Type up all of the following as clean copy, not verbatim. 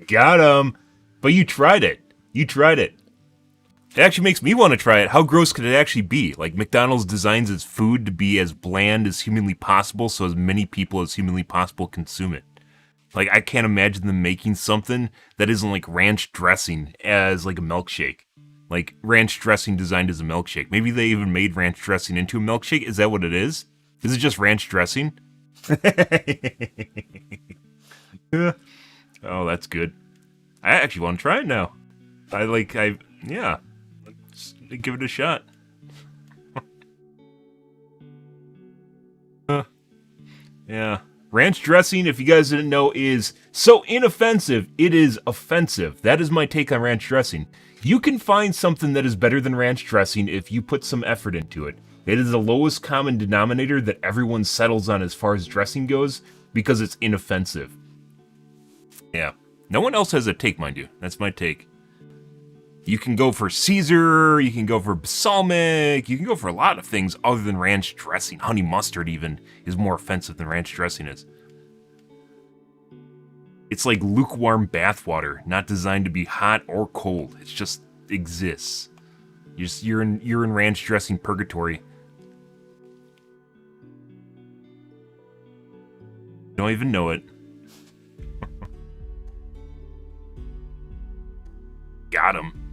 Got him. But you tried it. You tried it. It actually makes me want to try it. How gross could it actually be? Like, McDonald's designs its food to be as bland as humanly possible so as many people as humanly possible consume it. Like, I can't imagine them making something that isn't like ranch dressing as like a milkshake. Like, ranch dressing designed as a milkshake. Maybe they even made ranch dressing into a milkshake. Is that what it is? Is it just ranch dressing? Oh, that's good. I actually want to try it now. Yeah. Let's give it a shot. Yeah. Ranch dressing, if you guys didn't know, is so inoffensive, it is offensive. That is my take on ranch dressing. You can find something that is better than ranch dressing if you put some effort into it. It is the lowest common denominator that everyone settles on as far as dressing goes because it's inoffensive. Yeah. No one else has a take, mind you. That's my take. You can go for Caesar, you can go for balsamic, you can go for a lot of things other than ranch dressing. Honey mustard even is more offensive than ranch dressing is. It's like lukewarm bathwater, not designed to be hot or cold. It just exists. You're in ranch dressing purgatory. Don't even know it. Got him.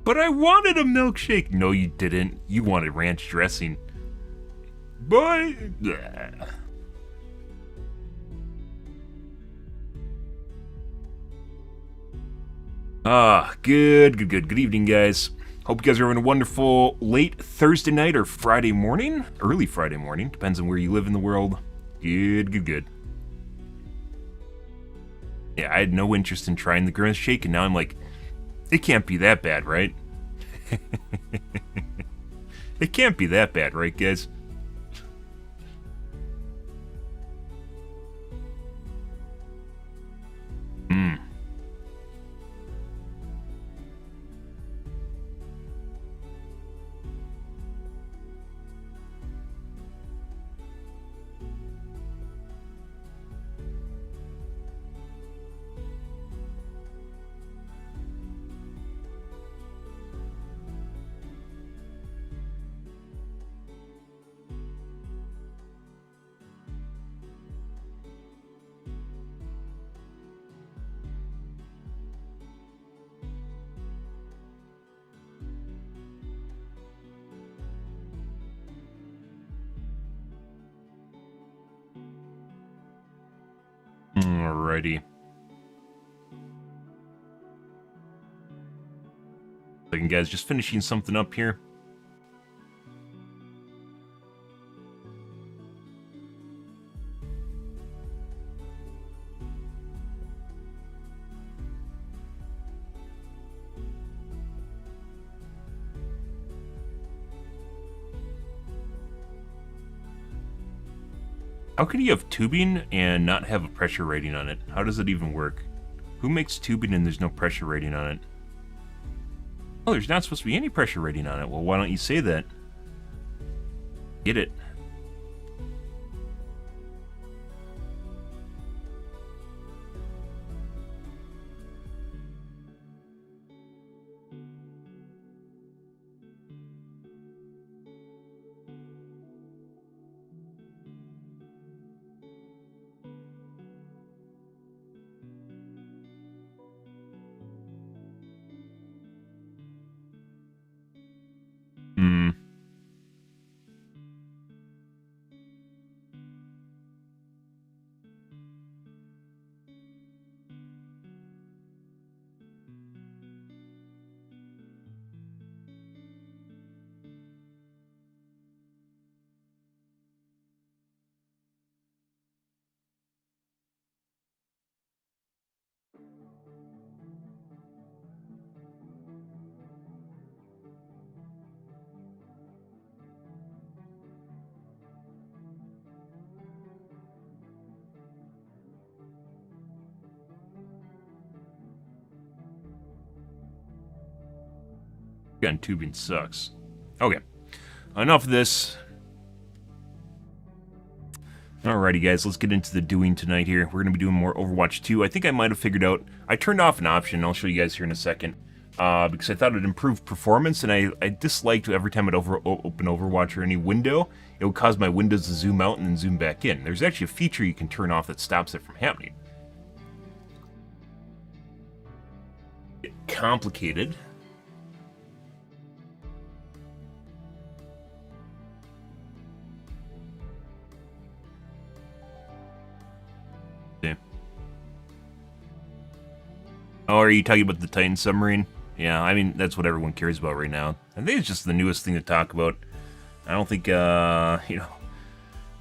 But I wanted a milkshake. No, you didn't. You wanted ranch dressing. Boy. Good evening, guys. Hope you guys are having a wonderful late Thursday night or Friday morning. Early Friday morning. Depends on where you live in the world. Good. Yeah, I had no interest in trying the Grimace shake, and now I'm like, it can't be that bad, right? It can't be that bad, right, guys? Alrighty. Second, guys, just finishing something up here. How can you have tubing and not have a pressure rating on it? How does it even work? Who makes tubing and there's no pressure rating on it? Oh, there's not supposed to be any pressure rating on it. Well, why don't you say that? Get it. Gun tubing sucks. Okay. enough of this. Alrighty, guys, let's get into the doing tonight here. We're going to be doing more Overwatch 2. I think I might have figured out... I turned off an option, I'll show you guys here in a second, because I thought it improved performance, and I disliked every time I'd open Overwatch or any window, it would cause my windows to zoom out and then zoom back in. There's actually a feature you can turn off that stops it from happening. Complicated. Oh, are you talking about the Titan submarine? Yeah, I mean, that's what everyone cares about right now. I think it's just the newest thing to talk about. I don't think, I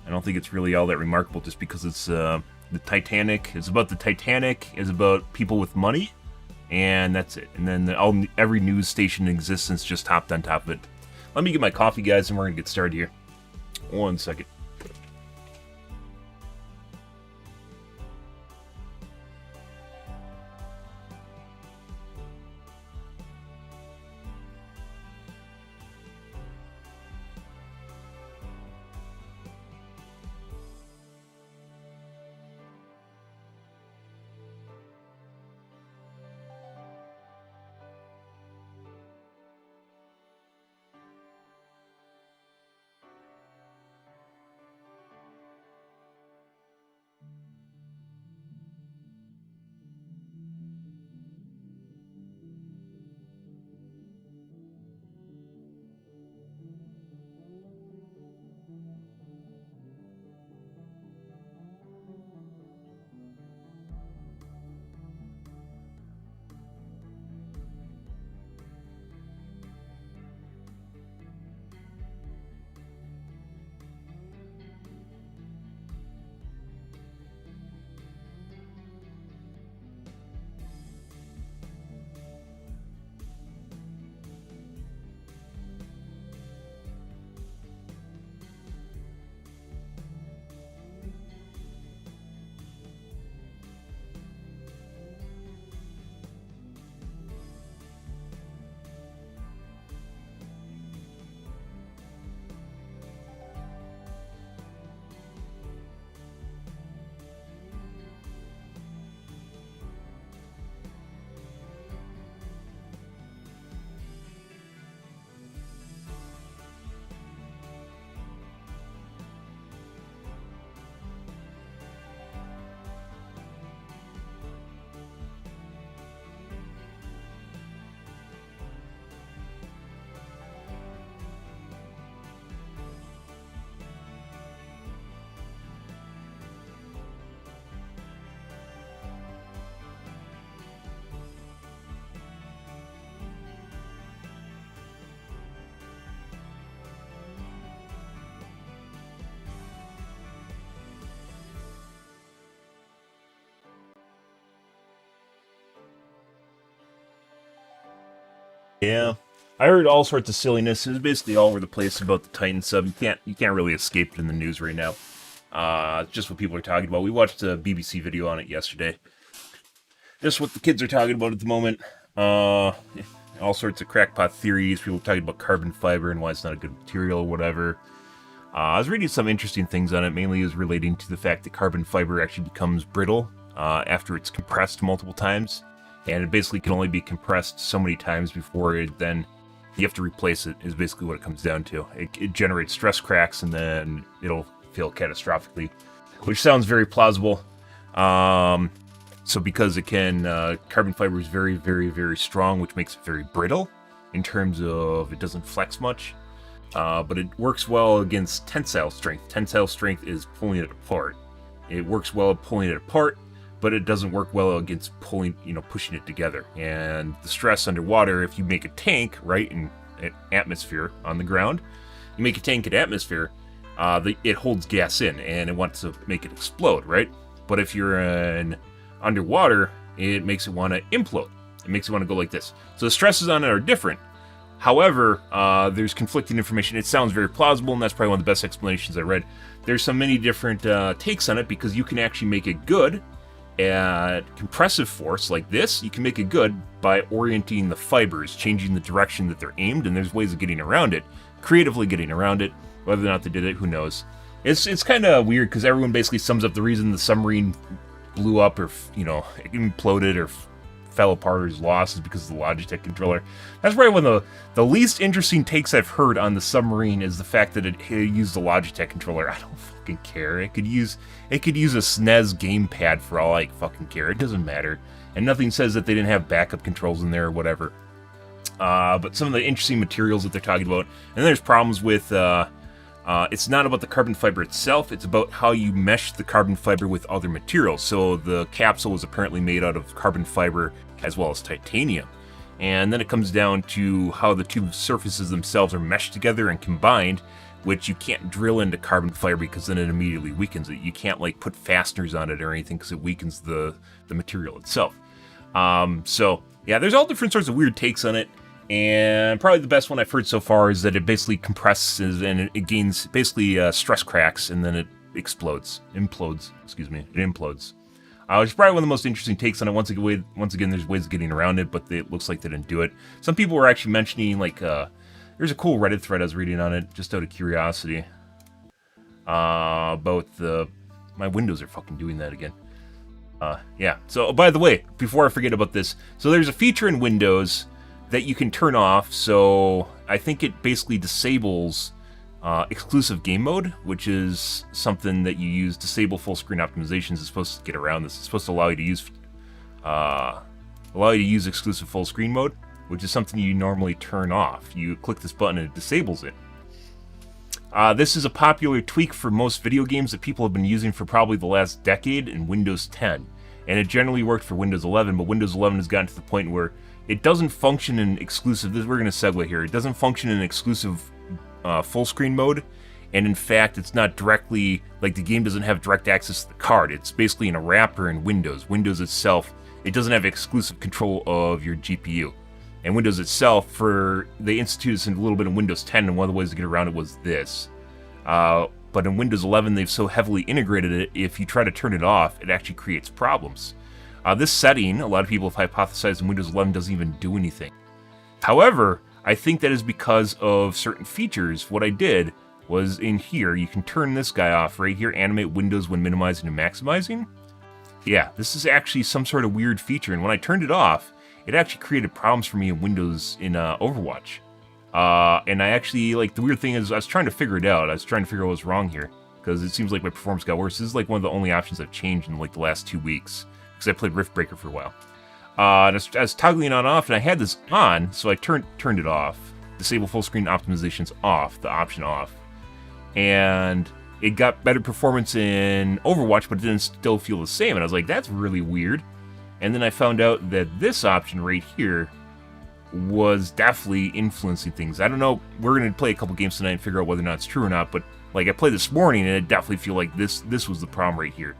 don't think it's really all that remarkable just because it's the Titanic. It's about the Titanic. It's about people with money. And that's it. And then every news station in existence just hopped on top of it. Let me get my coffee, guys, and we're going to get started here. 1 second. Yeah, I heard all sorts of silliness. It was basically all over the place about the Titan sub. You can't really escape it in the news right now. It's just what people are talking about. We watched a BBC video on it yesterday. Just what the kids are talking about at the moment. All sorts of crackpot theories. People talking about carbon fiber and why it's not a good material or whatever. I was reading some interesting things on it. Mainly is relating to the fact that carbon fiber actually becomes brittle after it's compressed multiple times. And it basically can only be compressed so many times before you have to replace it, is basically what it comes down to. It generates stress cracks and then it'll fail catastrophically, which sounds very plausible. So because it can, carbon fiber is very, very, very strong, which makes it very brittle in terms of it doesn't flex much. But it works well against tensile strength. Tensile strength is pulling it apart. It works well at pulling it apart, but it doesn't work well against pushing it together. And the stress underwater, if you make a tank, right, in an atmosphere on the ground, you make a tank in atmosphere, it holds gas in, and it wants to make it explode, right? But if you're underwater, it makes it want to implode. It makes it want to go like this. So the stresses on it are different. However, there's conflicting information. It sounds very plausible, and that's probably one of the best explanations I read. There's so many different takes on it, because you can actually make it good at compressive force like this. You can make it good by orienting the fibers, changing the direction that they're aimed, and there's ways of getting around it. creatively getting around it. Whether or not they did it, who knows. It's kind of weird because everyone basically sums up the reason the submarine blew up or, imploded or fell apart or is lost is because of the Logitech controller. That's probably one of the least interesting takes I've heard on the submarine is the fact that it used the Logitech controller. I don't fucking care. It could use a SNES gamepad for all I fucking care. It doesn't matter. And nothing says that they didn't have backup controls in there or whatever. But some of the interesting materials that they're talking about, and there's problems with, it's not about the carbon fiber itself, it's about how you mesh the carbon fiber with other materials. So the capsule was apparently made out of carbon fiber as well as titanium. And then it comes down to how the two surfaces themselves are meshed together and combined, which you can't drill into carbon fiber because then it immediately weakens it. You can't like put fasteners on it or anything because it weakens the material itself. So yeah, there's all different sorts of weird takes on it. And probably the best one I've heard so far is that it basically compresses and it gains basically stress cracks and then it implodes. Which is probably one of the most interesting takes on it. Once again, there's ways of getting around it, but it looks like they didn't do it. Some people were actually mentioning, like, there's a cool Reddit thread I was reading on it, just out of curiosity. About my windows are fucking doing that again. Yeah, so, by the way, before I forget about this, so there's a feature in Windows that you can turn off, so I think it basically disables exclusive game mode, which is something that you use. Disable full screen optimizations is supposed to get around this. It's supposed to allow you to use exclusive full screen mode, which is something you normally turn off. You click this button and it disables it. This is a popular tweak for most video games that people have been using for probably the last decade in Windows 10. And it generally worked for Windows 11, but Windows 11 has gotten to the point where it doesn't function in exclusive. We're going to segue here. It doesn't function in exclusive full screen mode, and in fact, it's not directly, like the game doesn't have direct access to the card. It's basically in a wrapper in Windows. Windows itself, it doesn't have exclusive control of your GPU. And Windows itself, they instituted this in a little bit in Windows 10, and one of the ways to get around it was this. But in Windows 11, they've so heavily integrated it, if you try to turn it off, it actually creates problems. This setting, a lot of people have hypothesized in Windows 11 doesn't even do anything. However, I think that is because of certain features. What I did was in here, you can turn this guy off right here, animate windows when minimizing and maximizing. Yeah, this is actually some sort of weird feature, and when I turned it off, it actually created problems for me in Windows in Overwatch. And I actually, like, the weird thing is, I was trying to figure it out. I was trying to figure out what was wrong here, because it seems like my performance got worse. This is like one of the only options I've changed in like the last 2 weeks, because I played Riftbreaker for a while. And I was toggling on off, and I had this on, so I turned it off. Disable full screen optimizations off, the option off. And it got better performance in Overwatch, but it didn't still feel the same. And I was like, that's really weird. And then I found out that this option right here was definitely influencing things. I don't know, we're going to play a couple games tonight and figure out whether or not it's true or not, but like I played this morning, and it definitely feel like this was the problem right here.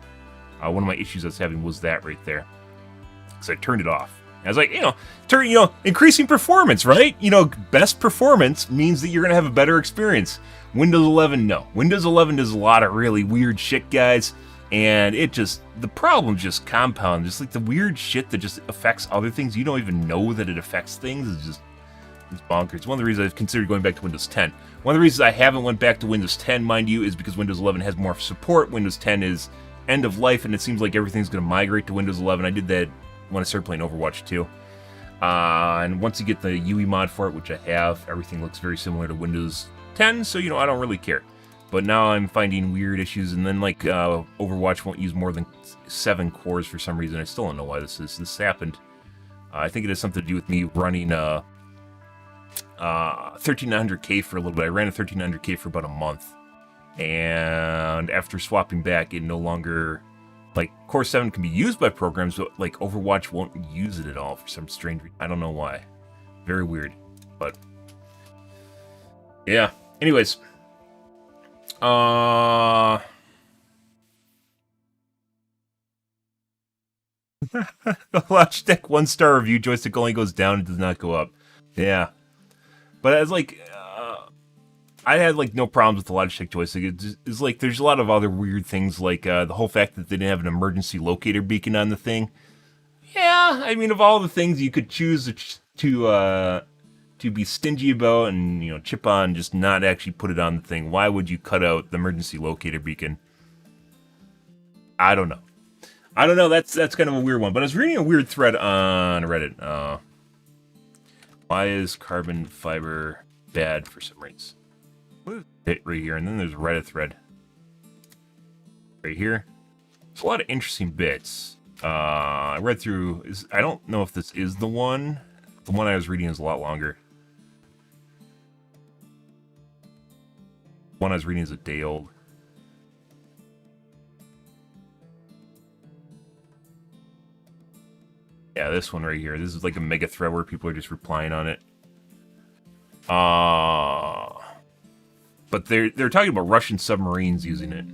One of my issues I was having was that right there. So I turned it off. I was like, increasing performance, right? Best performance means that you're going to have a better experience. Windows 11, no. Windows 11 does a lot of really weird shit, guys. And the problem just compounds. Just like the weird shit that just affects other things. You don't even know that it affects things. It's bonkers. One of the reasons I've considered going back to Windows 10. One of the reasons I haven't went back to Windows 10, mind you, is because Windows 11 has more support. Windows 10 is end of life, and it seems like everything's going to migrate to Windows 11. I did that when I started playing Overwatch 2. And once you get the UE mod for it, which I have, everything looks very similar to Windows 10, so, I don't really care. But now I'm finding weird issues, and then, like, Overwatch won't use more than 7 cores for some reason. I still don't know why this is. This happened. I think it has something to do with me running 13900K for a little bit. I ran a 13900K for about a month. And after swapping back, it no longer... Like, Core 7 can be used by programs, but, like, Overwatch won't use it at all for some strange reason. I don't know why. Very weird. But, yeah. Anyways. The Logitech 1-star review, joystick only goes down and does not go up. Yeah. But it's like... I had, like, no problems with the Logitech joystick. It's like, there's a lot of other weird things, like the whole fact that they didn't have an emergency locator beacon on the thing. Yeah, I mean, of all the things you could choose to to be stingy about and, you know, chip on, just not actually put it on the thing. Why would you cut out the emergency locator beacon? I don't know. I don't know. That's kind of a weird one. But I was reading a weird thread on Reddit. Why is carbon fiber bad for submarines? Hit right here, and then there's a Reddit thread right here. There's a lot of interesting bits. I read through. I don't know if this is the one. The one I was reading is a lot longer. The one I was reading is a day old. Yeah, this one right here. This is like a mega thread where people are just replying on it. But they're talking about Russian submarines using it.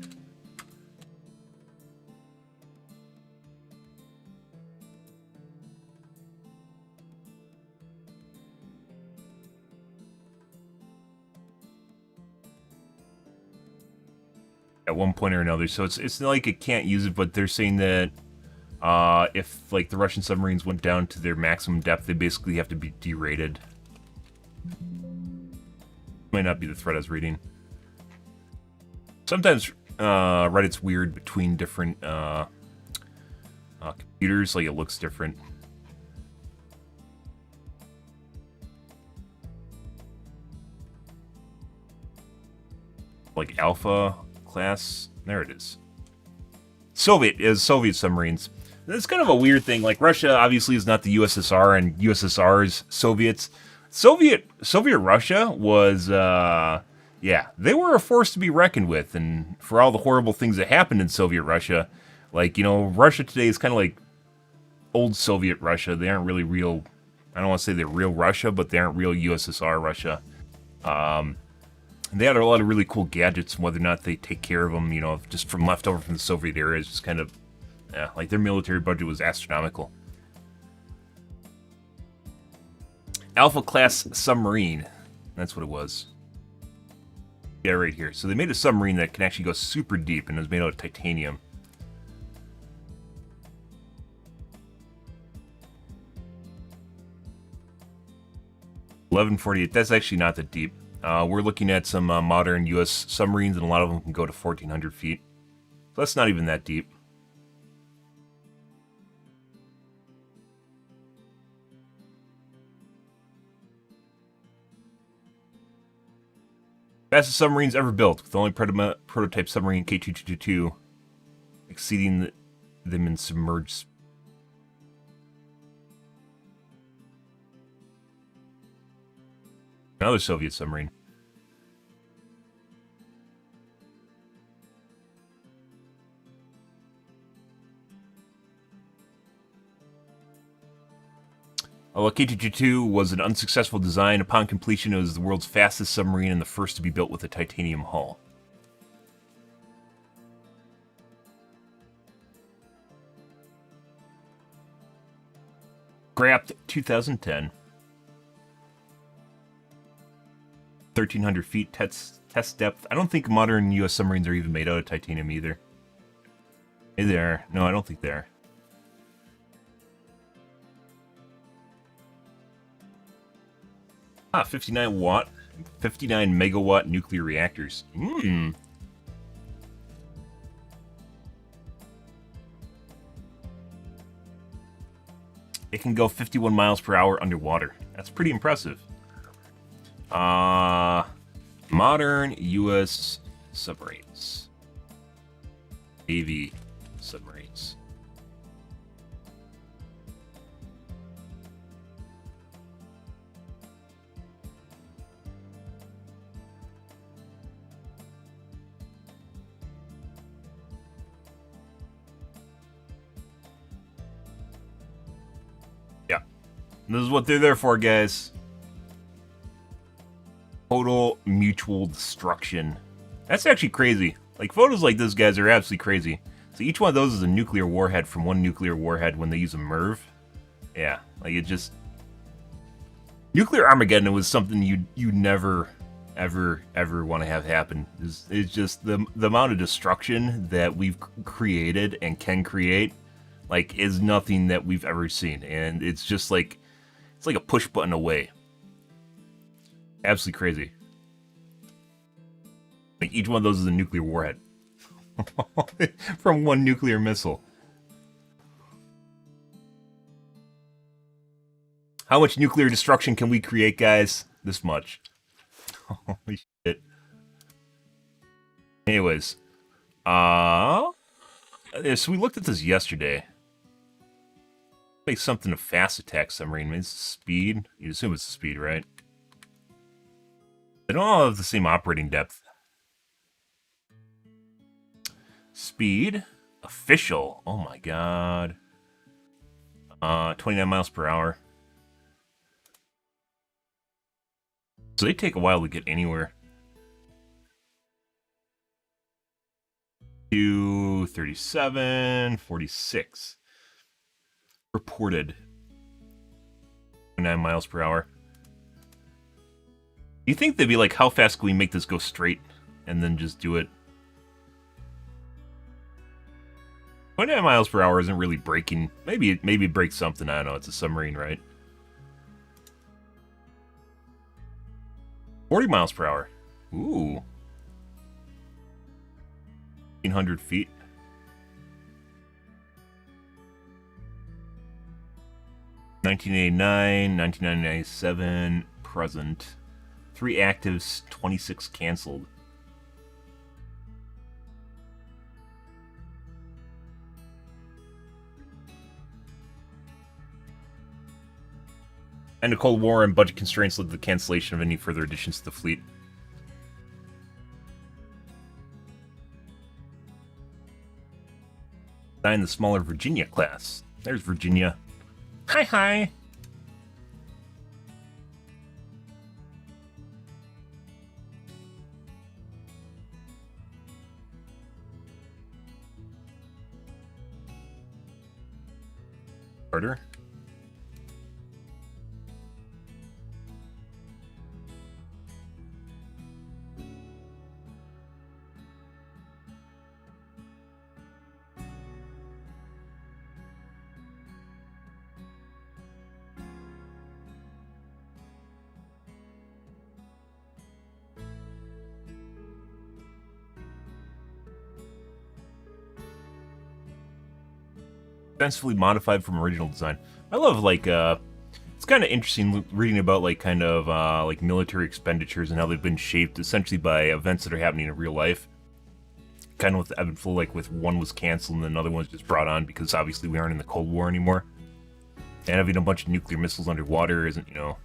At one point or another, so it's not like it can't use it, but they're saying that if like the Russian submarines went down to their maximum depth, they basically have to be derated. Might not be the thread I was reading. Sometimes Reddit's weird between different computers, like it looks different. Like Alpha class, there it is. Soviet submarines. It's kind of a weird thing. Like Russia obviously is not the USSR, and USSR's Soviets. Soviet Russia was, yeah, they were a force to be reckoned with. And for all the horrible things that happened in Soviet Russia, like, you know, Russia today is kind of like old Soviet Russia. They aren't really real. I don't want to say they're real Russia, but they aren't real USSR Russia. They had a lot of really cool gadgets, and whether or not they take care of them, you know, just from leftover from the Soviet era, is just kind of, yeah, like their military budget was astronomical. Alpha class submarine, that's what it was. Yeah, right here. So they made a submarine that can actually go super deep, and it was made out of titanium. $11.48. That's actually not that deep. We're looking at some modern U.S. submarines, and a lot of them can go to 1,400 feet. So that's not even that deep. Fastest submarines ever built, with the only prototype submarine K2222 exceeding them in submerged. Another Soviet submarine. Although K222 was an unsuccessful design, upon completion it was the world's fastest submarine and the first to be built with a titanium hull. Scrapped 2010. 1,300 feet test depth. I don't think modern U.S. submarines are even made out of titanium either. Hey there. No, I don't think they are. Ah, 59 megawatt nuclear reactors. It can go 51 miles per hour underwater. That's pretty impressive. Modern U.S. submarines. Navy submarines. Yeah. This is what they're there for, guys. Total mutual destruction. That's actually crazy. Like, photos like this, guys, are absolutely crazy. So each one of those is a nuclear warhead from one nuclear warhead when they use a MIRV. Yeah, like it just... Nuclear Armageddon was something you never, ever want to have happen. It's just the amount of destruction that we've created and can create, like, is nothing that we've ever seen. And it's just like, it's like a push button away. Absolutely crazy. Like, each one of those is a nuclear warhead. From one nuclear missile. How much nuclear destruction can we create, guys? This much. Holy shit. Anyways. So we looked at this yesterday. Like something a fast attack submarine. Maybe it's speed. You'd assume it's the speed, right? They don't all have the same operating depth. Speed. Official. Oh my god. 29 miles per hour. So they take a while to get anywhere. 237, 46. Reported. 29 miles per hour. You think they'd be like, how fast can we make this go straight? And then just do it. 29 miles per hour isn't really braking. Maybe it breaks something. I don't know. It's a submarine, right? 40 miles per hour. Ooh. 1,500 feet. 1989, 1997, present. 3 actives, 26 canceled. And the Cold War and budget constraints led to the cancellation of any further additions to the fleet. Designed the smaller Virginia class. There's Virginia. Hi, hi. Carter. Extensively modified from original design. I love, like, it's kind of interesting reading about, like, kind of, like, military expenditures and how they've been shaped essentially by events that are happening in real life. Kind of with the ebb and flow, like, with one was canceled and another one was just brought on because obviously we aren't in the Cold War anymore. And having a bunch of nuclear missiles underwater isn't, you know,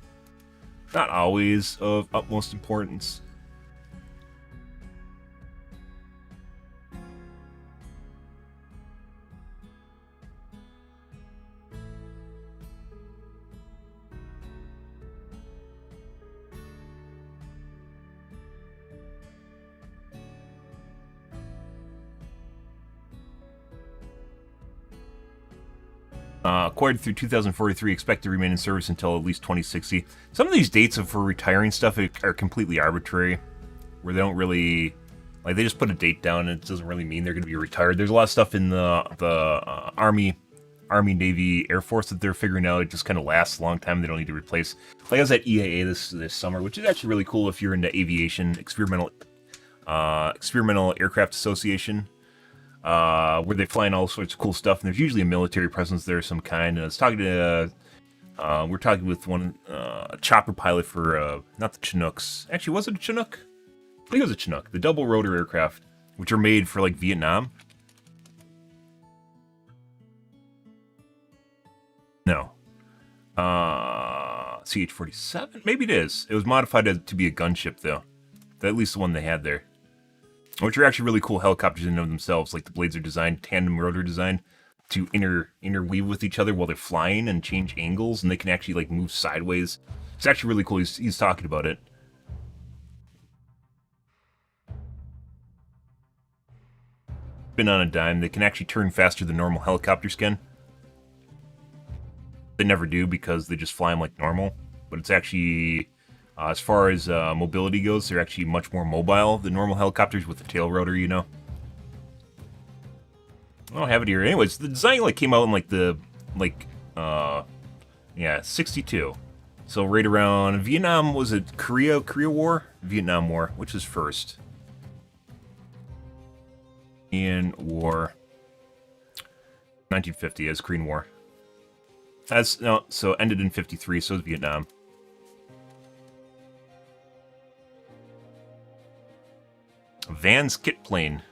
not always of utmost importance. Acquired through 2043, expect to remain in service until at least 2060. Some of these dates for retiring stuff are completely arbitrary, where they don't really, like, they just put a date down and it doesn't really mean they're going to be retired. There's a lot of stuff in the Army, Navy, Air Force that they're figuring out. It just kind of lasts a long time. They don't need to replace. Like I was at EAA this summer, which is actually really cool if you're into aviation, experimental aircraft association. Where they fly in all sorts of cool stuff, and there's usually a military presence there of some kind. And I was talking to, we're talking with a chopper pilot for, not the Chinooks. Actually, was it a Chinook? I think it was a Chinook. The double rotor aircraft, which are made for, like, Vietnam. No. CH-47? Maybe it is. It was modified to be a gunship, though. At least the one they had there. Which are actually really cool helicopters in and of themselves. Like, the blades are designed, tandem rotor design, to interweave with each other while they're flying and change angles, and they can actually, like, move sideways. It's actually really cool. He's talking about it. Been on a dime. They can actually turn faster than normal helicopters can. They never do because they just fly them like normal. But it's actually... as far as mobility goes, they're actually much more mobile than normal helicopters with the tail rotor, you know. I don't have it here. Anyways, the design, like, came out in, like, yeah, 62. So right around Vietnam, was it Korea War? Vietnam War, which is first? Korean War. 1950 as Korean War. That's no, so ended in 53, so it's Vietnam. Van's kit plane.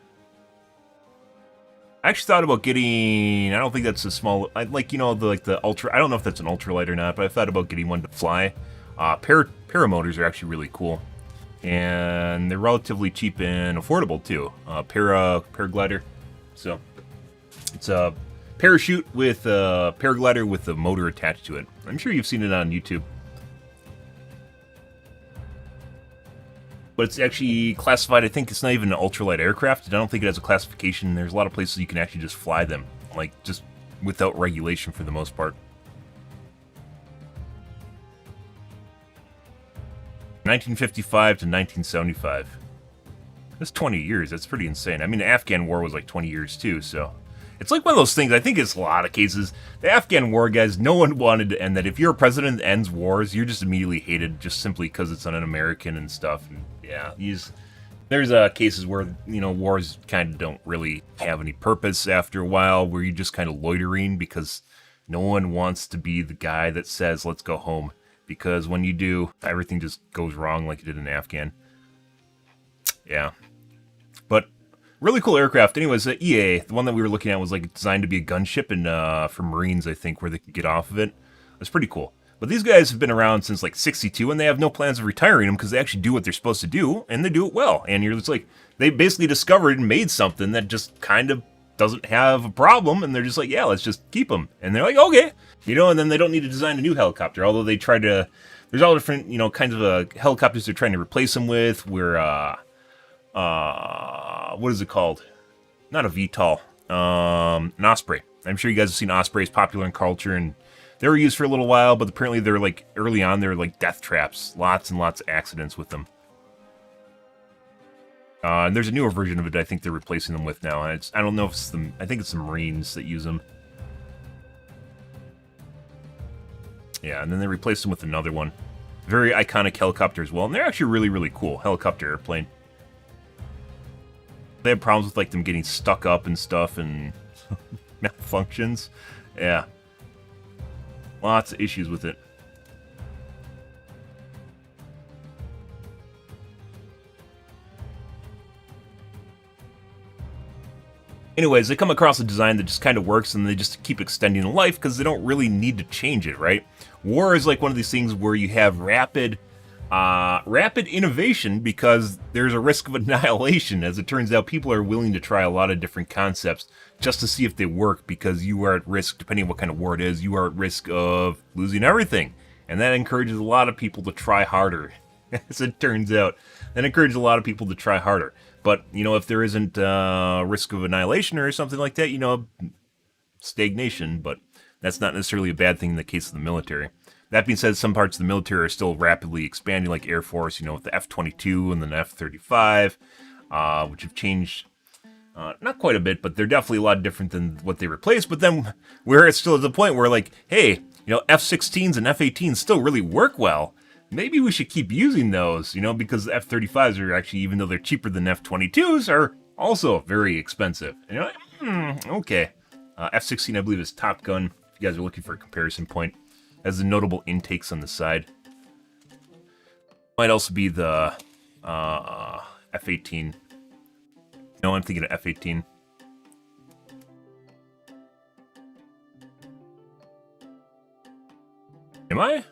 I actually thought about getting. I don't think that's a small. Like you know the ultra. I don't know if that's an ultralight or not, but I thought about getting one to fly. Paramotors are actually really cool, and they're relatively cheap and affordable too. Paraglider. So it's a parachute with a paraglider with a motor attached to it. I'm sure you've seen it on YouTube. But it's actually classified, I think it's not even an ultralight aircraft. I don't think it has a classification. There's a lot of places you can actually just fly them, like just without regulation for the most part. 1955 to 1975. That's 20 years. That's pretty insane. I mean, the Afghan War was like 20 years too, so... It's like one of those things, I think it's a lot of cases. The Afghan War, guys, no one wanted to end that. If you're a president that ends wars, you're just immediately hated just simply because it's un-American and stuff. And yeah, there's cases where, you know, wars kind of don't really have any purpose after a while, where you're just kind of loitering because no one wants to be the guy that says, let's go home. Because when you do, everything just goes wrong like it did in Afghan. Yeah. But... really cool aircraft. Anyways, EA, the one that we were looking at was like designed to be a gunship and for Marines, I think, where they could get off of it. It's pretty cool. But these guys have been around since like 62, and they have no plans of retiring them because they actually do what they're supposed to do, and they do it well. And you're just like, they basically discovered and made something that just kind of doesn't have a problem, and they're just like, yeah, let's just keep them. And they're like, okay. You know, and then they don't need to design a new helicopter, although they try to... There's all different, you know, kinds of helicopters they're trying to replace them with, where... what is it called? Not a VTOL. An Osprey. I'm sure you guys have seen Ospreys popular in culture, and they were used for a little while, but apparently they're like, early on, they were like death traps. Lots and lots of accidents with them. And there's a newer version of it I think they're replacing them with now. And I don't know if it's the... I think it's the Marines that use them. Yeah, and then they replaced them with another one. Very iconic helicopter as well, and they're actually really, really cool. Helicopter airplane. They have problems with like them getting stuck up and stuff and malfunctions. Yeah. Lots of issues with it. Anyways, they come across a design that just kind of works and they just keep extending the life because they don't really need to change it, right? War is like one of these things where you have rapid innovation because there's a risk of annihilation. As it turns out, people are willing to try a lot of different concepts just to see if they work because you are at risk, depending on what kind of war it is, you are at risk of losing everything. And that encourages a lot of people to try harder. As it turns out, that encourages a lot of people to try harder. But, you know, if there isn't risk of annihilation or something like that, you know, stagnation, but that's not necessarily a bad thing in the case of the military. That being said, some parts of the military are still rapidly expanding, like Air Force, you know, with the F-22 and then the F-35, which have changed, not quite a bit, but they're definitely a lot different than what they replaced. But then we're still at the point where, like, hey, you know, F-16s and F-18s still really work well. Maybe we should keep using those, you know, because the F-35s are actually, even though they're cheaper than F-22s, are also very expensive. You know, okay. F-16, I believe, is Top Gun, if you guys are looking for a comparison point. Has the notable intakes on the side. Might also be the F-18. No, I'm thinking of F-18. Am I?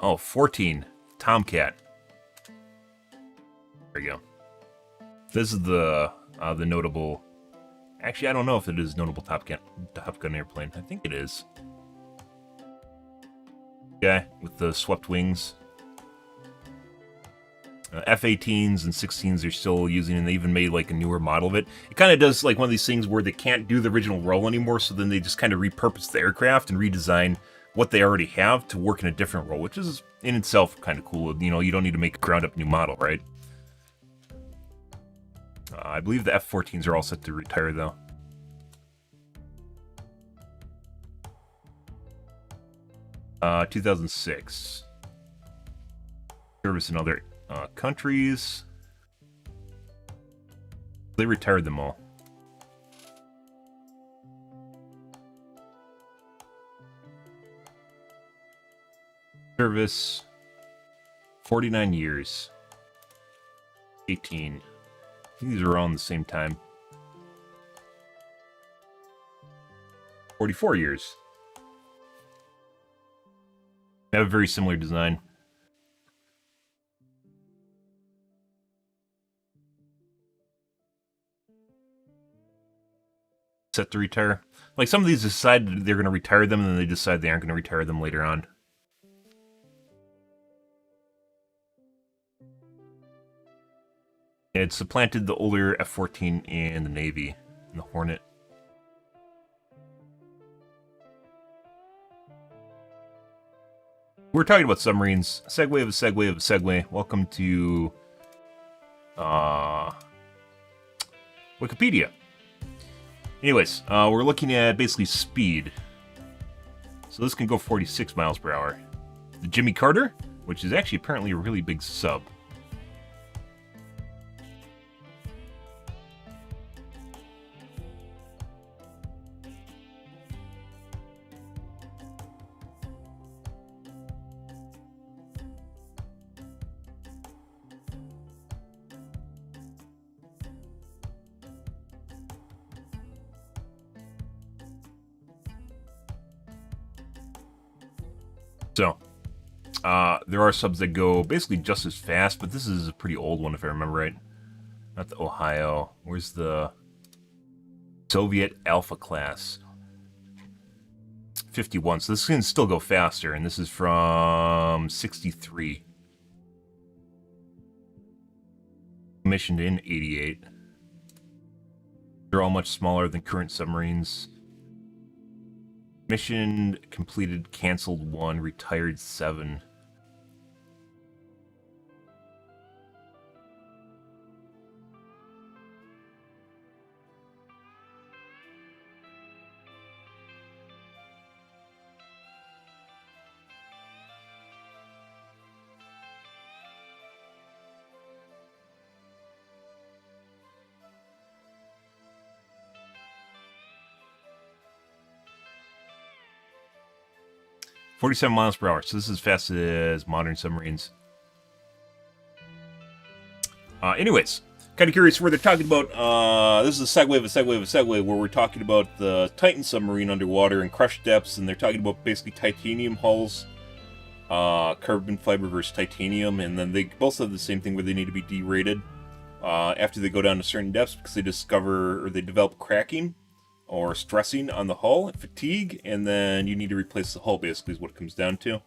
Oh, 14. Tomcat. There you go. This is the notable... Actually, I don't know if it is notable Top Gun airplane. I think it is. Guy with the swept wings. F-18s and 16s are still using, and they even made like a newer model of it. It kind of does like one of these things where they can't do the original role anymore, so then they just kind of repurpose the aircraft and redesign what they already have to work in a different role, which is in itself kind of cool. You know, you don't need to make a ground-up new model, right? I believe the F-14s are all set to retire, though. Uh, 2006. Service in other countries. They retired them all. Service 49 years. 18. I think these are around the same time. 44 years. They have a very similar design. Set to retire. Like, some of these decide they're going to retire them, and then they decide they aren't going to retire them later on. It supplanted the older F-14 in the Navy, and the Hornet. We're talking about submarines. Segue of a segue of a segue. Welcome to Wikipedia. Anyways, we're looking at basically speed. So this can go 46 miles per hour. The Jimmy Carter, which is actually apparently a really big sub. So, there are subs that go basically just as fast, but this is a pretty old one if I remember right. Not the Ohio. Where's the Soviet Alpha class? 51, so this can still go faster, and this is from 63. Commissioned in 88. They're all much smaller than current submarines. Mission completed, canceled 1, retired 7. .47 miles per hour, so this is as fast as modern submarines. Anyways, kind of curious where they're talking about. This is a segue of a segue of a segue, where we're talking about the Titan submarine underwater in crush depths, and they're talking about basically titanium hulls, carbon fiber versus titanium, and then they both have the same thing where they need to be derated after they go down to certain depths because they discover or they develop cracking or stressing on the hull, fatigue, and then you need to replace the hull, basically, is what it comes down to.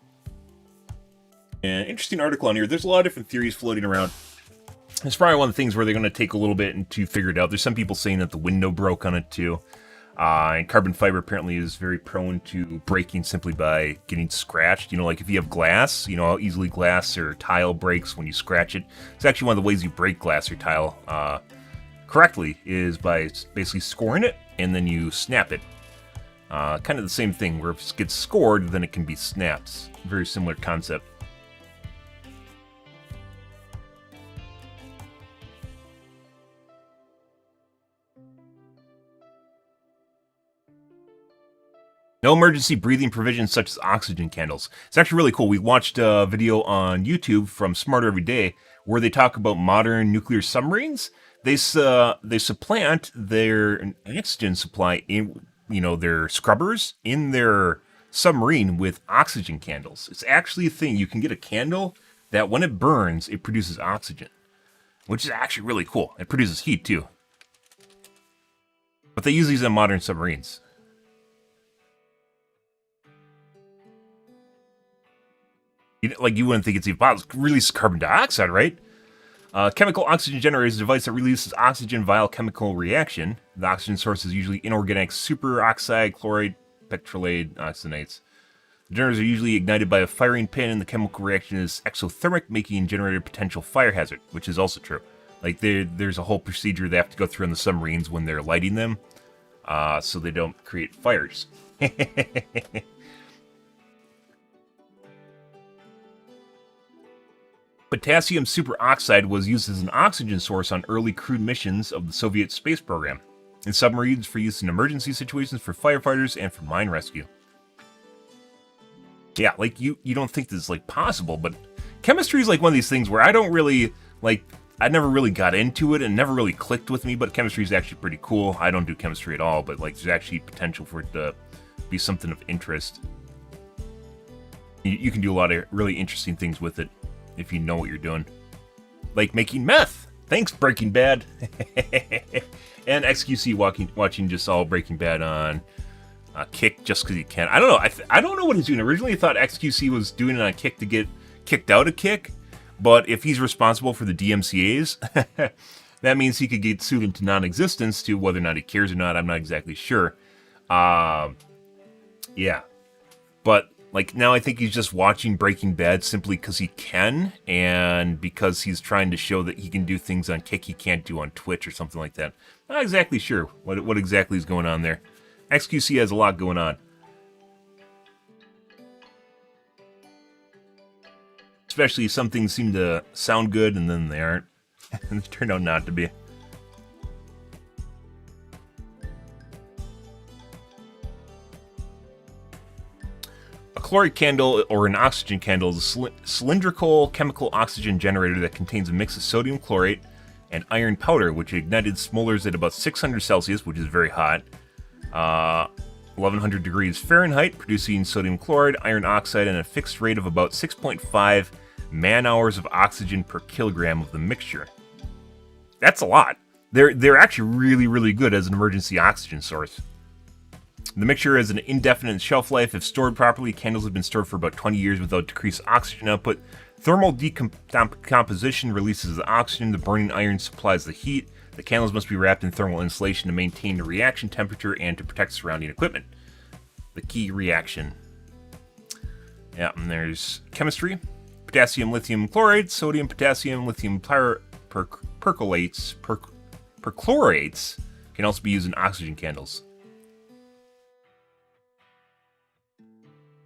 And interesting article on here. There's a lot of different theories floating around. It's probably one of the things where they're going to take a little bit to figure it out. There's some people saying that the window broke on it, too. And carbon fiber apparently is very prone to breaking simply by getting scratched. You know, like if you have glass, you know how easily glass or tile breaks when you scratch it. It's actually one of the ways you break glass or tile correctly is by basically scoring it, and then you snap it. Kind of the same thing, where if it gets scored, then it can be snapped. Very similar concept. No emergency breathing provisions such as oxygen candles. It's actually really cool. We watched a video on YouTube from Smarter Every Day where they talk about modern nuclear submarines. They supplant their oxygen supply in, you know, their scrubbers in their submarine with oxygen candles. It's actually a thing. You can get a candle that when it burns, it produces oxygen, which is actually really cool. It produces heat too. But they use these in modern submarines. You wouldn't think it's even possible. It releases carbon dioxide, right? Chemical oxygen generator is a device that releases oxygen via chemical reaction. The oxygen source is usually inorganic superoxide, chloride, petrolate, oxygenates. The generators are usually ignited by a firing pin, and the chemical reaction is exothermic, making generator a potential fire hazard, which is also true. Like, there's a whole procedure they have to go through on the submarines when they're lighting them, so they don't create fires. Potassium superoxide was used as an oxygen source on early crewed missions of the Soviet space program, in submarines for use in emergency situations for firefighters and for mine rescue. Yeah, like, you don't think this is, like, possible, but chemistry is, like, one of these things where I don't really, like, I never really got into it and never really clicked with me, but chemistry is actually pretty cool. I don't do chemistry at all, but, like, there's actually potential for it to be something of interest. You can do a lot of really interesting things with it if you know what you're doing. Like making meth! Thanks, Breaking Bad! And XQC watching just all Breaking Bad on Kick just because he can. I don't know. I don't know what he's doing. Originally, I thought XQC was doing it on Kick to get kicked out of Kick, but if he's responsible for the DMCA's, that means he could get sued into non-existence. To whether or not he cares or not, I'm not exactly sure. Yeah. But, like, now I think he's just watching Breaking Bad simply because he can, and because he's trying to show that he can do things on Kick he can't do on Twitch or something like that. Not exactly sure what exactly is going on there. XQC has a lot going on. Especially some things seem to sound good and then they aren't. And it turned out not to be. A chloride candle, or an oxygen candle, is a cylindrical chemical oxygen generator that contains a mix of sodium chlorate and iron powder, which ignited smolders at about 600 Celsius, which is very hot, 1100 degrees Fahrenheit, producing sodium chloride, iron oxide, and a fixed rate of about 6.5 man-hours of oxygen per kilogram of the mixture. That's a lot. They're actually really, really good as an emergency oxygen source. The mixture has an indefinite shelf life. If stored properly, candles have been stored for about 20 years without decreased oxygen output. Thermal decomposition releases the oxygen. The burning iron supplies the heat. The candles must be wrapped in thermal insulation to maintain the reaction temperature and to protect surrounding equipment. The key reaction. Yeah, and there's chemistry. Potassium, lithium chloride, sodium, potassium, lithium perchlorates can also be used in oxygen candles.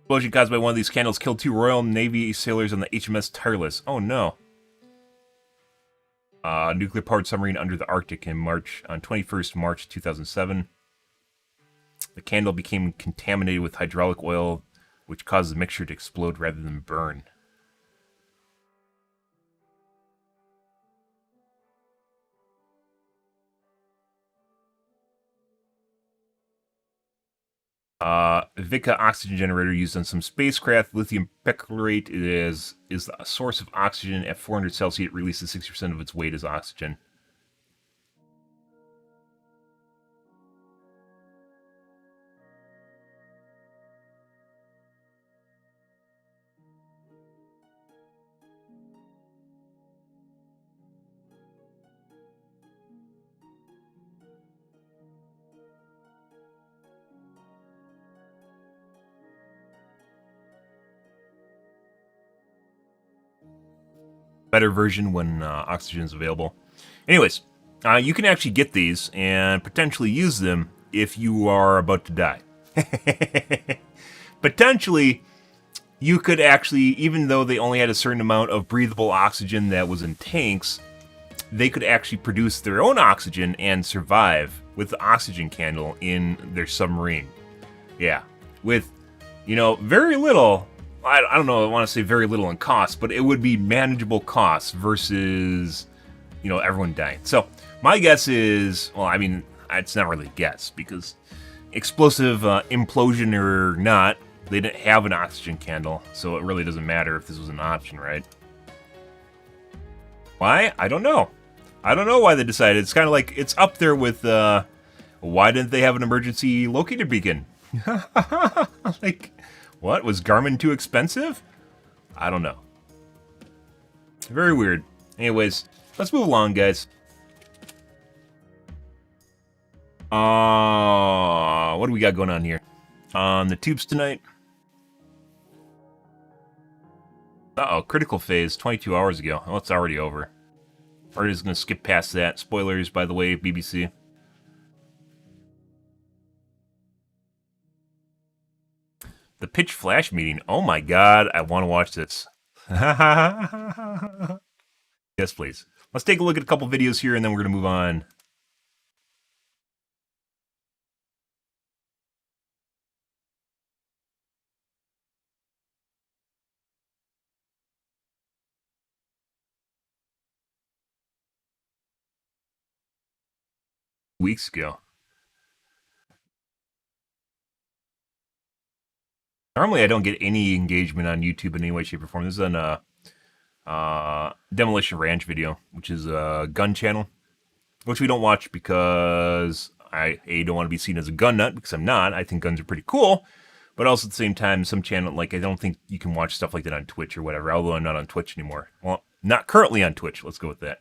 Explosion caused by one of these candles killed 2 Royal Navy sailors on the HMS Tireless. Oh no. Nuclear-powered submarine under the Arctic on 21st March 2007. The candle became contaminated with hydraulic oil, which caused the mixture to explode rather than burn. Vika oxygen generator used on some spacecraft. Lithium perchlorate is a source of oxygen. At 400 Celsius, it releases 60% of its weight as oxygen. Better version when oxygen is available. Anyways, you can actually get these and potentially use them if you are about to die. Potentially, you could actually, even though they only had a certain amount of breathable oxygen that was in tanks, they could actually produce their own oxygen and survive with the oxygen candle in their submarine. Yeah, with, very little. I don't know, I want to say very little in cost, but it would be manageable costs versus, everyone dying. So, my guess is, well, I mean, it's not really a guess, because explosive implosion or not, they didn't have an oxygen candle, so it really doesn't matter if this was an option, right? Why? I don't know. I don't know why they decided. It's kind of like, it's up there with, why didn't they have an emergency locator beacon? Like... What? Was Garmin too expensive? I don't know. Very weird. Anyways, let's move along, guys. What do we got going on here? On the tubes tonight? Uh-oh, critical phase, 22 hours ago. Oh, it's already over. We're just gonna skip past that. Spoilers, by the way, BBC. The Pitch Flash meeting. Oh my god, I want to watch this. Yes, please. Let's take a look at a couple videos here, and then we're going to move on. Weeks ago. Normally, I don't get any engagement on YouTube in any way, shape, or form. This is an Demolition Ranch video, which is a gun channel, which we don't watch because I don't want to be seen as a gun nut, because I'm not. I think guns are pretty cool, but also at the same time, some channel, like, I don't think you can watch stuff like that on Twitch or whatever, although I'm not on Twitch anymore. Well, not currently on Twitch. Let's go with that.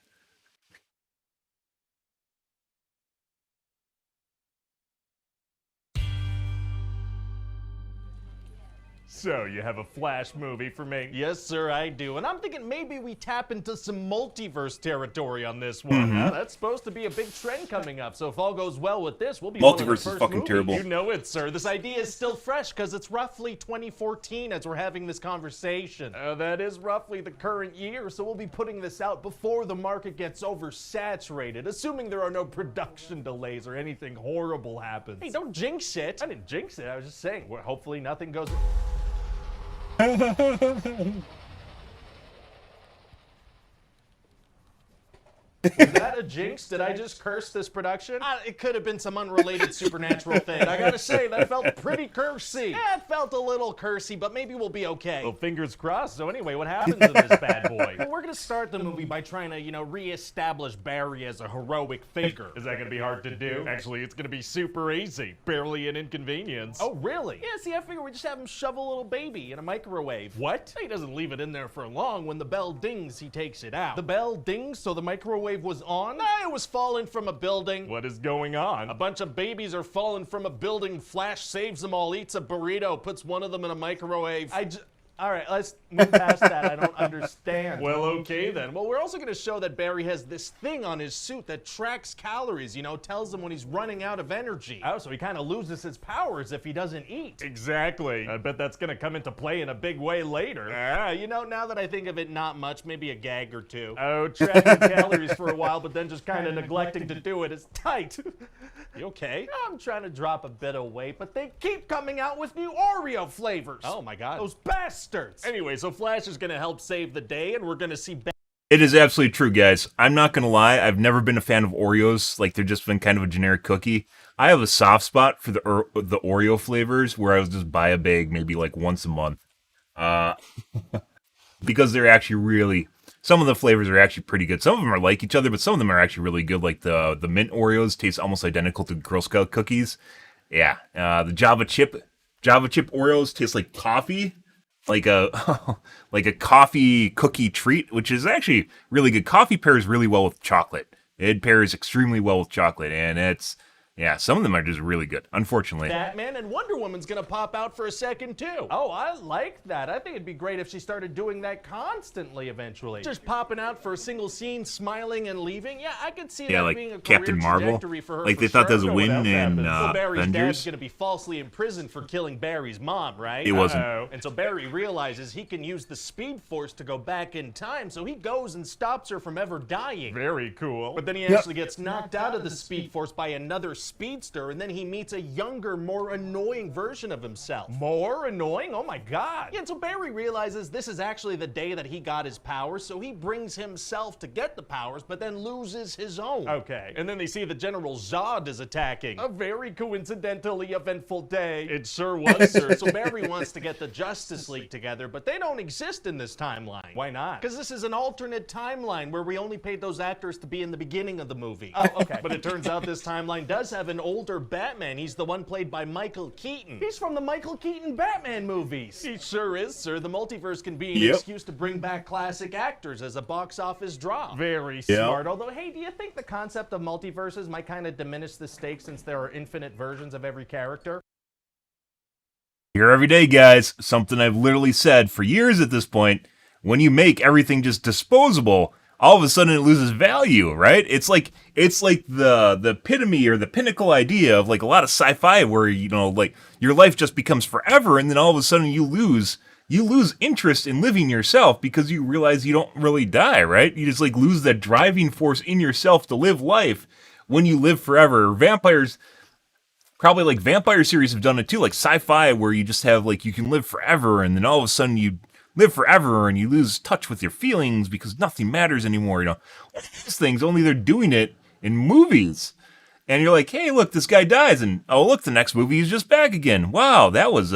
So, you have a Flash movie for me? Yes, sir, I do. And I'm thinking maybe we tap into some multiverse territory on this one. Yeah, that's supposed to be a big trend coming up, so if all goes well with this, we'll be Multiverse one of the is first fucking movies. terrible. You know it, sir. This idea is still fresh because it's roughly 2014 as we're having this conversation. That is roughly the current year, so we'll be putting this out before the market gets oversaturated, assuming there are no production delays or anything horrible happens. Hey, don't jinx it. I didn't jinx it. I was just saying, well, hopefully nothing goes... Was that a jinx? Did I just curse this production? It could have been some unrelated supernatural thing. I gotta say, that felt pretty cursy. Yeah, it felt a little cursy, but maybe we'll be okay. Well, fingers crossed. So anyway, what happens in this bad boy? Well, we're gonna start the movie by trying to, re-establish Barry as a heroic figure. Is that gonna be hard to do? Actually, it's gonna be super easy. Barely an inconvenience. Oh, really? Yeah, see, I figure we just have him shove a little baby in a microwave. What? He doesn't leave it in there for long. When the bell dings, he takes it out. The bell dings, so the microwave was on? It was falling from a building. What is going on? A bunch of babies are falling from a building. Flash saves them all, eats a burrito, puts one of them in a microwave. All right, let's move past that. I don't understand. Well, okay then. Well, we're also going to show that Barry has this thing on his suit that tracks calories, tells him when he's running out of energy. Oh, so he kind of loses his powers if he doesn't eat. Exactly. I bet that's going to come into play in a big way later. Now that I think of it, not much, maybe a gag or two. Oh, tracking calories for a while, but then just kind of neglecting to do it is tight. You okay? I'm trying to drop a bit of weight, but they keep coming out with new Oreo flavors. Oh my God. Those bastards. Anyway, so Flash is going to help save the day, and we're going to see It is absolutely true, guys. I'm not going to lie. I've never been a fan of Oreos. Like, they've just been kind of a generic cookie. I have a soft spot for the Oreo flavors, where I would just buy a bag maybe like once a month. Because they're actually really... Some of the flavors are actually pretty good. Some of them are like each other, but some of them are actually really good. Like the mint Oreos taste almost identical to Girl Scout cookies. Yeah. The Java chip Oreos taste like coffee. Like a coffee cookie treat, which is actually really good. Coffee pairs really well with chocolate. It pairs extremely well with chocolate, and some of them are just really good, unfortunately. Batman and Wonder Woman's gonna pop out for a second, too. Oh, I like that. I think it'd be great if she started doing that constantly eventually. Just popping out for a single scene, smiling and leaving. Yeah, I could see Yeah, that like being a Captain career Marvel. trajectory for her. Like, they for thought that sure. was a win else in happens? So Barry's dad's Avengers. gonna be falsely imprisoned for killing Barry's mom, right? It wasn't. Uh-oh. And so Barry realizes he can use the Speed Force to go back in time, so he goes and stops her from ever dying. Very cool. But then he actually gets knocked out of the Speed Force by another speedster, and then he meets a younger, more annoying version of himself. More annoying? Oh my God. Yeah, and so Barry realizes this is actually the day that he got his powers, so he brings himself to get the powers, but then loses his own. Okay. And then they see the General Zod is attacking. A very coincidentally eventful day. It sure was, sir. So Barry wants to get the Justice League together, but they don't exist in this timeline. Why not? Because this is an alternate timeline where we only paid those actors to be in the beginning of the movie. Oh, okay. But it turns out this timeline does have an older Batman. He's the one played by Michael Keaton. He's from the Michael Keaton Batman movies. He sure is, sir. The multiverse can be an Yep. excuse to bring back classic actors as a box office draw. Very Yeah. smart. Although, hey, do you think the concept of multiverses might kind of diminish the stakes since there are infinite versions of every character? Here every day, guys. Something I've literally said for years at this point. When you make everything just disposable, all of a sudden it loses value, right? It's like the epitome or the pinnacle idea of like a lot of sci-fi where, like, your life just becomes forever, and then all of a sudden you lose you lose interest in living yourself because you realize you don't really die, right? You just like lose that driving force in yourself to live life when you live forever. Vampires, probably like vampire series have done it too, like sci-fi, where you just have like you can live forever, and then all of a sudden you live forever and you lose touch with your feelings because nothing matters anymore. You know, these things, only they're doing it in movies. And you're like, hey, look, this guy dies, and oh, look, the next movie he's just back again. Wow, that was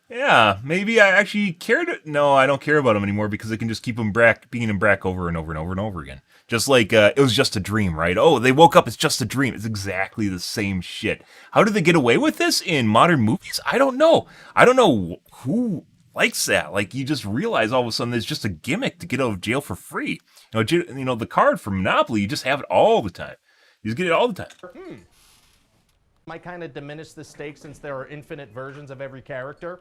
yeah, maybe I actually cared. No, I don't care about him anymore because I can just keep him being him back over and over and over and over again. Just like it was just a dream, right? Oh, they woke up, it's just a dream. It's exactly the same shit. How did they get away with this in modern movies? I don't know. I don't know who likes that. Like, you just realize all of a sudden there's just a gimmick to get out of jail for free. You know, the card for Monopoly, you just have it all the time. You just get it all the time. Might kind of diminish the stakes since there are infinite versions of every character.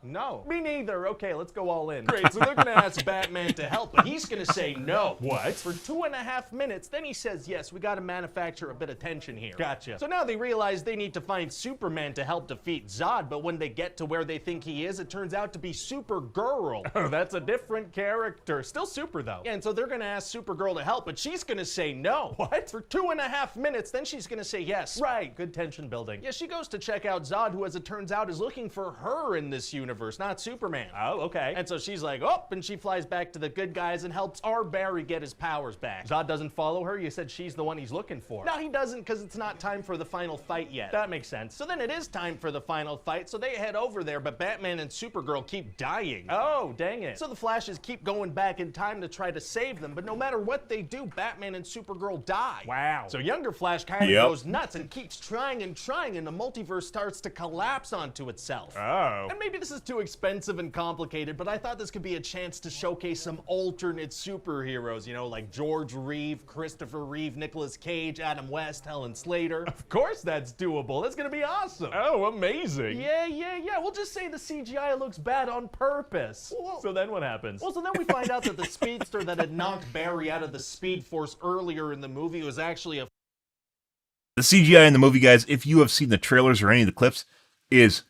No. Me neither. Okay, let's go all in. Great, so they're gonna ask Batman to help, but he's gonna say no. What? For 2.5 minutes, then he says, yes, we gotta manufacture a bit of tension here. Gotcha. So now they realize they need to find Superman to help defeat Zod, but when they get to where they think he is, it turns out to be Supergirl. Oh, that's a different character. Still super, though. Yeah, and so they're gonna ask Supergirl to help, but she's gonna say no. What? For 2.5 minutes, then she's gonna say yes. Right, good tension building. Yeah, she goes to check out Zod, who, as it turns out, is looking for her in this universe, not Superman. Oh, okay. And so she's like, oh, and she flies back to the good guys and helps our Barry get his powers back. Zod doesn't follow her? You said she's the one he's looking for. No, he doesn't, because it's not time for the final fight yet. That makes sense. So then it is time for the final fight, so they head over there, but Batman and Supergirl keep dying. Oh, dang it. So the Flashes keep going back in time to try to save them, but no matter what they do, Batman and Supergirl die. Wow. So younger Flash kind of goes nuts and keeps trying, and the multiverse starts to collapse onto itself. Oh. And maybe this is too expensive and complicated, but I thought this could be a chance to showcase some alternate superheroes, you know, like George Reeve, Christopher Reeve, Nicolas Cage, Adam West, Helen Slater. Of course that's doable. That's gonna be awesome. Oh, amazing. Yeah. We'll just say the CGI looks bad on purpose. So then what happens? Well, so then we find out that the speedster that had knocked Barry out of the Speed Force earlier in the movie was actually a... The CGI in the movie, guys, if you have seen the trailers or any of the clips, is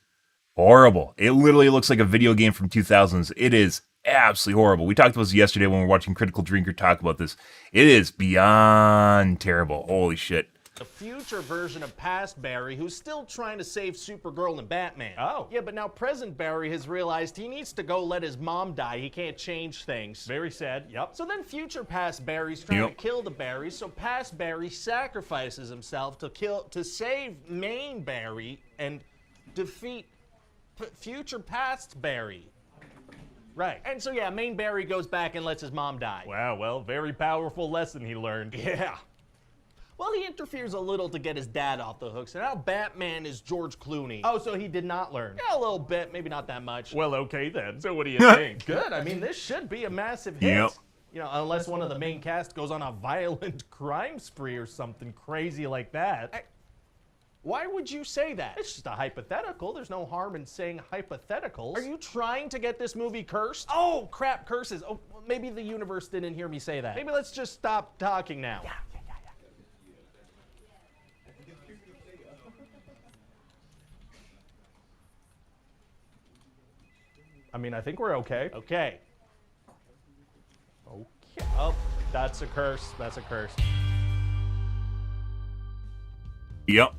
horrible. It literally looks like a video game from 2000s. It is absolutely horrible. We talked about this yesterday when we were watching Critical Drinker talk about this. It is beyond terrible. Holy shit. a future version of past Barry who's still trying to save Supergirl and Batman. Oh. Yeah, but now present Barry has realized he needs to go let his mom die. He can't change things. Very sad, yep. So then future past Barry's trying to kill the Barrys, so past Barry sacrifices himself to save main Barry and defeat future past Barry. Right. And so yeah, main Barry goes back and lets his mom die. Wow, well, very powerful lesson he learned. Yeah. Well, he interferes a little to get his dad off the hook, so now Batman is George Clooney. Oh, so he did not learn? Yeah, a little bit, maybe not that much. Well, okay then. So what do you think? Good, I mean, this should be a massive hit. Yep. You know, unless one of the main cast goes on a violent crime spree or something crazy like that. Why would you say that? It's just a hypothetical. There's no harm in saying hypotheticals. Are you trying to get this movie cursed? Oh, crap, curses. Oh, maybe the universe didn't hear me say that. Maybe let's just stop talking now. Yeah. I mean, I think we're okay. Okay. Okay. Oh, that's a curse. That's a curse. Yep.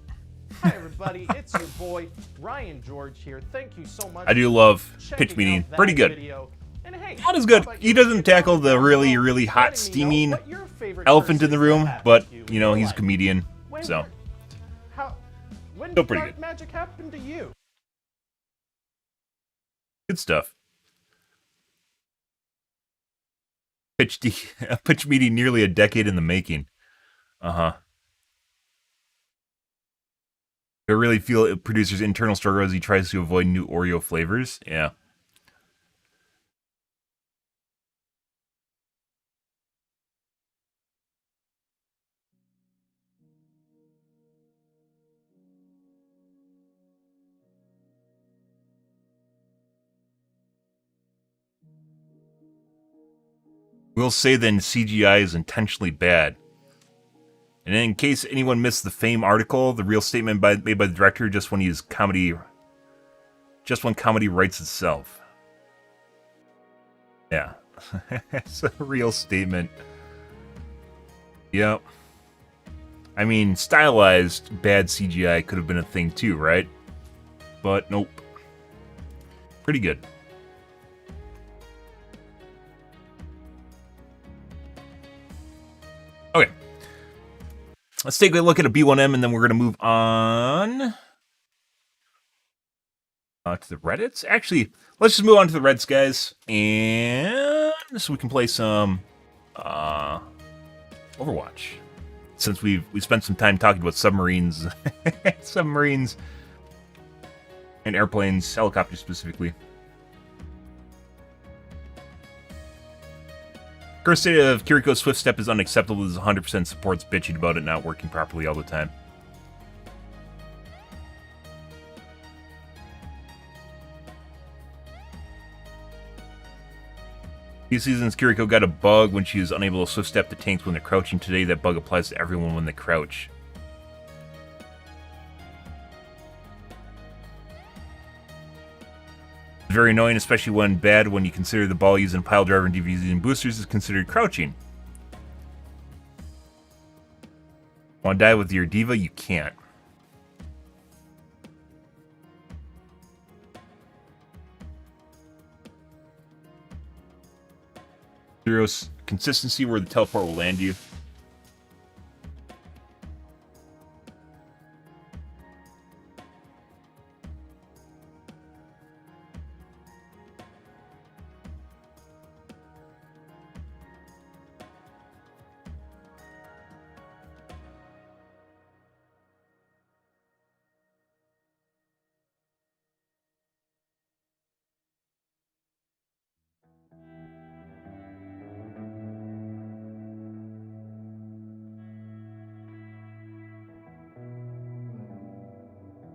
Hi, everybody. It's your boy, Ryan George here. Thank you so much. I do love for pitch checking meeting. out that Pretty good. video. And hey, Not as good. how about He you? doesn't tackle the Let really, me know really hot, steaming what your favorite elephant in curse the is that room, happened but, to you you in know, your he's a life. comedian, Wait, so. when Still did pretty dark good. magic happen to you? Good stuff. Pitch meeting nearly a decade in the making. Uh-huh. I really feel a producer's internal struggle as he tries to avoid new Oreo flavors. Yeah. We'll say then CGI is intentionally bad. And in case anyone missed the Fame article, the real statement made by the director just when he was comedy just when comedy writes itself. Yeah. It's a real statement. Yep. I mean, stylized bad CGI could have been a thing too, right? But nope. Pretty good. Okay. Let's take a look at a B1M and then we're going to move on to the Reddits. Actually, let's just move on to the Reds, guys. And so we can play some Overwatch. Since we spent some time talking about submarines, submarines, and airplanes, helicopters specifically. Current state of Kiriko's Swift Step is unacceptable. This 100% supports bitching about it not working properly all the time. These seasons, Kiriko got a bug when she is unable to Swift Step the tanks when they're crouching. Today, that bug applies to everyone when they crouch. It's very annoying, especially when bad when you consider the ball using pile driver and DVZ and boosters is considered crouching. Want to die with your diva? You can't. Zero consistency where the teleport will land you.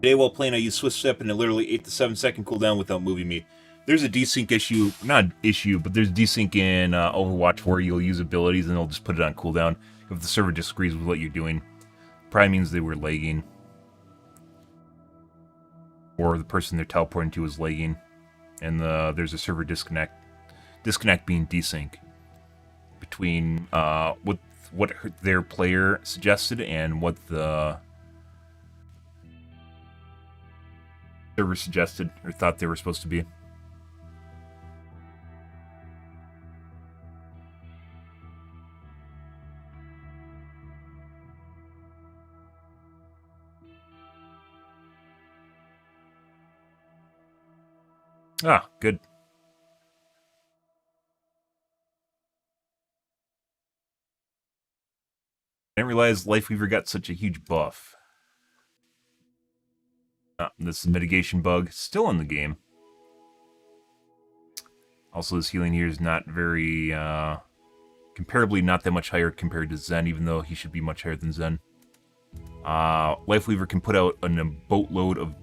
Today while playing I used Swift Step and it literally 8 to 7 second cooldown without moving me. There's a desync issue, not issue, but there's desync in Overwatch where you'll use abilities and they'll just put it on cooldown if the server disagrees with what you're doing. Probably means they were lagging. Or the person they're teleporting to is lagging. And there's a server disconnect. Disconnect being desync. Between what their player suggested and what the server suggested or thought they were supposed to be. Ah, good. I didn't realize Lifeweaver got such a huge buff. This mitigation bug still in the game. Also, his healing here is not very, comparably not that much higher compared to Zen, even though he should be much higher than Zen. Lifeweaver can put out a boatload of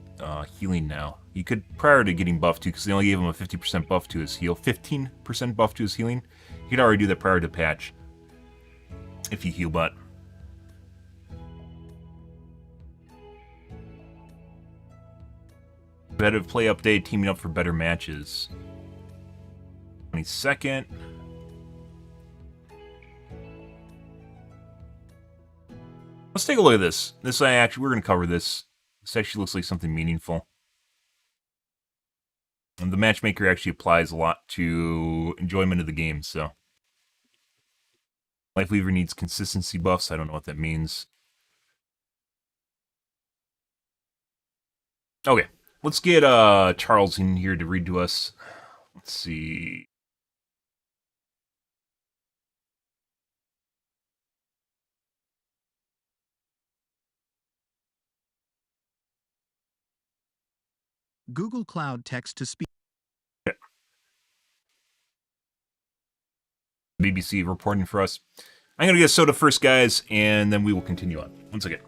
healing now. He could prior to getting buffed too, because they only gave him a 50% buff to his heal. 15% buff to his healing. He could already do that prior to patch. If he heal bot. Competitive play update, teaming up for better matches. 22nd. Let's take a look at this. We're going to cover this. This actually looks like something meaningful. And the matchmaker actually applies a lot to enjoyment of the game, so. Lifeweaver needs consistency buffs. I don't know what that means. Okay. Let's get Charles in here to read to us. Let's see. Google Cloud text to speech. Okay. BBC reporting for us. I'm going to get a soda first, guys, and then we will continue on. Once again.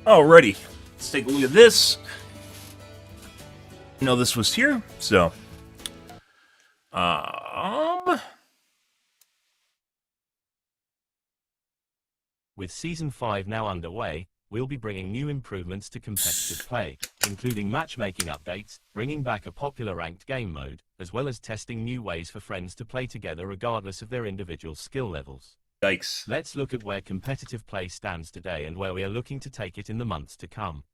Alrighty, let's take a look at this. You know this was here, so With Season 5 now underway, we'll be bringing new improvements to competitive play, including matchmaking updates, bringing back a popular ranked game mode, as well as testing new ways for friends to play together regardless of their individual skill levels. yikes. Let's look at where competitive play stands today and where we are looking to take it in the months to come.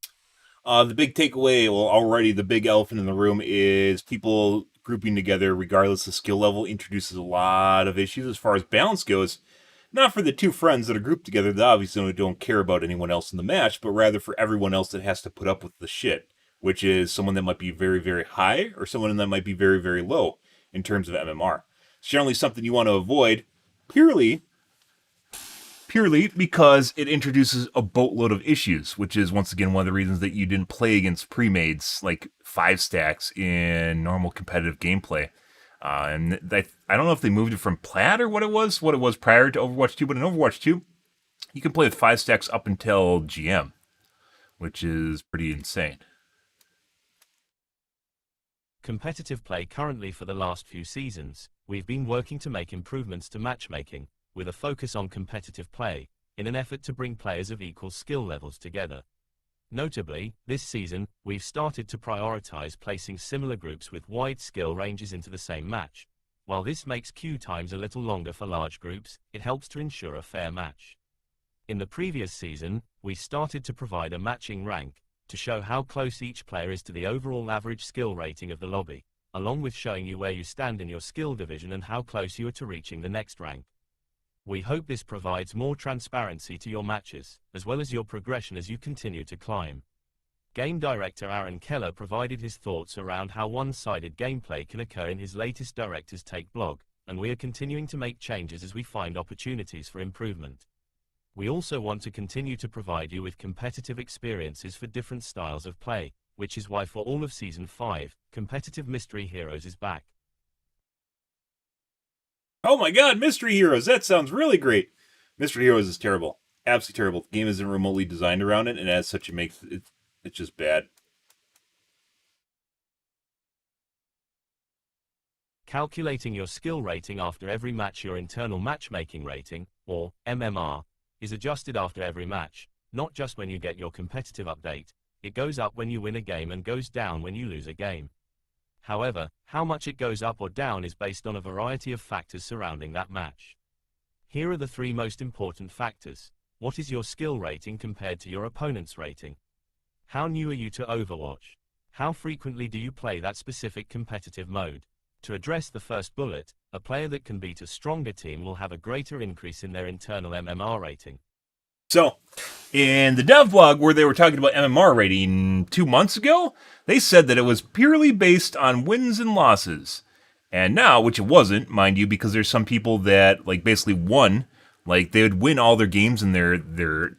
The big takeaway, well, already the big elephant in the room is people grouping together regardless of skill level introduces a lot of issues as far as balance goes. Not for the two friends that are grouped together that obviously don't care about anyone else in the match, but rather for everyone else that has to put up with the shit, which is someone that might be very, very high or someone that might be very, very low in terms of MMR. It's generally something you want to avoid purely because it introduces a boatload of issues, which is once again one of the reasons that you didn't play against pre-mades like 5 stacks in normal competitive gameplay. And I don't know if they moved it from Plat or what it was prior to Overwatch 2, but in Overwatch 2, you can play with 5 stacks up until GM, which is pretty insane. Competitive play currently for the last few seasons, we've been working to make improvements to matchmaking, with a focus on competitive play, in an effort to bring players of equal skill levels together. Notably, this season, we've started to prioritize placing similar groups with wide skill ranges into the same match. While this makes queue times a little longer for large groups, it helps to ensure a fair match. In the previous season, we started to provide a matching rank, to show how close each player is to the overall average skill rating of the lobby, along with showing you where you stand in your skill division and how close you are to reaching the next rank. We hope this provides more transparency to your matches, as well as your progression as you continue to climb. Game director Aaron Keller provided his thoughts around how one-sided gameplay can occur in his latest Director's Take blog, and we are continuing to make changes as we find opportunities for improvement. We also want to continue to provide you with competitive experiences for different styles of play, which is why for all of Season 5, Competitive Mystery Heroes is back. Oh my god, Mystery Heroes! That sounds really great! Mystery Heroes is terrible. Absolutely terrible. The game isn't remotely designed around it, and as such, it's just bad. Calculating your skill rating after every match. Your internal matchmaking rating, or MMR, is adjusted after every match, not just when you get your competitive update. It goes up when you win a game and goes down when you lose a game. However, how much it goes up or down is based on a variety of factors surrounding that match. Here are the 3 most important factors. What is your skill rating compared to your opponent's rating? How new are you to Overwatch? How frequently do you play that specific competitive mode? To address the first bullet, a player that can beat a stronger team will have a greater increase in their internal MMR rating. So, in the dev blog where they were talking about MMR rating 2 months ago, they said that it was purely based on wins and losses. And now, which it wasn't, mind you, because there's some people that like basically won, like they would win all their games in their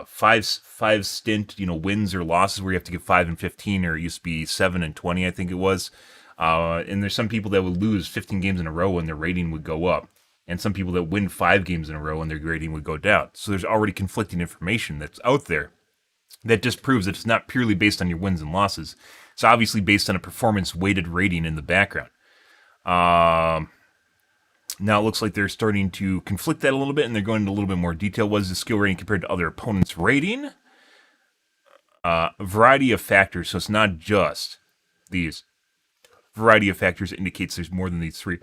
five stint, wins or losses where you have to get 5 and 15, or it used to be 7 and 20, I think it was. And there's some people that would lose 15 games in a row and their rating would go up. And some people that win 5 games in a row and their rating would go down. So there's already conflicting information that's out there that just proves that it's not purely based on your wins and losses. It's obviously based on a performance-weighted rating in the background. Now it looks like they're starting to conflict that a little bit, and they're going into a little bit more detail. What is the skill rating compared to other opponents' rating? A variety of factors, so it's not just these. Variety of factors indicates there's more than these 3.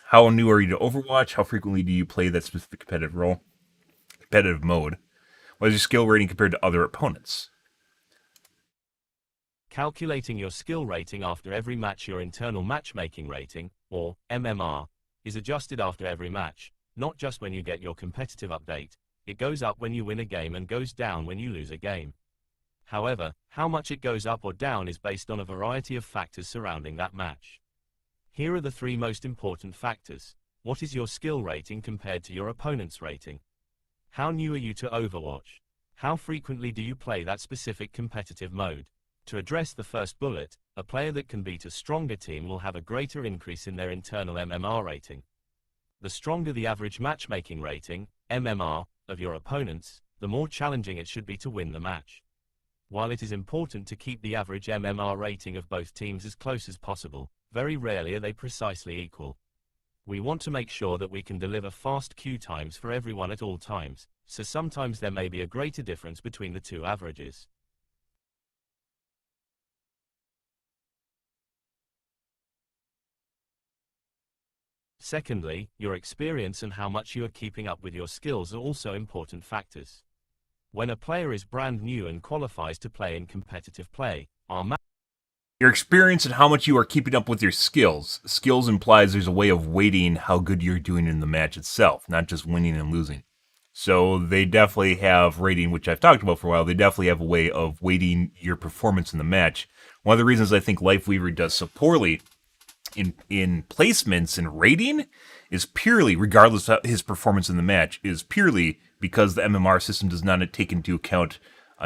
How new are you to Overwatch? How frequently do you play that specific competitive mode? What is your skill rating compared to other opponents? Calculating your skill rating after every match. Your internal matchmaking rating, or MMR, is adjusted after every match, not just when you get your competitive update. It goes up when you win a game and goes down when you lose a game. However, how much it goes up or down is based on a variety of factors surrounding that match. Here are the 3 most important factors. What is your skill rating compared to your opponent's rating? How new are you to Overwatch? How frequently do you play that specific competitive mode? To address the first bullet, a player that can beat a stronger team will have a greater increase in their internal MMR rating. The stronger the average matchmaking rating, MMR, of your opponents, the more challenging it should be to win the match. While it is important to keep the average MMR rating of both teams as close as possible, very rarely are they precisely equal. We want to make sure that we can deliver fast queue times for everyone at all times, so sometimes there may be a greater difference between the two averages. Secondly, your experience and how much you are keeping up with your skills are also important factors. When a player is brand new and qualifies to play in competitive play, your experience and how much you are keeping up with your skills. Skills implies there's a way of weighting how good you're doing in the match itself, not just winning and losing. So they definitely have rating, which I've talked about for a while. They definitely have a way of weighting your performance in the match. One of the reasons I think Lifeweaver does so poorly in placements and rating is purely, regardless of his performance in the match, is purely because the MMR system does not take into account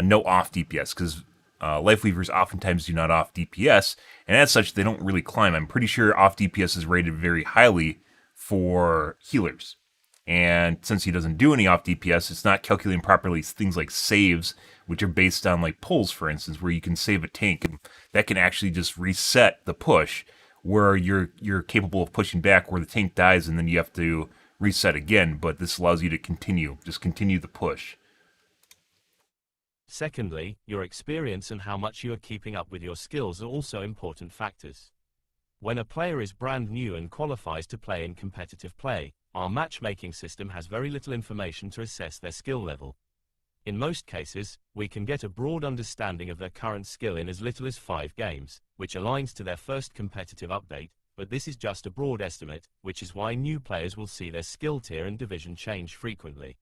no off DPS, because Lifeweavers oftentimes do not off DPS, and as such, they don't really climb. I'm pretty sure off DPS is rated very highly for healers. And since he doesn't do any off DPS, it's not calculating properly things like saves, which are based on like pulls, for instance, where you can save a tank, and that can actually just reset the push, where you're capable of pushing back, where the tank dies, and then you have to reset again. But this allows you to continue the push. Secondly, your experience and how much you are keeping up with your skills are also important factors. When a player is brand new and qualifies to play in competitive play, our matchmaking system has very little information to assess their skill level. In most cases, we can get a broad understanding of their current skill in as little as 5 games, which aligns to their first competitive update, but this is just a broad estimate, which is why new players will see their skill tier and division change frequently.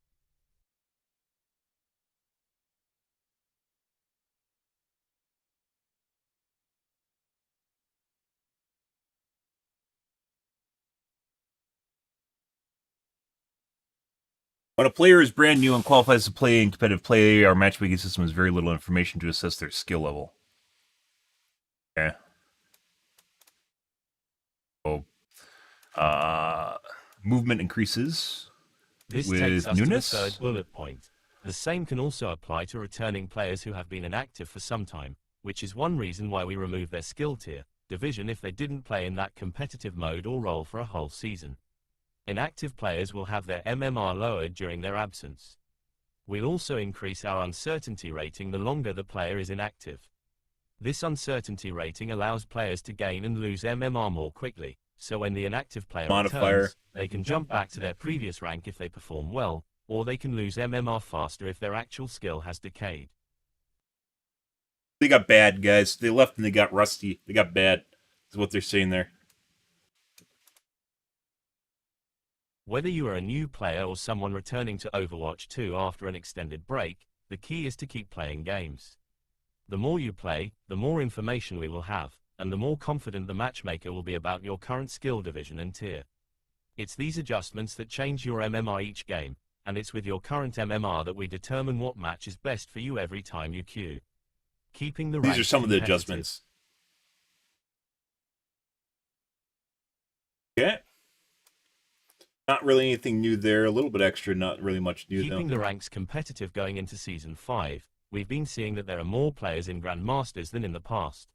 When a player is brand new and qualifies to play in competitive play, our matchmaking system has very little information to assess their skill level. Okay. So, movement increases This with takes us newness. to the third bullet point. The same can also apply to returning players who have been inactive for some time, which is one reason why we remove their skill tier, division if they didn't play in that competitive mode or role for a whole season. Inactive players will have their MMR lowered during their absence. We'll also increase our uncertainty rating the longer the player is inactive. This uncertainty rating allows players to gain and lose MMR more quickly, so when the inactive player returns, they can jump back to their previous rank if they perform well, or they can lose MMR faster if their actual skill has decayed. They got bad, guys. They left and they got rusty. They got bad, is what they're saying there. Whether you are a new player or someone returning to Overwatch 2 after an extended break, the key is to keep playing games. The more you play, the more information we will have, and the more confident the matchmaker will be about your current skill division and tier. It's these adjustments that change your MMR each game, and it's with your current MMR that we determine what match is best for you every time you queue. Keeping the These are some of the adjustments. Okay. Not really anything new there. A little bit extra, not really much new though. Keeping the ranks competitive going into Season 5, we've been seeing that there are more players in Grandmasters than in the past.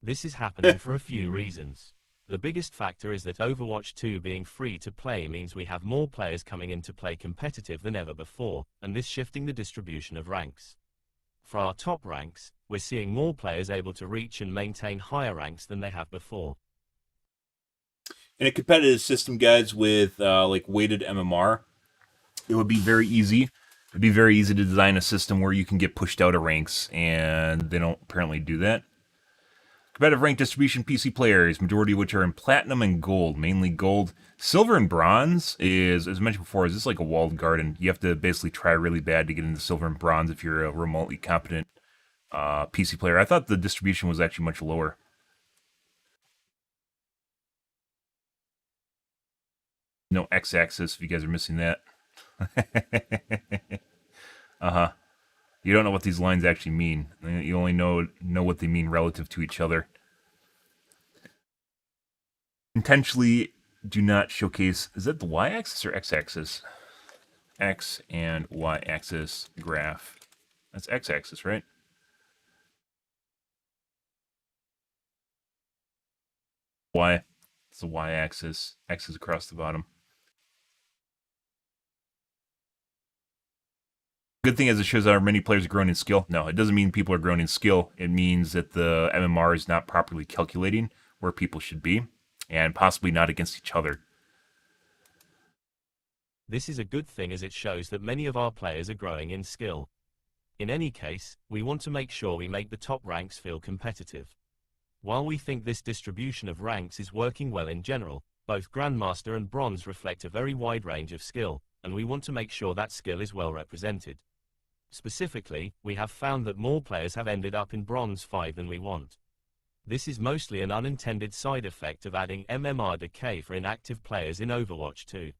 This is happening for a few reasons. The biggest factor is that Overwatch 2 being free to play means we have more players coming in to play competitive than ever before, and this shifting the distribution of ranks. For our top ranks, we're seeing more players able to reach and maintain higher ranks than they have before. In a competitive system, guys, with like weighted MMR, it would be very easy. It'd be very easy to design a system where you can get pushed out of ranks, and they don't apparently do that. Competitive rank distribution PC players, majority of which are in platinum and gold, mainly gold. Silver and bronze is, as mentioned before, is just like a walled garden. You have to basically try really bad to get into silver and bronze if you're a remotely competent PC player. I thought the distribution was actually much lower. No x-axis if you guys are missing that. You don't know what these lines actually mean. You only know what they mean relative to each other. Intentionally do not showcase... Is that the y-axis or x-axis? X and Y-axis graph. That's X-axis, right? Y. It's the Y-axis. X is across the bottom. Good thing is it shows how many players are growing in skill. No, it doesn't mean people are growing in skill. It means that the MMR is not properly calculating where people should be, and possibly not against each other. This is a good thing as it shows that many of our players are growing in skill. In any case, we want to make sure we make the top ranks feel competitive. While we think this distribution of ranks is working well in general, both Grandmaster and Bronze reflect a very wide range of skill, and we want to make sure that skill is well represented. Specifically, we have found that more players have ended up in Bronze 5 than we want. This is mostly an unintended side effect of adding MMR decay for inactive players in Overwatch 2.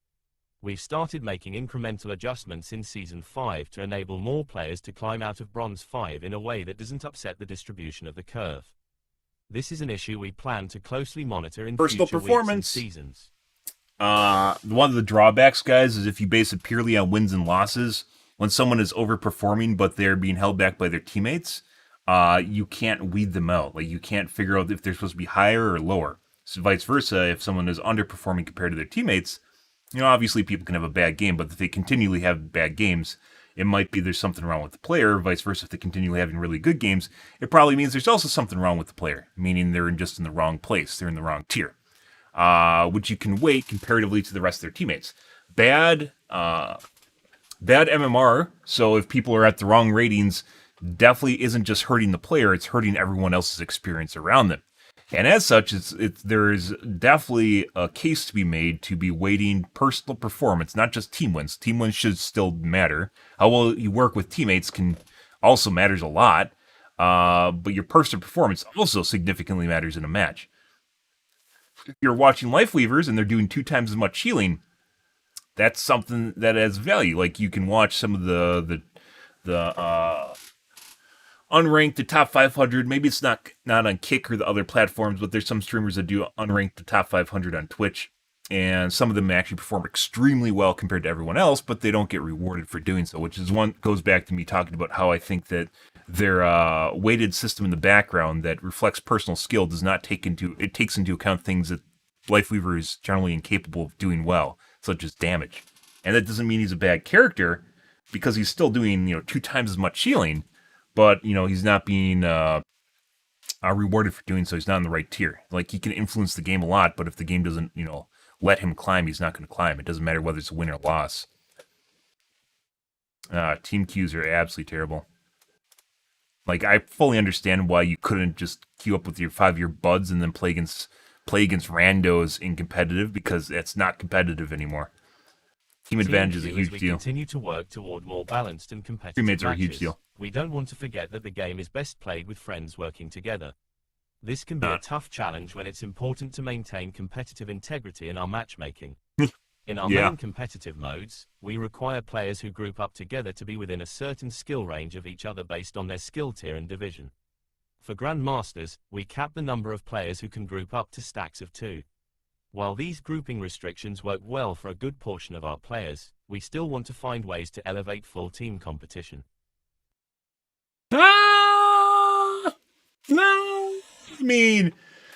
We've started making incremental adjustments in Season 5 to enable more players to climb out of Bronze 5 in a way that doesn't upset the distribution of the curve. This is an issue we plan to closely monitor in Personal future performance. weeks and seasons. One of the drawbacks, guys, is if you base it purely on wins and losses, when someone is overperforming but they're being held back by their teammates, you can't weed them out. Like, you can't figure out if they're supposed to be higher or lower. So vice versa, if someone is underperforming compared to their teammates, obviously people can have a bad game, but if they continually have bad games, it might be there's something wrong with the player. Vice versa, if they continually having really good games, it probably means there's also something wrong with the player, meaning they're just in the wrong place. They're in the wrong tier, which you can weight comparatively to the rest of their teammates. Bad MMR, so if people are at the wrong ratings, definitely isn't just hurting the player, it's hurting everyone else's experience around them. And as such, there is definitely a case to be made to be weighting personal performance, not just team wins. Team wins should still matter. How well you work with teammates also matters a lot, but your personal performance also significantly matters in a match. If you're watching Lifeweavers and they're doing 2 times as much healing, that's something that has value. Like, you can watch some of the unranked, the top 500. Maybe it's not on Kick or the other platforms, but there's some streamers that do unranked the top 500 on Twitch, and some of them actually perform extremely well compared to everyone else, but they don't get rewarded for doing so, which is one goes back to me talking about how I think that their weighted system in the background that reflects personal skill takes into account things that Lifeweaver is generally incapable of doing well, such as damage. And that doesn't mean he's a bad character, because he's still doing 2 times as much healing, but he's not being rewarded for doing so. He's not in the right tier. Like, he can influence the game a lot, but if the game doesn't let him climb, he's not going to climb. It doesn't matter whether it's a win or loss. Team queues are absolutely terrible. Like, I fully understand why you couldn't just queue up with your 5-year buds and then play against randos in competitive, because it's not competitive anymore. Team advantage is a huge deal. Continue to work toward more balanced and competitive Teammates are a matches. huge deal. We don't want to forget that the game is best played with friends working together. This can be a tough challenge when it's important to maintain competitive integrity in our matchmaking. In our main competitive modes, we require players who group up together to be within a certain skill range of each other based on their skill tier and division. For Grandmasters, we cap the number of players who can group up to stacks of 2. While these grouping restrictions work well for a good portion of our players, we still want to find ways to elevate full team competition.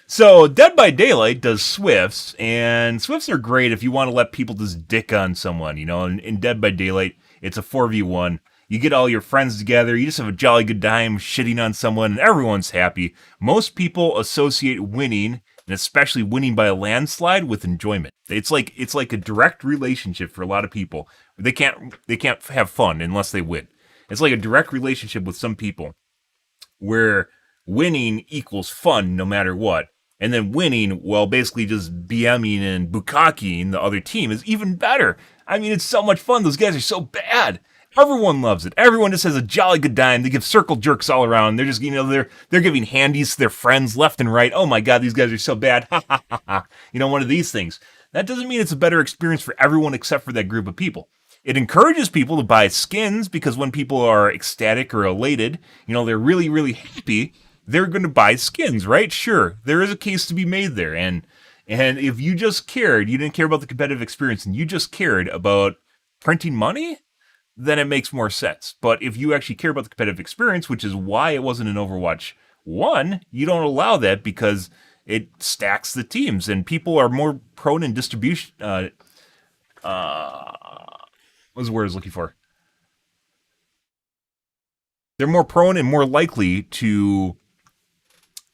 So Dead by Daylight does Swifts, and Swifts are great if you want to let people just dick on someone, In Dead by Daylight, it's a 4v1. You get all your friends together, you just have a jolly good time shitting on someone, and everyone's happy. Most people associate winning, and especially winning by a landslide, with enjoyment. It's like a direct relationship for a lot of people. They can't have fun unless they win. It's like a direct relationship with some people, where winning equals fun no matter what. And then winning, well, basically just BMing and bukakiing the other team is even better. I mean, it's so much fun. Those guys are so bad. Everyone loves it. Everyone just has a jolly good time. They give circle jerks all around. They're just, they're giving handies to their friends left and right. Oh my God, these guys are so bad. Ha ha ha ha. One of these things. That doesn't mean it's a better experience for everyone except for that group of people. It encourages people to buy skins, because when people are ecstatic or elated, they're really, really happy, they're going to buy skins, right? Sure, there is a case to be made there. And if you just cared, you didn't care about the competitive experience, and you just cared about printing money, then it makes more sense. But if you actually care about the competitive experience, which is why it wasn't in Overwatch 1, you don't allow that because it stacks the teams and people are more prone in distribution. What's the word I was looking for? They're more prone and more likely to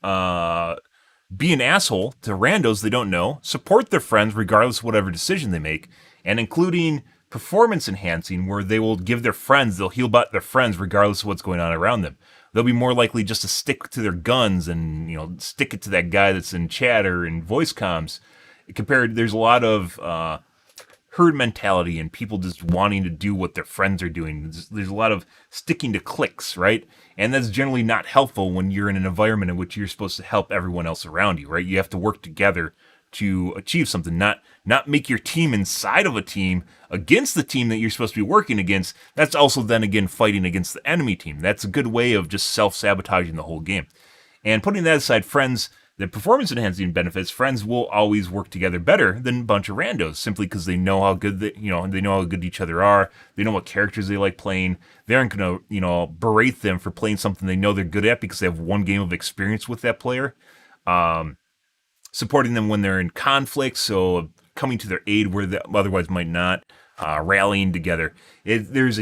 be an asshole to randos they don't know, support their friends regardless of whatever decision they make, and including performance enhancing where they will give their friends, they'll heal back their friends regardless of what's going on around them. They'll be more likely just to stick to their guns and, you know, stick it to that guy that's in chat or in voice comms. Compared, there's a lot of herd mentality and people just wanting to do what their friends are doing. There's a lot of sticking to cliques, right? And that's generally not helpful when you're in an environment in which you're supposed to help everyone else around you, right? You have to work together to achieve something, not make your team inside of a team against the team that you're supposed to be working against. That's also then again fighting against the enemy team. That's a good way of just self-sabotaging the whole game. And putting that aside, friends, the performance enhancing benefits, friends will always work together better than a bunch of randos simply because they know how good they know how good each other are. They know what characters they like playing. They aren't going to, berate them for playing something they know they're good at because they have one game of experience with that player. Supporting them when they're in conflict, so coming to their aid where they otherwise might not, rallying together. There's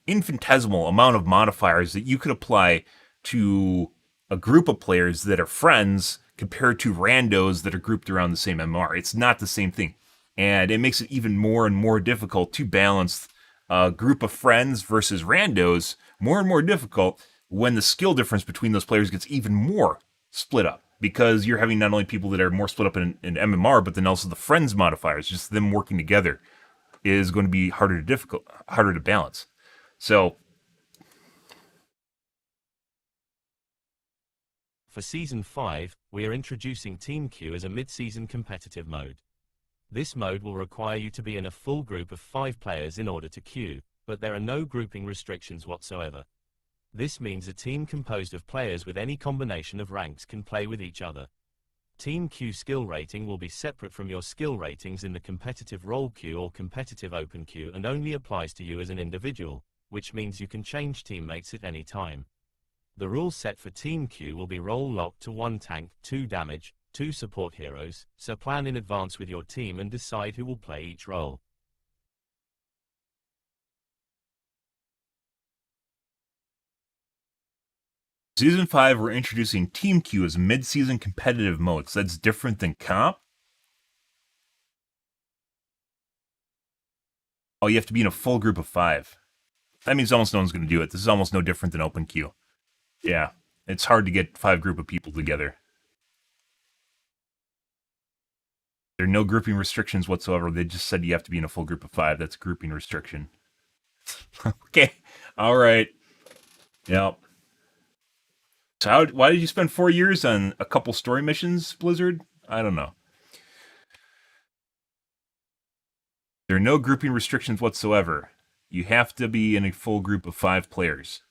infinitesimal amount of modifiers that you could apply to a group of players that are friends compared to randos that are grouped around the same MMR. It's not the same thing. And it makes it even more and more difficult to balance a group of friends versus randos, more and more difficult when the skill difference between those players gets even more split up. Because you're having not only people that are more split up in MMR, but then also the friends modifiers, just them working together is going to be harder to balance. So for Season 5, we are introducing Team Q as a mid-season competitive mode. This mode will require you to be in a full group of 5 players in order to queue, but there are no grouping restrictions whatsoever. This means a team composed of players with any combination of ranks can play with each other. Team Q skill rating will be separate from your skill ratings in the competitive role queue or competitive open queue and only applies to you as an individual, which means you can change teammates at any time. The rule set for Team Q will be role locked to 1 tank, 2 damage, 2 support heroes, so plan in advance with your team and decide who will play each role. Season 5, we're introducing Team Q as mid-season competitive mode, so that's different than comp. Oh, you have to be in a full group of 5. That means almost no one's going to do it. This is almost no different than open queue. Yeah, it's hard to get 5 group of people together. There are no grouping restrictions whatsoever. They just said you have to be in a full group of 5. That's a grouping restriction. Okay, all right. Yep. So why did you spend 4 years on a couple story missions, Blizzard? I don't know. There are no grouping restrictions whatsoever. You have to be in a full group of 5 players.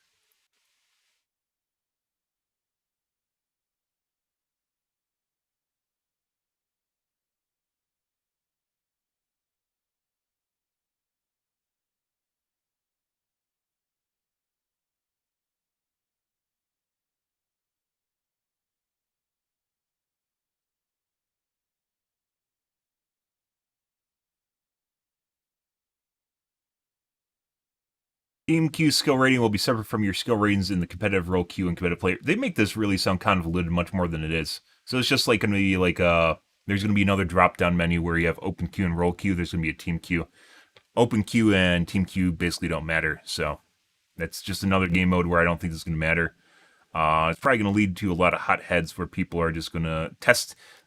Team Q skill rating will be separate from your skill ratings in the competitive role queue and competitive player. They make this really sound convoluted much more than it is. So it's just like going to be like there's going to be another drop-down menu where you have open queue and role queue. There's going to be a team queue. Open queue and team queue basically don't matter. So that's just another game mode where I don't think this is going to matter. It's probably going to lead to a lot of hot heads where people are just going to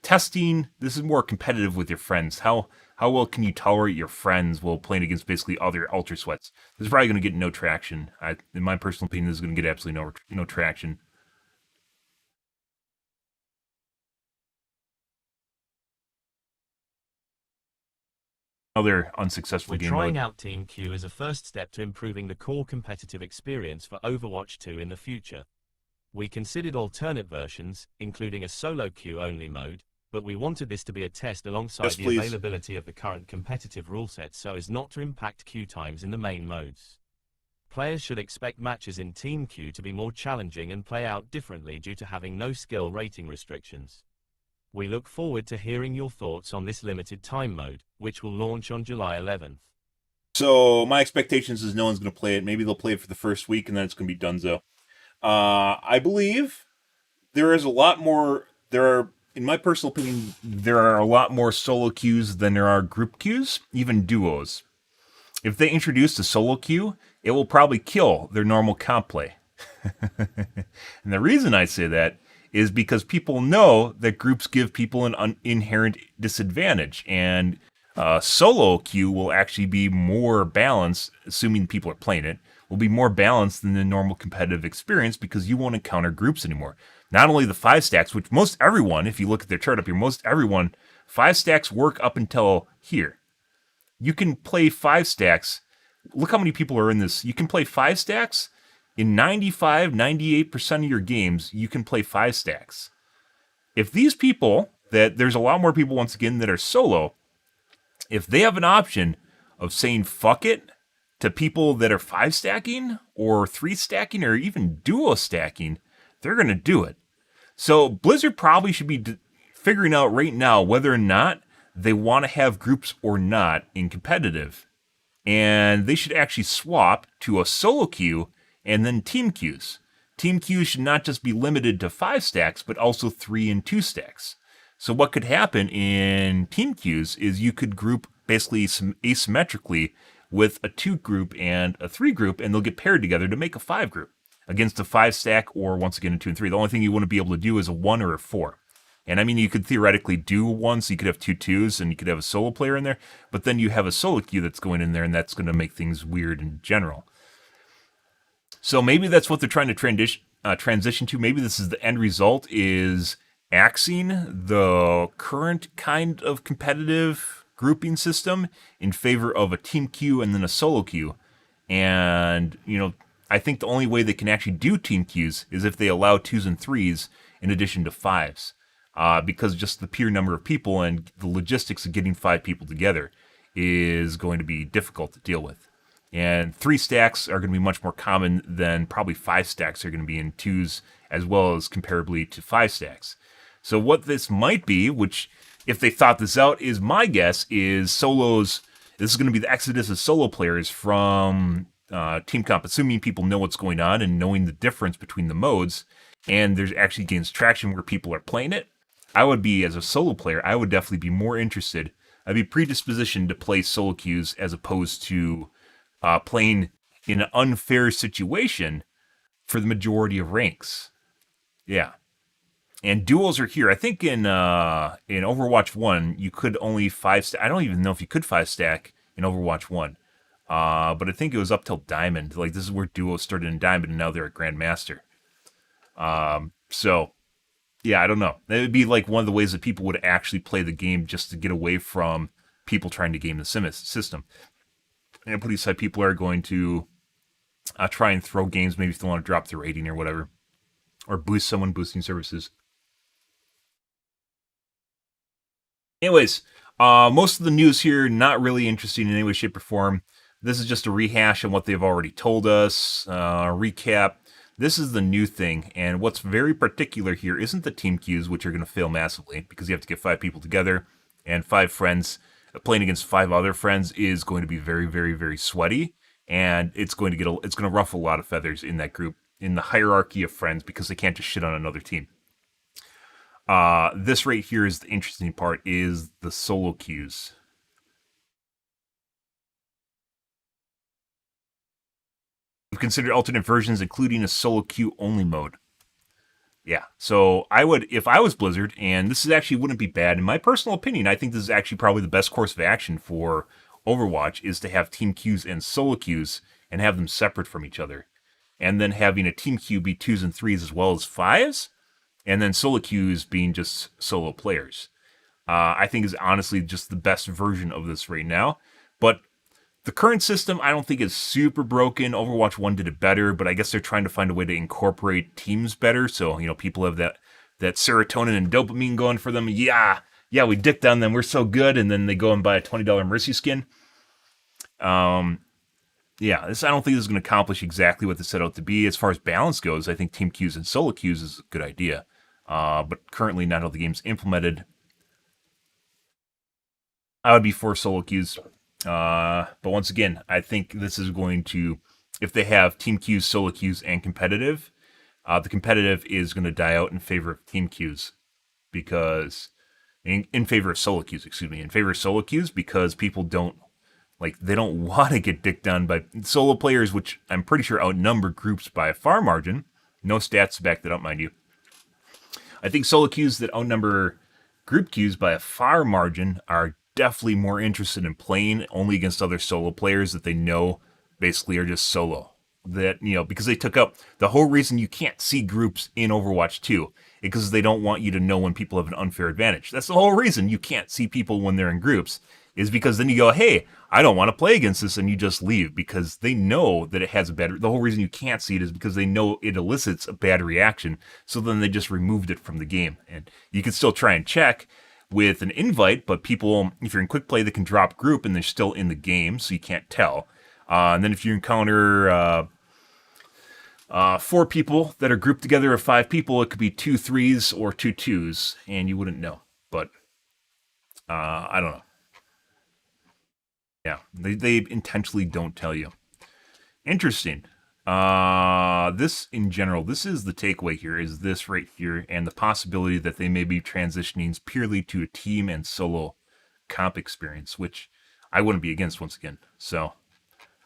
testing. This is more competitive with your friends. How well can you tolerate your friends while playing against basically other Ultra Sweats? This is probably going to get no traction. In my personal opinion, this is going to get absolutely no traction. Another unsuccessful game mode. We're trying out Team Q as a first step to improving the core competitive experience for Overwatch 2 in the future. We considered alternate versions, including a solo queue only mode, but we wanted this to be a test alongside Yes, the please. availability of the current competitive rule set so as not to impact queue times in the main modes. Players should expect matches in Team Queue to be more challenging and play out differently due to having no skill rating restrictions. We look forward to hearing your thoughts on this limited time mode, which will launch on July 11th. So my expectations is no one's going to play it. Maybe they'll play it for the first week and then it's going to be donezo. I believe there is a lot more. In my personal opinion, there are a lot more solo queues than there are group queues, even duos. If they introduce a solo queue, it will probably kill their normal comp play. And the reason I say that is because people know that groups give people an inherent disadvantage, and solo queue will actually be more balanced, assuming people are playing it, will be more balanced than the normal competitive experience because you won't encounter groups anymore. Not only the 5 stacks, which most everyone, if you look at their chart up here, most everyone, 5 stacks work up until here. You can play 5 stacks. Look how many people are in this. You can play 5 stacks. In 95, 98% of your games, you can play 5 stacks. If these people, that there's a lot more people, once again, that are solo, if they have an option of saying fuck it to people that are 5 stacking or 3 stacking or even duo stacking, they're going to do it. So Blizzard probably should be figuring out right now whether or not they want to have groups or not in competitive. And they should actually swap to a solo queue and then team queues. Team queues should not just be limited to 5 stacks, but also 3 and 2 stacks. So what could happen in team queues is you could group basically asymmetrically with a 2 group and a 3 group, and they'll get paired together to make a 5 group against a 5 stack, or once again a 2 and 3. The only thing you wouldn't be able to do is a 1 or a 4. And I mean, you could theoretically do 1, so you could have 2 2s and you could have a solo player in there, but then you have a solo queue that's going in there, and that's going to make things weird in general. So maybe that's what they're trying to transition to. Maybe this is the end result, is axing the current kind of competitive grouping system in favor of a team queue and then a solo queue. And, I think the only way they can actually do team queues is if they allow 2s and 3s in addition to 5s. Because just the pure number of people and the logistics of getting 5 people together is going to be difficult to deal with. And 3 stacks are going to be much more common than probably 5 stacks are going to be in 2s, as well as comparably to 5 stacks. So what this might be, which if they thought this out, is my guess, is solos. This is going to be the exodus of solo players from team comp, assuming people know what's going on and knowing the difference between the modes, and there's actually gains traction where people are playing it. I would be, as a solo player, I would definitely be more interested. I'd be predispositioned to play solo queues as opposed to playing in an unfair situation for the majority of ranks. Yeah. And duels are here. I think in Overwatch 1, you could only 5 stack. I don't even know if you could 5 stack in Overwatch 1. But I think it was up till Diamond. Like, this is where duos started in Diamond, and now they're at Grandmaster. So, yeah, I don't know. That would be like one of the ways that people would actually play the game, just to get away from people trying to game the system. And put aside, people are going to try and throw games, maybe if they want to drop their rating or whatever, or boost someone boosting services. Anyways, most of the news here, not really interesting in any way, shape, or form. This is just a rehash on what they've already told us, recap. This is the new thing, and what's very particular here isn't the team queues, which are going to fail massively, because you have to get 5 people together, and 5 friends. Playing against 5 other friends is going to be very, very, very sweaty, and it's going to ruffle a lot of feathers in that group, in the hierarchy of friends, because they can't just shit on another team. This right here is the interesting part, is the solo queues. We've considered alternate versions, including a solo queue only mode. Yeah, so I would, if I was Blizzard, and this is actually wouldn't be bad. In my personal opinion, I think this is actually probably the best course of action for Overwatch, is to have team queues and solo queues and have them separate from each other. And then having a team queue be 2s and 3s as well as 5s, and then solo queues being just solo players. I think is honestly just the best version of this right now. But the current system, I don't think is super broken. Overwatch 1 did it better, but I guess they're trying to find a way to incorporate teams better. So, people have that that serotonin and dopamine going for them. Yeah, we dicked on them. We're so good. And then they go and buy a $20 Mercy skin. Yeah, I don't think this is going to accomplish exactly what this set out to be. As far as balance goes, I think team queues and solo queues is a good idea. But currently not how the game's implemented. I would be for solo queues. But once again, I think this is going to, if they have team queues, solo queues, and competitive, the competitive is going to die out in favor of team queues because, in favor of solo queues, in favor of solo queues because people don't, they don't want to get dicked down by solo players, which I'm pretty sure outnumber groups by a far margin. No stats to back that up, mind you. I think solo queues that outnumber group queues by a far margin are definitely more interested in playing only against other solo players that they know basically are just solo. That, because they took up the whole reason you can't see groups in Overwatch 2 because they don't want you to know when people have an unfair advantage. That's the whole reason you can't see people when they're in groups, is because then you go, hey, I don't want to play against this, and you just leave because they know that it has a bad. The whole reason you can't see it is because they know it elicits a bad reaction, so then they just removed it from the game. And you can still try and check with an invite, but people, if you're in quick play, they can drop group and they're still in the game, so you can't tell. And then if you encounter 4 people that are grouped together of 5 people, it could be 2 3s or 2 2s, and you wouldn't know. But I don't know. Yeah, they intentionally don't tell you. Interesting. This in general, this is the takeaway here, is this right here, and the possibility that they may be transitioning purely to a team and solo comp experience, which I wouldn't be against once again. So,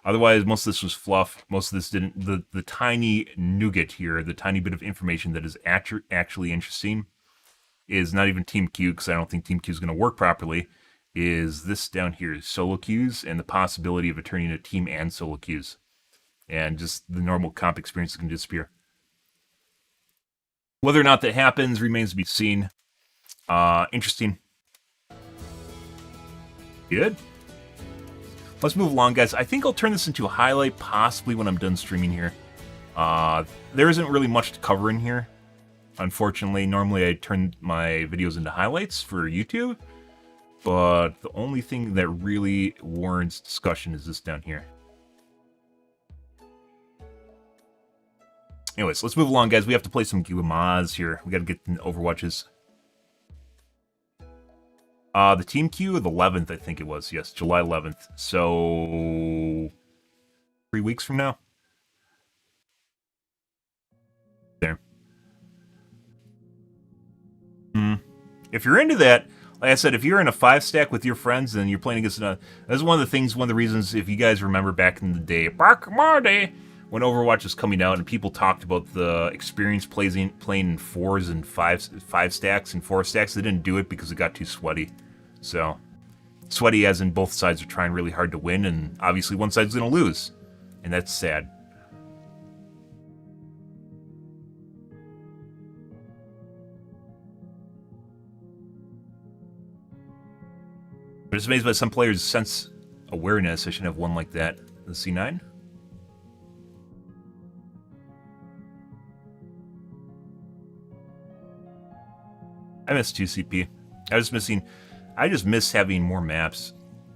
otherwise, most of this was fluff. Most of this didn't. The tiny nougat here, the tiny bit of information that is actually interesting, is not even team queue, because I don't think team queue is going to work properly. Is this down here, solo queues, and the possibility of it turning into team and solo queues. And just the normal comp experience can disappear. Whether or not that happens remains to be seen. Interesting. Good. Let's move along, guys. I think I'll turn this into a highlight, possibly when I'm done streaming here. There isn't really much to cover in here, unfortunately. Normally I turn my videos into highlights for YouTube, but the only thing that really warrants discussion is this down here. Anyways, let's move along, guys. We have to play some Guamaz here. We got to get the Overwatches. The team queue, the 11th, I think it was. Yes, July 11th. So, 3 weeks from now. There. If you're into that, like I said, if you're in a 5-stack with your friends and you're playing against that's one of the reasons, if you guys remember back in the day, when Overwatch was coming out and people talked about the experience playing in 4s and 5 stacks and 4 stacks, they didn't do it because it got too sweaty. So, sweaty as in both sides are trying really hard to win, and obviously one side's going to lose. And that's sad. But it's amazed by some players' sense awareness. I should have one like that. The C9? I miss 2CP. I just miss having more maps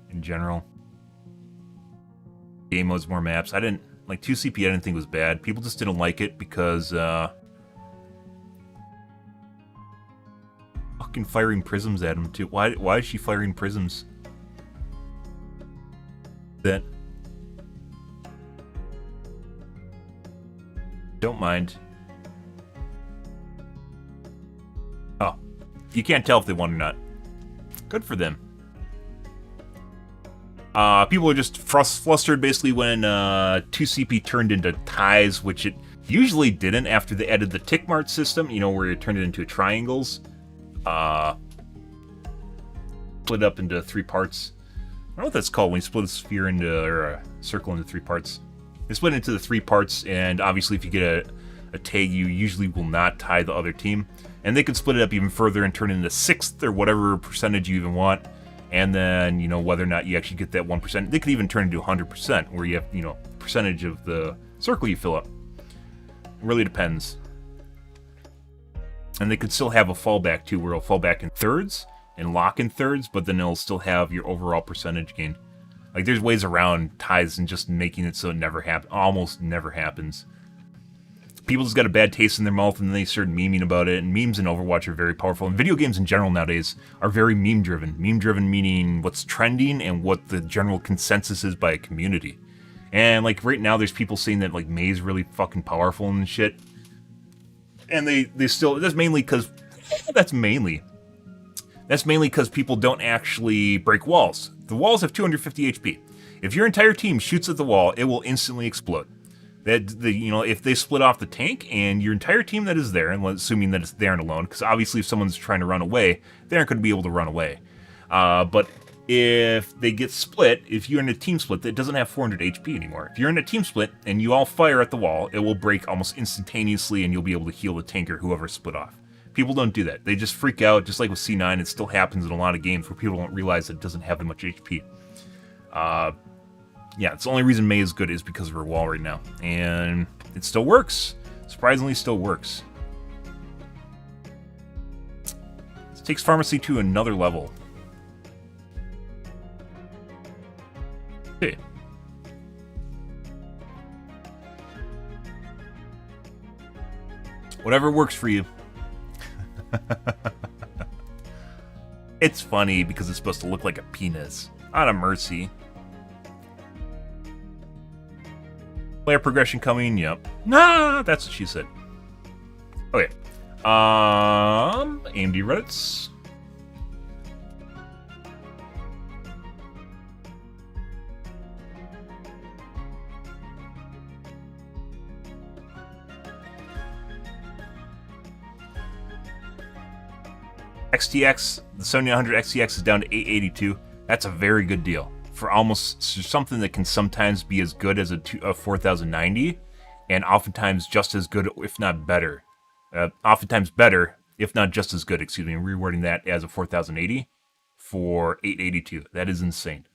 in general. Game modes, more maps. 2CP I didn't think was bad. People just didn't like it because, fucking firing prisms at him too. Why is she firing prisms? That. Don't mind. Oh. You can't tell if they won or not. Good for them. People are just flustered basically when 2CP turned into ties, which it usually didn't after they added the tick mark system, where it turned it into triangles. Split up into 3 parts. I don't know what that's called when you split a sphere or a circle into 3 parts. They split it into the 3 parts, and obviously if you get a tag, you usually will not tie the other team. And they could split it up even further and turn it into 6th or whatever percentage you even want. And then, whether or not you actually get that 1%. They could even turn it into 100%, where you have, percentage of the circle you fill up. It really depends. And they could still have a fallback too, where it'll fall back in thirds and lock in thirds, but then it'll still have your overall percentage gain. Like, there's ways around ties and just making it so it never almost never happens. People just got a bad taste in their mouth, and then they started memeing about it, and memes in Overwatch are very powerful. And video games in general nowadays are very meme-driven. Meme-driven meaning what's trending and what the general consensus is by a community. And, like, right now there's people saying that, like, Mei's really fucking powerful and shit. And they still... That's mainly because... That's mainly because people don't actually break walls. The walls have 250 HP. If your entire team shoots at the wall, it will instantly explode. If they split off the tank and your entire team that is there, and assuming that it's there and alone, because obviously if someone's trying to run away, they aren't going to be able to run away. But if they get split, if you're in a team split that doesn't have 400 HP anymore, if you're in a team split and you all fire at the wall, it will break almost instantaneously and you'll be able to heal the tank or whoever split off. People don't do that. They just freak out, just like with C9. It still happens in a lot of games where people don't realize that it doesn't have that much HP. Yeah, it's the only reason Mei is good is because of her wall right now. And it still works. Surprisingly, still works. This takes Pharmacy to another level. Okay. Whatever works for you. It's funny because it's supposed to look like a penis. Out of mercy. Player progression coming, yep. Nah, that's what she said. Okay. AMD Reddits. XTX, the 7900 XTX is down to 882. That's a very good deal for almost something that can sometimes be as good as a 4090, and oftentimes just as good, if not better. Oftentimes better, if not just as good. Excuse me, I'm rewording that as a 4080 for 882. That is insane.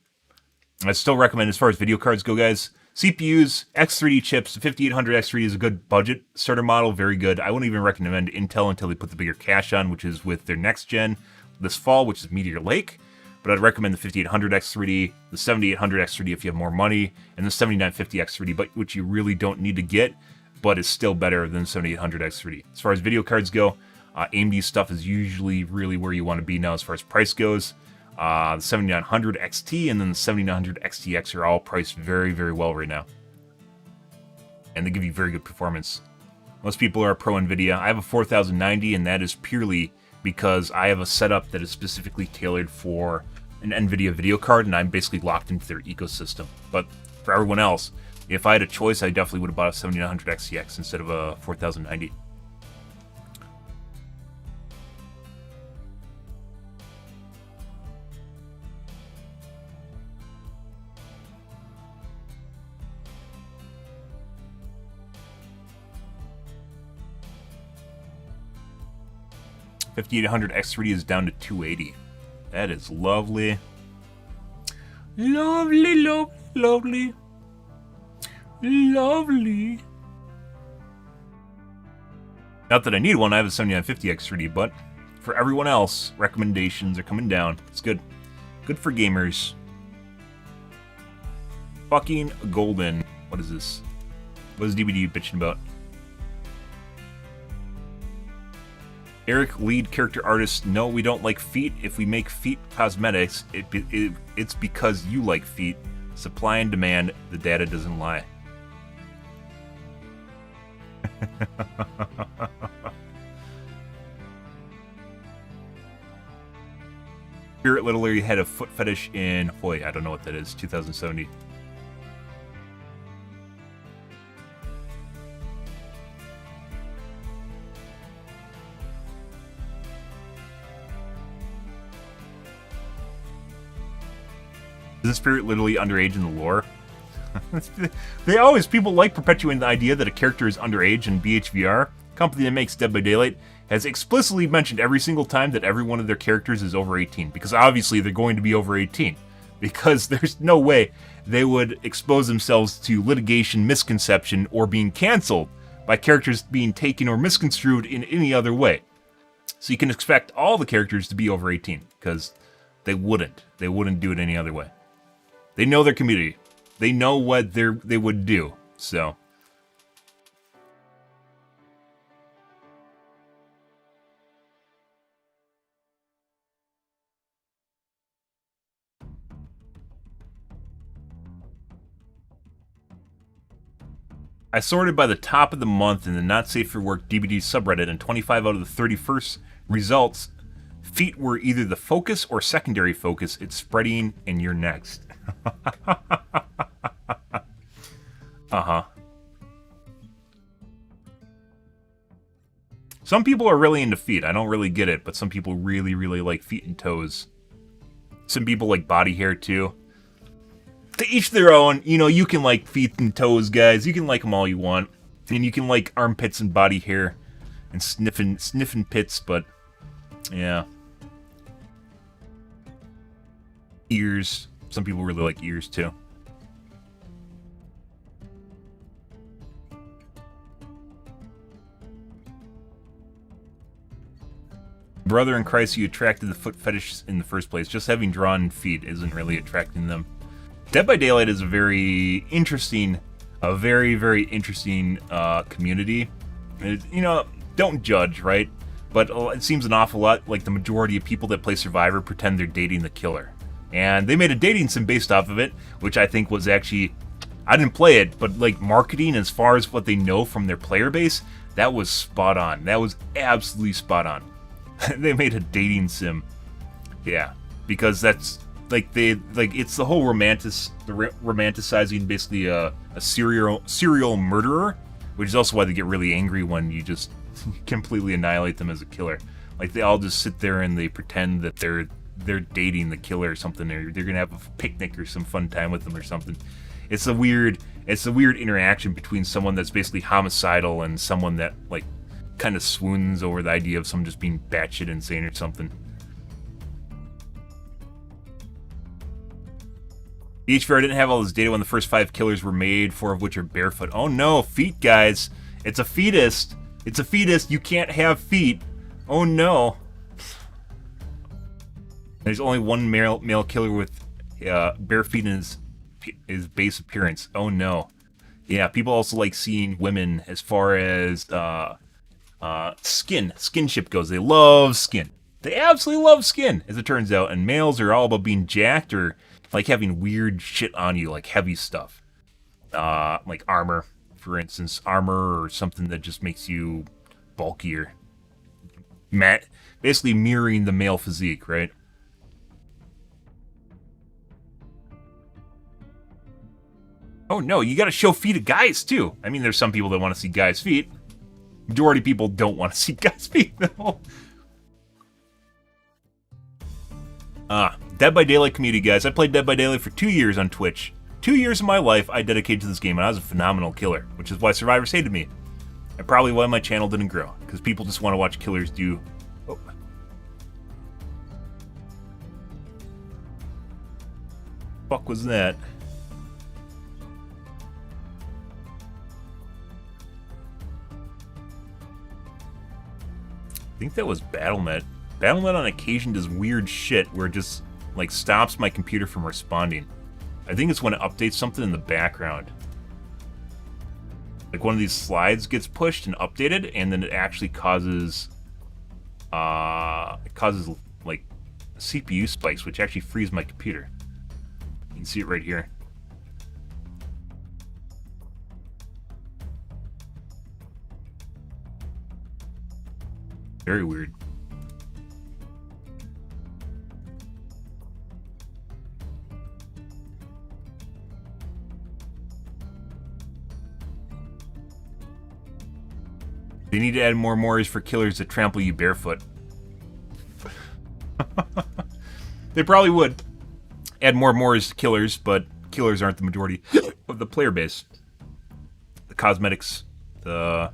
I still recommend, as far as video cards go, guys, CPUs, X3D chips. The 5800 X3D is a good budget starter model, very good. I wouldn't even recommend Intel until they put the bigger cash on, which is with their next gen this fall, which is Meteor Lake. But I'd recommend the 5800 X3D, the 7800 X3D if you have more money, and the 7950 X3D, but which you really don't need to get, but is still better than 7800 X3D. As far as video cards go, AMD stuff is usually really where you want to be now as far as price goes. The 7900 XT and then the 7900 XTX are all priced very, very well right now. And they give you very good performance. Most people are pro NVIDIA. I have a 4090, and that is purely because I have a setup that is specifically tailored for an NVIDIA video card, and I'm basically locked into their ecosystem. But for everyone else, if I had a choice, I definitely would have bought a 7900 XTX instead of a 4090. $5,800 X3D is down to $280. That is lovely. Lovely, lovely, lovely. Lovely. Not that I need one, I have a 7950 X3D, but for everyone else, recommendations are coming down. It's good. Good for gamers. Fucking golden. What is this? What is DBD bitching about? Eric, lead character artist, no, we don't like feet. If we make feet cosmetics, it's because you like feet. Supply and demand, the data doesn't lie. Spirit literally had a foot fetish in Hoy. I don't know what that is. 2070. Is the spirit literally underage in the lore? People like perpetuating the idea that a character is underage in BHVR. Company that makes Dead by Daylight has explicitly mentioned every single time that every one of their characters is over 18, because obviously they're going to be over 18, because there's no way they would expose themselves to litigation, misconception, or being canceled by characters being taken or misconstrued in any other way. So you can expect all the characters to be over 18, because they wouldn't. They wouldn't do it any other way. They know their community. They know what they would do, so... I sorted by the top of the month in the Not Safe for Work DVD subreddit, and 25 out of the 31st results, feet were either the focus or secondary focus. It's spreading, and you're next. Uh-huh. Some people are really into feet. I don't really get it, but some people really, really like feet and toes. Some people like body hair, too. To each their own. You know, you can like feet and toes, guys. You can like them all you want. And you can like armpits and body hair and sniffing pits, but yeah. Ears. Some people really like ears, too. Brother in Christ, you attracted the foot fetish in the first place. Just having drawn feet isn't really attracting them. Dead by Daylight is a very interesting, very interesting community. You know, don't judge, right? But it seems an awful lot like the majority of people that play Survivor pretend they're dating the killer. And they made a dating sim based off of it, which I think was actually... I didn't play it, but like marketing as far as what they know from their player base, that was spot on. That was absolutely spot on. They made a dating sim. Yeah, because that's... it's the whole romanticizing basically a serial murderer, which is also why they get really angry when you just completely annihilate them as a killer. Like they all just sit there and they pretend that they're dating the killer or something, or they're gonna have a picnic or some fun time with them or something. It's a weird interaction between someone that's basically homicidal and someone that like kind of swoons over the idea of someone just being batshit insane or something. Each Fair didn't have all this data when the first 5 killers were made, 4 of which are barefoot. Oh no, feet, guys. It's a fetus. It's a fetus. You can't have feet. Oh no. There's only one male killer with bare feet in his base appearance. Oh no. Yeah, people also like seeing women as far as skinship goes. They love skin. They absolutely love skin, as it turns out. And males are all about being jacked or like having weird shit on you, like heavy stuff. Like armor, for instance. Armor or something that just makes you bulkier. Basically mirroring the male physique, right? Oh no, you gotta show feet of guys too. I mean, there's some people that want to see guys' feet. Majority of people don't want to see guys' feet, though. Dead by Daylight community, guys. I played Dead by Daylight for 2 years on Twitch. 2 years of my life I dedicated to this game, and I was a phenomenal killer, which is why survivors hated me. And probably why my channel didn't grow, because people just want to watch killers do... Oh. Fuck was that? I think that was BattleNet. BattleNet on occasion does weird shit where it just, like, stops my computer from responding. I think it's when it updates something in the background. Like, one of these slides gets pushed and updated, and then it actually causes... like, CPU spikes, which actually frees my computer. You can see it right here. Very weird. They need to add more mores for killers that trample you barefoot. They probably would add more mores to killers, but killers aren't the majority of the player base. The cosmetics, the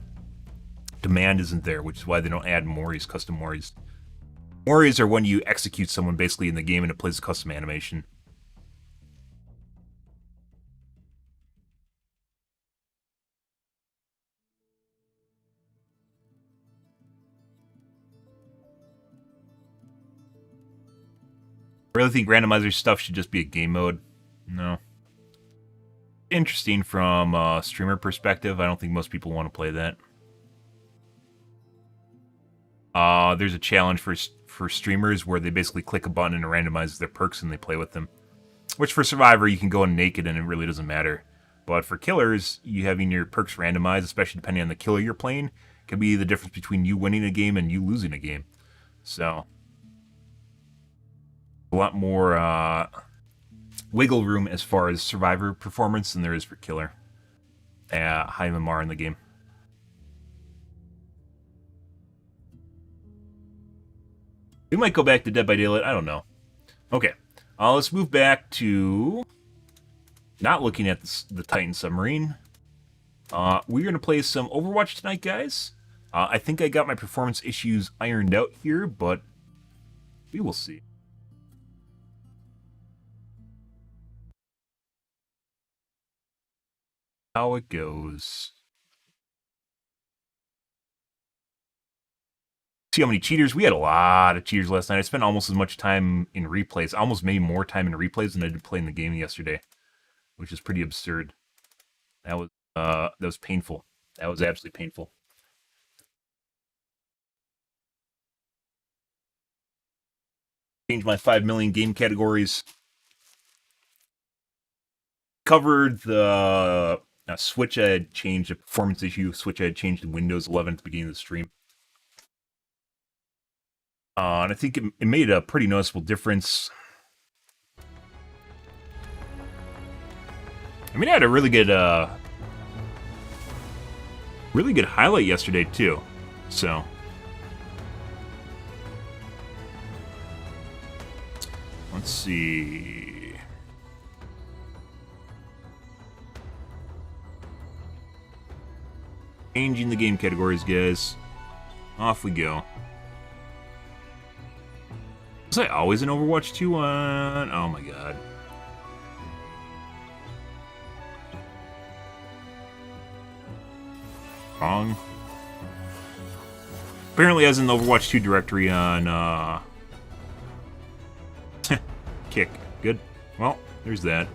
demand isn't there, which is why they don't add mores, custom mores. Mores are when you execute someone basically in the game and it plays a custom animation. really think randomizer stuff should just be a game mode. No. Interesting from a streamer perspective. I don't think most people want to play that. There's a challenge for streamers where they basically click a button and it randomizes their perks and they play with them. Which for Survivor, you can go in naked and it really doesn't matter. But for killers, you having your perks randomized, especially depending on the killer you're playing, can be the difference between you winning a game and you losing a game. So, a lot more wiggle room as far as Survivor performance than there is for killer. High MMR in the game. We might go back to Dead by Daylight. I don't know. Okay. Let's move back to not looking at the Titan submarine. We're going to play some Overwatch tonight, guys. I think I got my performance issues ironed out here, but we will see. How it goes. See how many cheaters? We had a lot of cheaters last night. I spent almost as much time in replays. I almost made more time in replays than I did playing the game yesterday, which is pretty absurd. That was painful. That was absolutely painful. Changed my 5 million game categories. Covered the Switch. I had changed a performance issue. Switch I had changed to Windows 11 at the beginning of the stream. And I think it made a pretty noticeable difference. I mean, I had a really good highlight yesterday too. So let's see. Changing the game categories, guys. Off we go. Was I always in Overwatch 2 on? Oh my god. Wrong. Apparently I was in the Overwatch 2 directory on, Kick. Good. Well, there's that.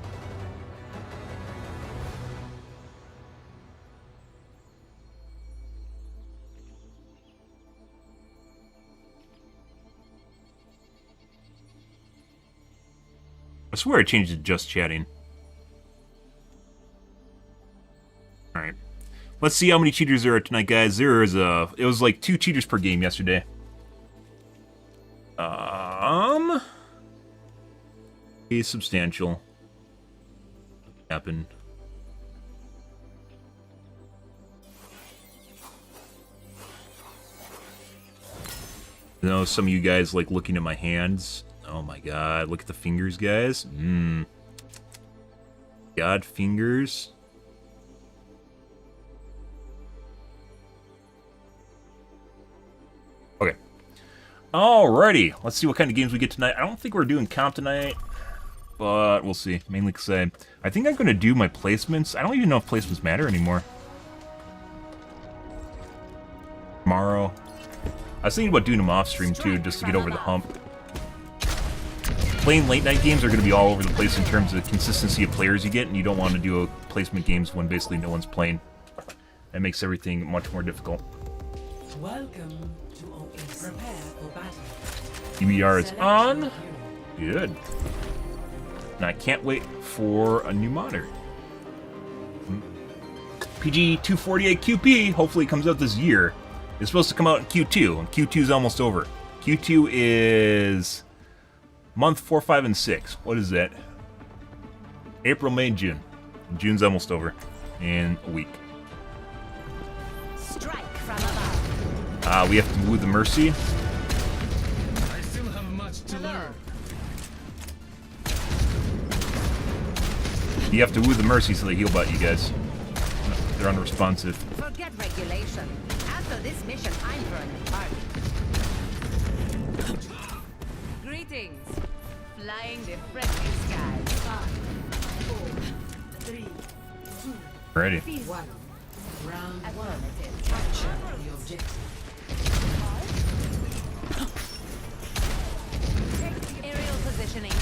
I swear I changed it to just chatting. Alright. Let's see how many cheaters there are tonight, guys. It was like 2 cheaters per game yesterday. Is substantial. Happened. I know some of you guys like looking at my hands. Oh my god, look at the fingers, guys. God, fingers. Okay. Alrighty, let's see what kind of games we get tonight. I don't think we're doing comp tonight, but we'll see. Mainly because I think I'm going to do my placements. I don't even know if placements matter anymore. Tomorrow. I was thinking about doing them off stream too, just to get over the hump. Playing late night games are going to be all over the place in terms of the consistency of players you get, and you don't want to do a placement games when basically no one's playing. That makes everything much more difficult. Welcome to Oasis. Prepare for battle. EBR is on. Good. And I can't wait for a new monitor. PG 248 QP hopefully comes out this year. It's supposed to come out in Q2, and Q2 is almost over. Q2 is month 4, 5, and 6. What is that? April, May, June. June's almost over in a week. Strike from above. We have to woo the Mercy. I still have much to learn. You have to woo the Mercy so they heal bot you guys. They're unresponsive. Forget regulation. After this mission, I'm burning party. Greetings. Flying the friendly skies. 5, 4, 3, 2, Ready. 1. Round 1. Capture the objective. Aerial positioning.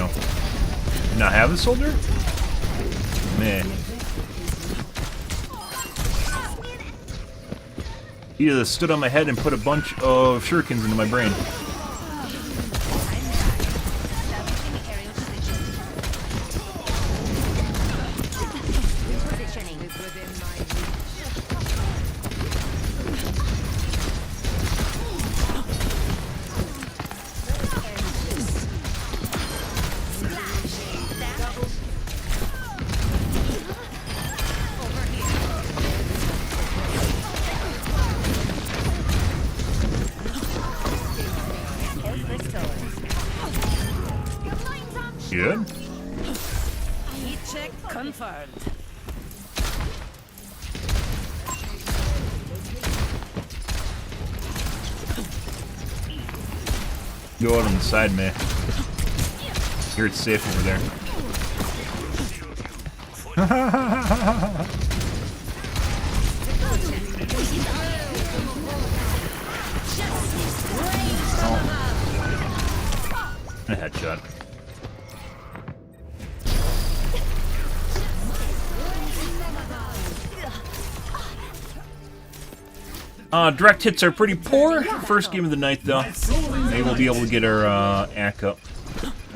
go. Did not have a soldier? Meh. He just stood on my head and put a bunch of shurikens into my brain. Good. Heat check confirmed. Go out on the side, man. Here it's safe over there. Oh. A headshot. Direct hits are pretty poor. First game of the night, though. Maybe we'll be able to get our AC up.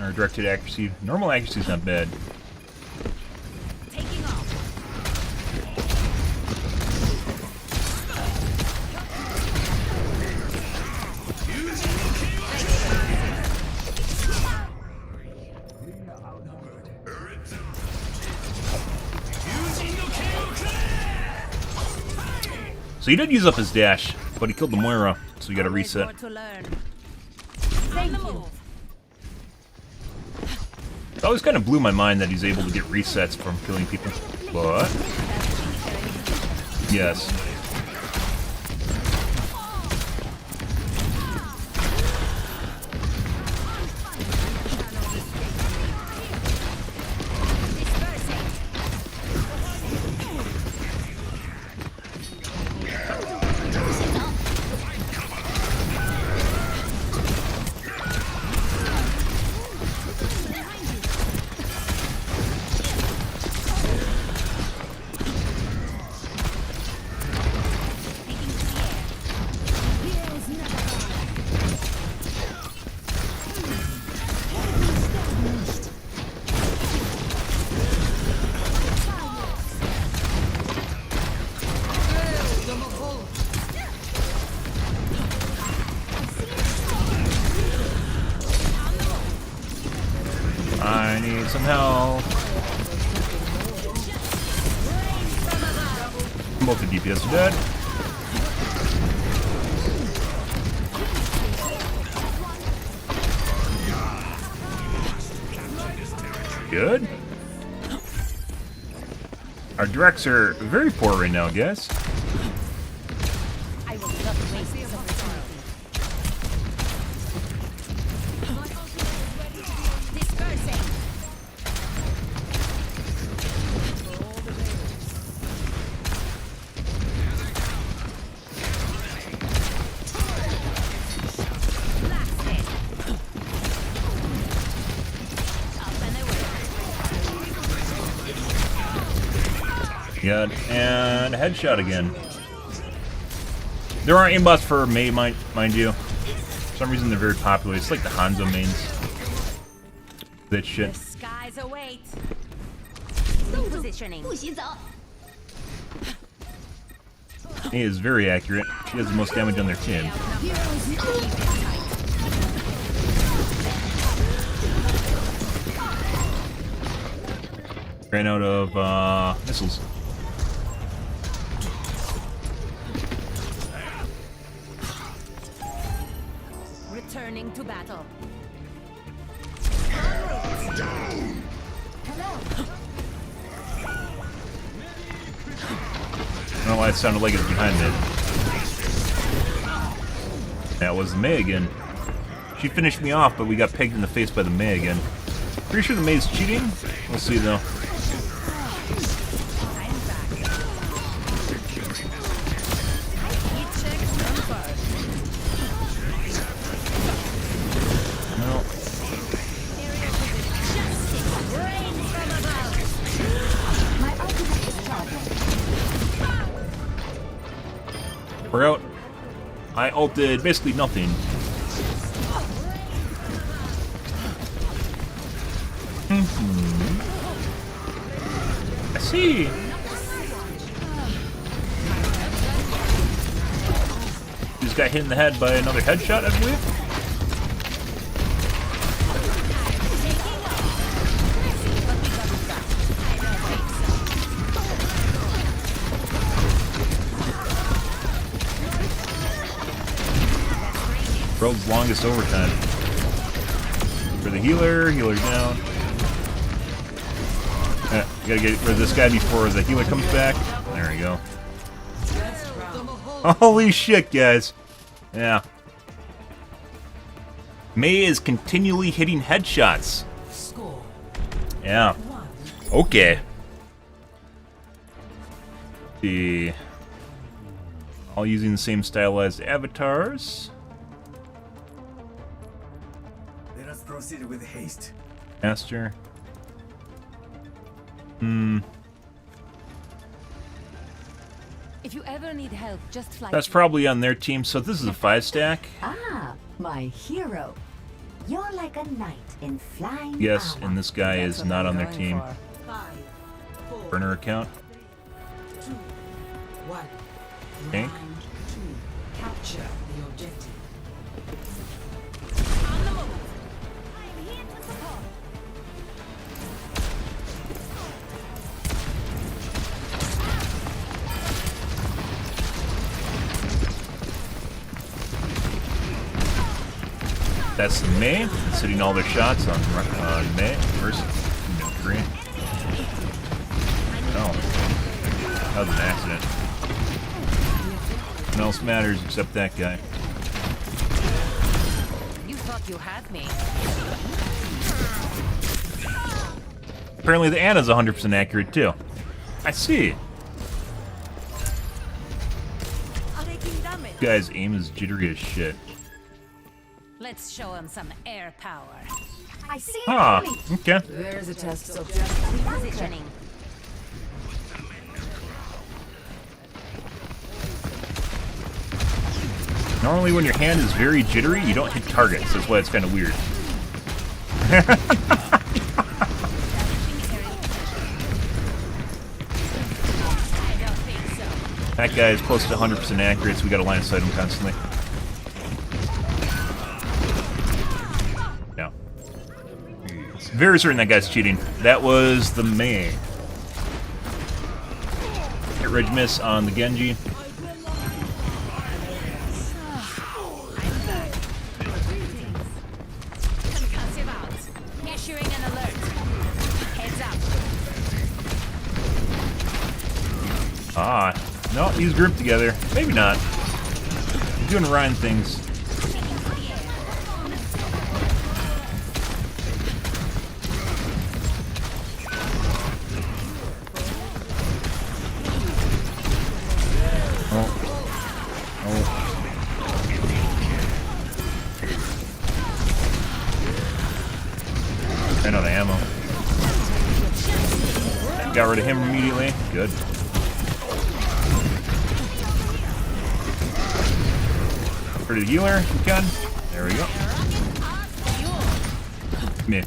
Our direct hit accuracy. Normal accuracy is not bad. Taking off. So he did use up his dash, but he killed the Moira, so we gotta reset. More to learn. Thank you. It always kind of blew my mind that he's able to get resets from killing people. But yes. I need some help. Both the DPS are dead. Good. Our directs are very poor right now, guys. I will not waste this opportunity. Dispersing. Blasted. Up and away. Good. And a headshot again. There are aimbots for Mei, mind you. For some reason, they're very popular. It's like the Hanzo mains. That shit. The skies await. Positioning. He is very accurate. She has the most damage on their team. Ran out of missiles. Returning to battle. I don't know why it sounded like it was behind me. That was the Mei again. She finished me off, but we got pegged in the face by the Mei again. Pretty sure the Mei's cheating? We'll see though. No. We're out. I ulted basically nothing. I see. Just got hit in the head by another headshot, I believe. World's longest overtime. For the healer, healer down. Gotta get rid of this guy before the healer comes back. There we go. Holy shit, guys. Yeah. Mei is continually hitting headshots. Yeah. Okay. See. All using the same stylized avatars. Let us proceed with haste. Master. If you ever need help, just fly. That's probably on their team, so this is a 5-stack. Ah, my hero. You're like a knight in flying Yes, armor. and this guy is not on their team. 5, 4, Burner account. 2, 1. Tank. Round 2. Capture the objective. On the move. I'm here to support. That's Mei. Sitting all their shots on Mei. First, green. Oh. That was an accident. Nothing else matters except that guy. You thought you had me. Apparently the Ana's 100% accurate too. I see. Guy's aim is jittery as shit. Let's show him some air power. I see it Ah, coming. okay. There's a test subject. Repositioning. Normally when your hand is very jittery, you don't hit targets. That's why it's kind of weird. That guy is close to 100% accurate, so we gotta line of sight him constantly. Yeah. Very certain that guy's cheating. That was the Mei. Hit ridge miss on the Genji. Concussive out. Issuing an alert. Heads up. Ah, no, he's grouped together. Maybe not. Doing Ryan things. Oh. Oh. Ran out of ammo. Got rid of him immediately. Good. For the healer, if we can. There we go. Me.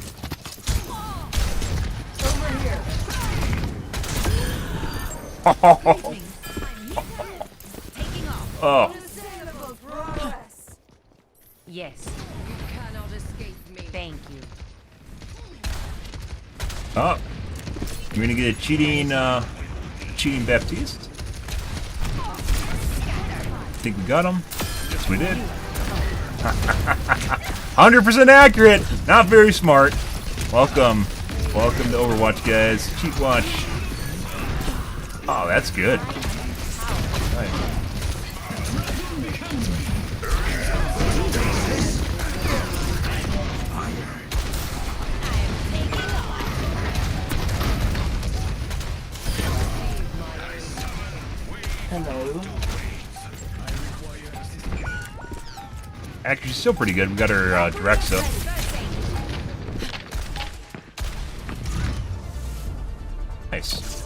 Oh. Yes. You cannot escape me. Thank you. Oh. We're gonna get a cheating Baptiste. Think we got him. Yes, we did. 100% accurate. Not very smart. Welcome. Welcome to Overwatch, guys. Cheat watch. Oh, that's good. Nice. Hello. Actually, she's still pretty good. We got her direct, so. Nice.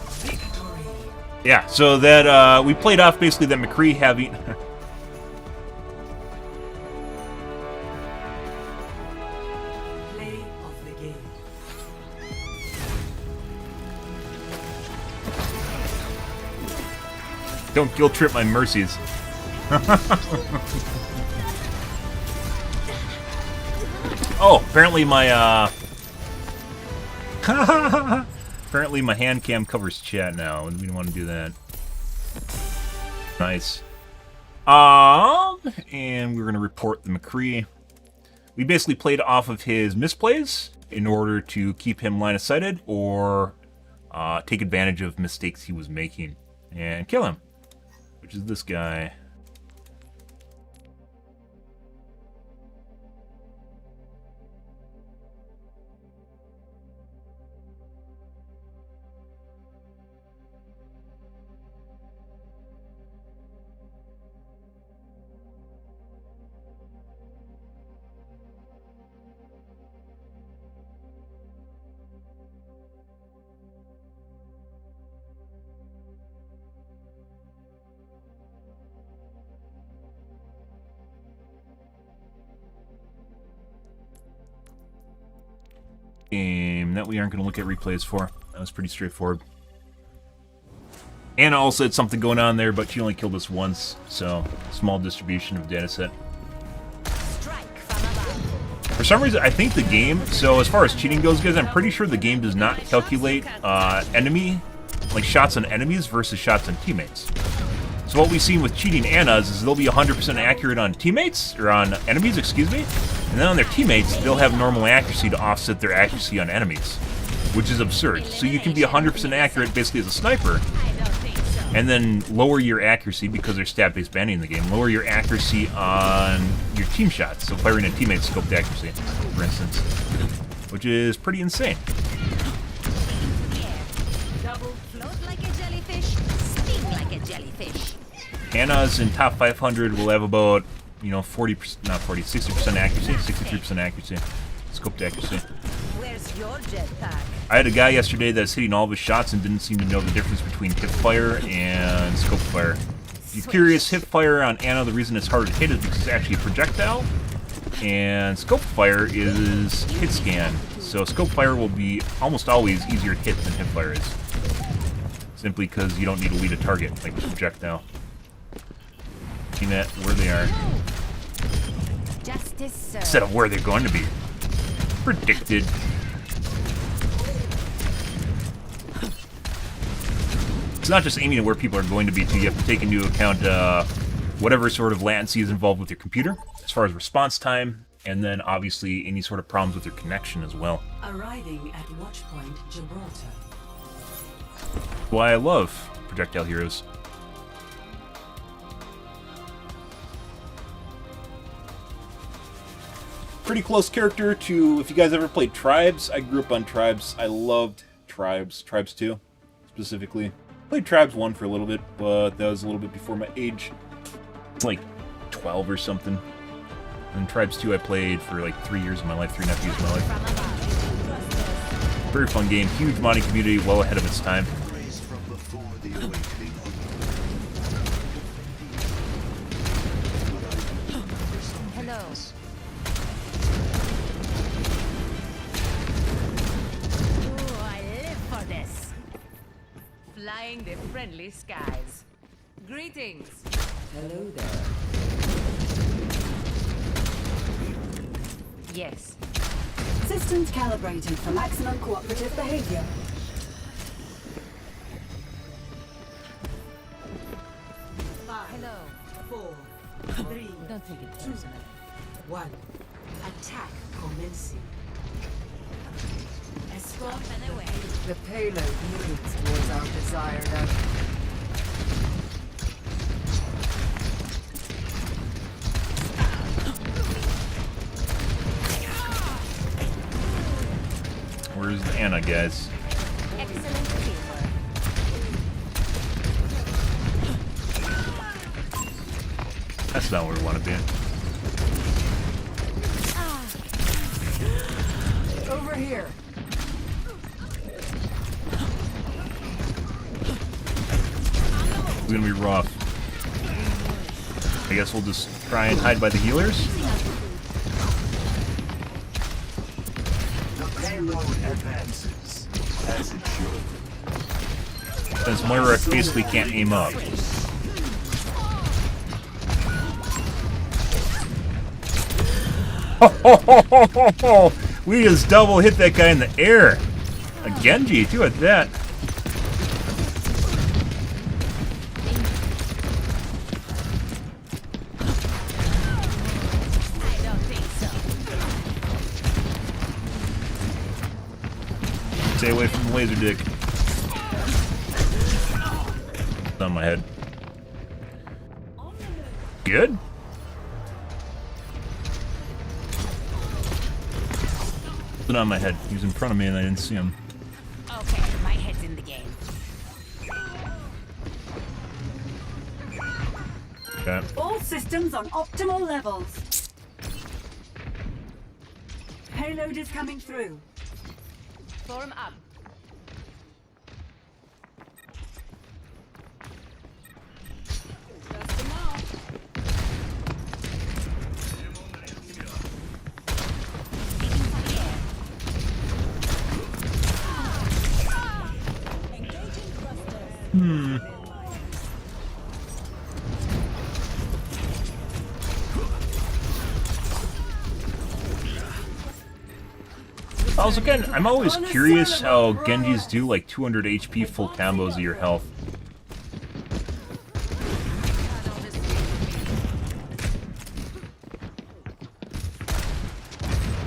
Yeah, so that we played off basically that McCree having Don't guilt trip my mercies. Oh, apparently my apparently my hand cam covers chat now, and we don't want to do that. Nice. And we're gonna report the McCree. We basically played off of his misplays in order to keep him line of sighted or take advantage of mistakes he was making and kill him, which is this guy. Game that we aren't going to look at replays for. That was pretty straightforward. Anna also had something going on there, but she only killed us once, so small distribution of data set. For some reason, I think the game, so as far as cheating goes, guys, I'm pretty sure the game does not calculate enemy, like shots on enemies versus shots on teammates. So what we've seen with cheating Annas is they'll be 100% accurate on teammates, or on enemies, excuse me, and then on their teammates, they'll have normal accuracy to offset their accuracy on enemies, which is absurd. So you can be 100% accurate basically as a sniper, and then lower your accuracy because there's stat-based banding in the game. Lower your accuracy on your team shots, so firing a teammate's scoped accuracy, for instance, which is pretty insane. Double float like a jellyfish, sting like a jellyfish. Anna's in top 500 will have about, you know, 60% accuracy, 63% accuracy, scoped accuracy. Where's your jetpack? I had a guy yesterday that was hitting all of his shots and didn't seem to know the difference between hip fire and scope fire. If you're curious, hip fire on Anna, the reason it's harder to hit is because it's actually a projectile, and scope fire is hit scan. So scope fire will be almost always easier to hit than hip fire is, simply because you don't need to lead a target like a projectile. Looking at where they are Justice served. instead of where they're going to be. Predicted. It's not just aiming at where people are going to be, too. You have to take into account whatever sort of latency is involved with your computer, as far as response time, and then obviously any sort of problems with your connection as well. Arriving at Watchpoint Gibraltar. Why I love projectile heroes. Pretty close character to, if you guys ever played Tribes, I grew up on Tribes. I loved Tribes, Tribes 2 specifically. Played Tribes 1 for a little bit, but that was a little bit before my age. It's like 12 or something. And Tribes 2 I played for like 3 years of my life, 3.5 years of my life. Very fun game, huge modding community, well ahead of its time. Hello. Oh, I live for this. Flying the friendly skies. Greetings. Hello there. Yes. Systems calibrated for maximum cooperative behavior. Hello. 4, 3, Don't take it personally. 1. Attack commencing. Escort And away. the payload moving towards our desired outcome. Where's the Anna, guys? Excellent teamwork. That's not where we want to be. Over here. It's gonna be rough. I guess we'll just try and hide by the healers. The payload advances as it should. Since Moira basically can't aim up. We just double hit that guy in the air. A Genji, too, at that. I don't think so. Stay away from the laser dick. It's on my head. Good? It's on my head. He was in front of me and I didn't see him. Okay, my head's in the game. Okay. All systems on optimal levels. Payload is coming through. Form up. Dust them off. Speaking from the air. Engaging thrusters. Also, again, I'm always curious how Genjis do like 200 HP full combos of your health.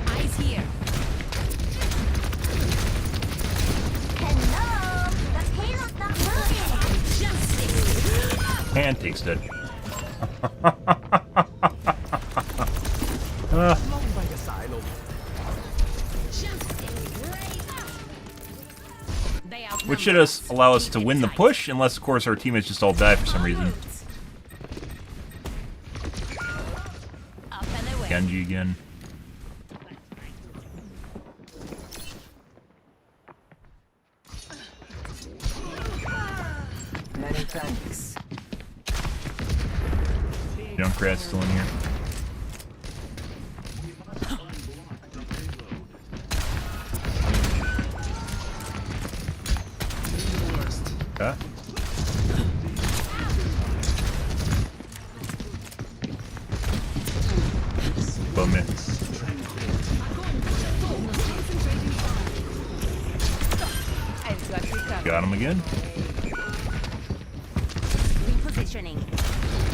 Eyes here. Hello! The payload's not moving! Justice. And takes it. Which should allow us to win the push, unless, of course, our teammates just all die for some reason. Up and away. Genji again. Many thanks. Junkrat's still in here. Okay. Bum it. I've got you covered. Got him again. Repositioning.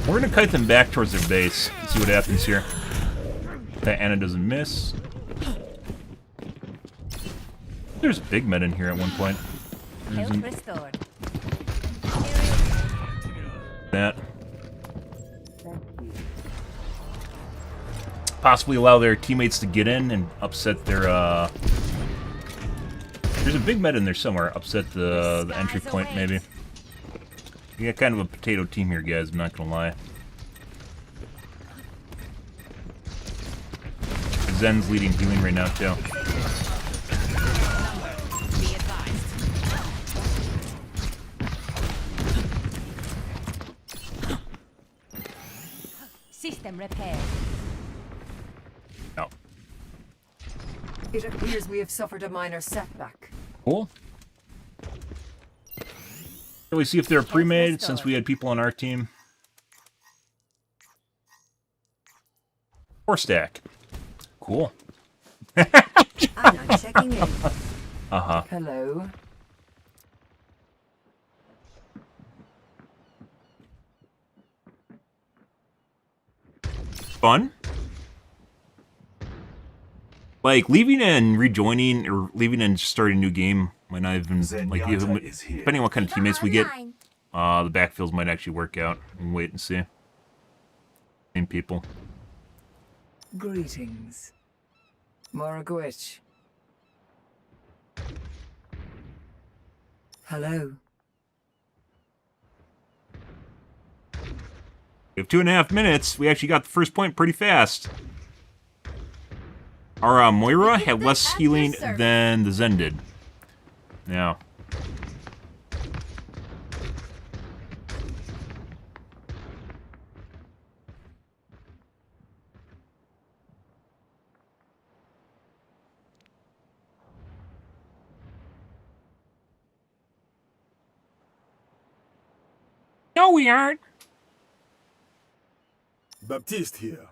We're gonna kite them back towards their base and see what happens here. That Anna doesn't miss. There's a big med in here at one point. Health restored. That. Possibly allow their teammates to get in and upset their, There's a big med in there somewhere. Upset the entry point, maybe. We got kind of a potato team here, guys. I'm not gonna lie. Zen's leading healing right now, too. Be advised. System repaired. No. It appears we have suffered a minor setback. Cool. Shall we see if they're pre-made, since we had people on our team? 4-stack. Cool. I'm checking in. Uh-huh. Hello. Fun. Like, leaving and rejoining, or leaving and starting a new game might not even, like, even, depending on what kind of teammates we get, the backfields might actually work out. And wait and see. Same people. Greetings. Moragwitch. Hello. We have 2.5 minutes. We actually got the first point pretty fast. Our Moira had less healing than the Zen did. Now. No, we aren't. Baptiste here.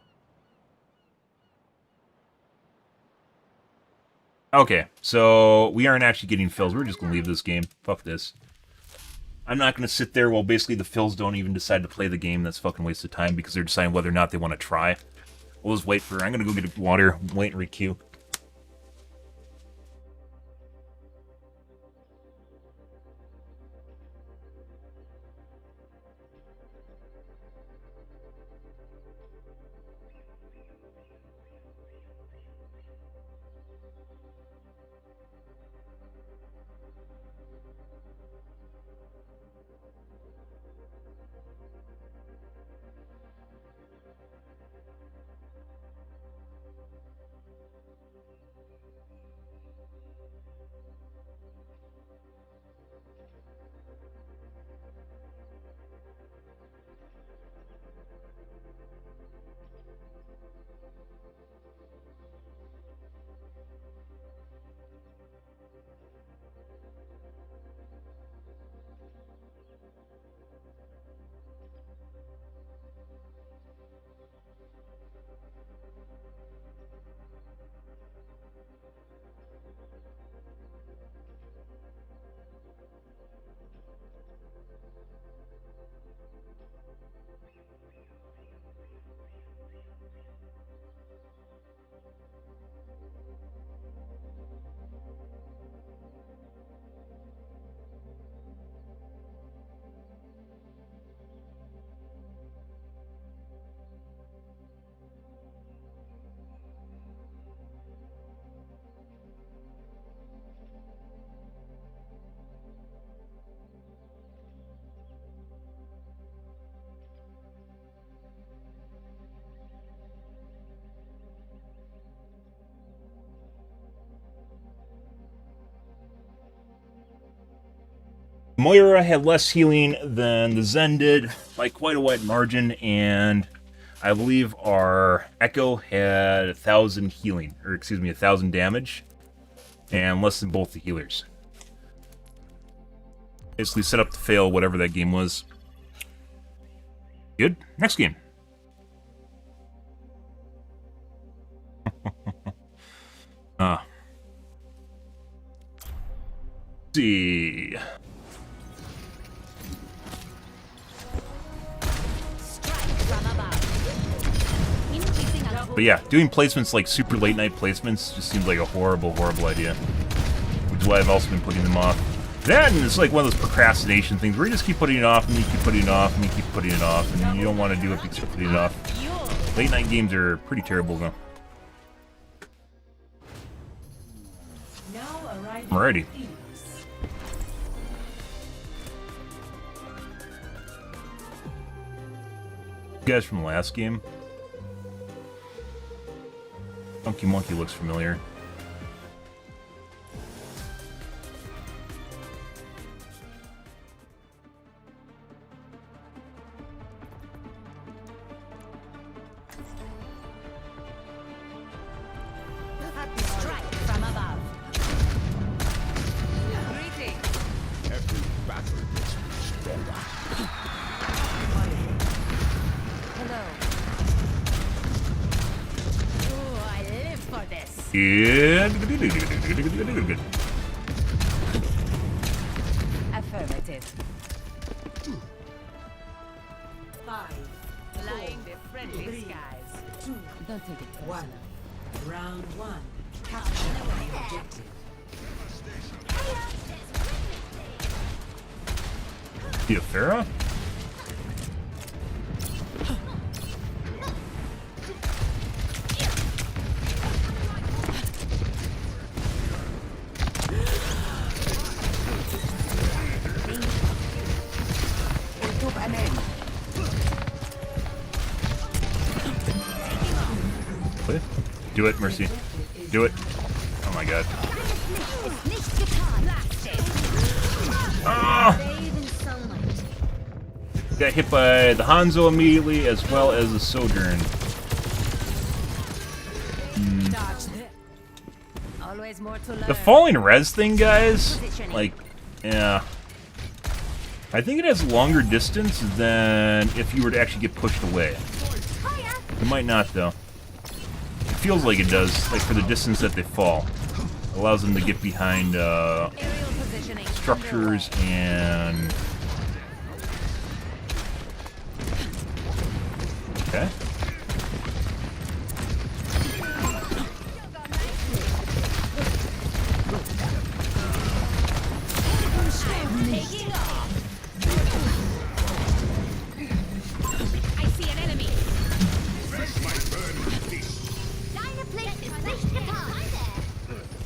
Okay, so we aren't actually getting fills. We're just going to leave this game. Fuck this. I'm not going to sit there while basically the fills don't even decide to play the game. That's fucking waste of time because they're deciding whether or not they want to try. We'll just wait for... I'm going to go get water, wait and requeue. Moira had less healing than the Zen did by quite a wide margin, and I believe our Echo had 1,000 healing, or excuse me, 1,000 damage, and less than both the healers. Basically set up to fail whatever that game was. Good. Next game. Let's see. But yeah, doing placements like super late night placements just seems like a horrible, horrible idea. Which is why I've also been putting them off. That, and it's like one of those procrastination things where you just keep putting it off, and you keep putting it off, and you keep putting it off, and you don't want to do it because you're putting it off. Late night games are pretty terrible, though. Alrighty. You guys from the last game? Funky Monkey looks familiar. Good. Affirmative. 5, Flying the friendly skies. 2, Don't take it personal. 1. Round 1. Capture the objective. The Farah? Do it, Mercy. Do it. Oh my god. Ah! Got hit by the Hanzo immediately, as well as the Sojourn. The falling res thing, guys, like, yeah. I think it has longer distance than if you were to actually get pushed away. It might not, though. It feels like it does, like for the distance that they fall. Allows them to get behind Aerial positioning. structures and... Okay. Taking off. I see an enemy. Dynaplate is reached the target.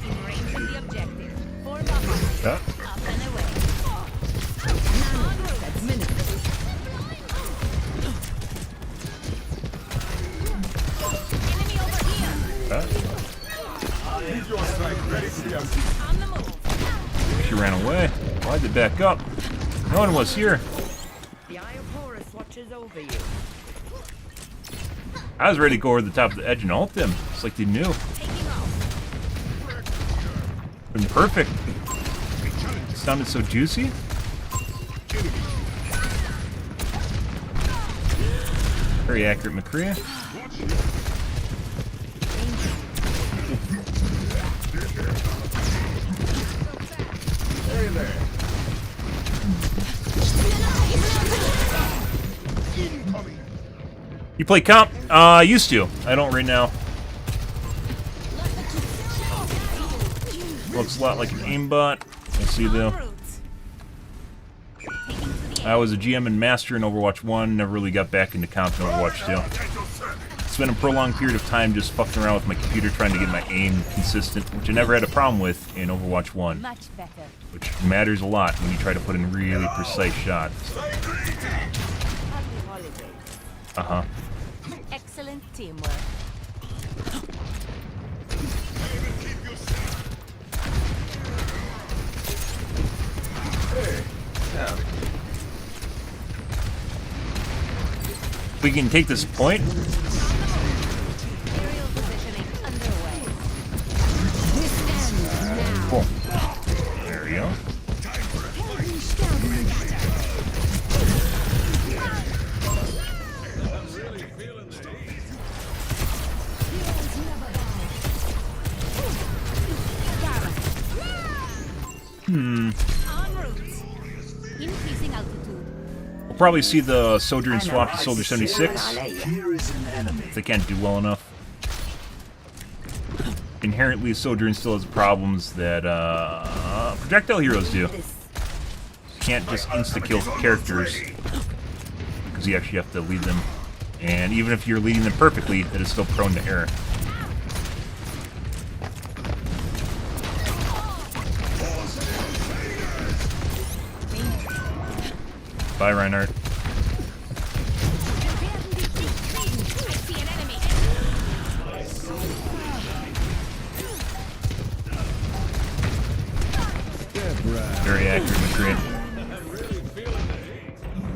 In range of the objective. Form up. Yeah. Up and away. En route. Enemy over here. On the move. She ran away. Why'd they back up? No one was here. The Eye of Horus watches over you. I was ready to go over the top of the edge and ult them. It's like they knew. Taking off. Been perfect. It sounded so juicy. Very accurate, McCree. You play comp? Used to. I don't right now. Looks a lot like an aimbot. I see though. I was a GM and master in Overwatch 1, never really got back into comp in Overwatch 2. Spent a prolonged period of time just fucking around with my computer trying to get my aim consistent, which I never had a problem with in Overwatch 1. Much better. Which matters a lot when you try to put in really precise shots. Uh-huh. Excellent teamwork. We can take this point. Aerial positioning underway. Cool. There we go. En route. Increasing altitude. We'll probably see the Sojourn swap to Soldier 76 Here is an enemy. if they can't do well enough. Inherently, Sojourn still has problems that projectile heroes do. You can't just insta-kill characters because you actually have to lead them. And even if you're leading them perfectly, it is still prone to error. Bye, Reinhardt. I see an enemy. Very accurate, McCree.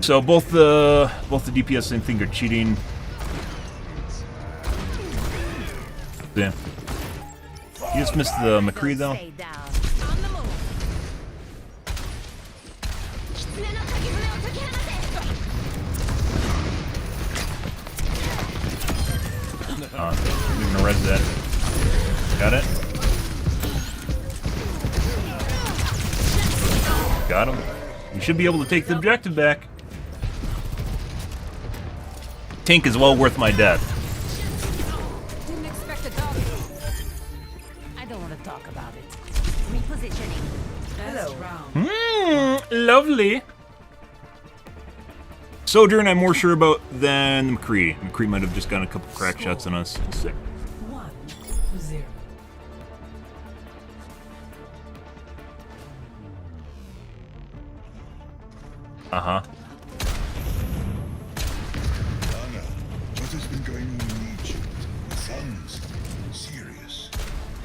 So both the DPS and thing are cheating. Yeah. You just missed the McCree though. Stay down. On the move. We're gonna res that. Got it. Got him. We should be able to take the objective back. Tank is well worth my death. Didn't expect a dog. I don't want to talk about it. Repositioning. Hello, round. Lovely. Sojourn, I'm more sure about than McCree. McCree might have just gotten a couple crack shots on us. Sick. 1-0. Uh-huh. Anna, what has been going on in Egypt? Sounds serious.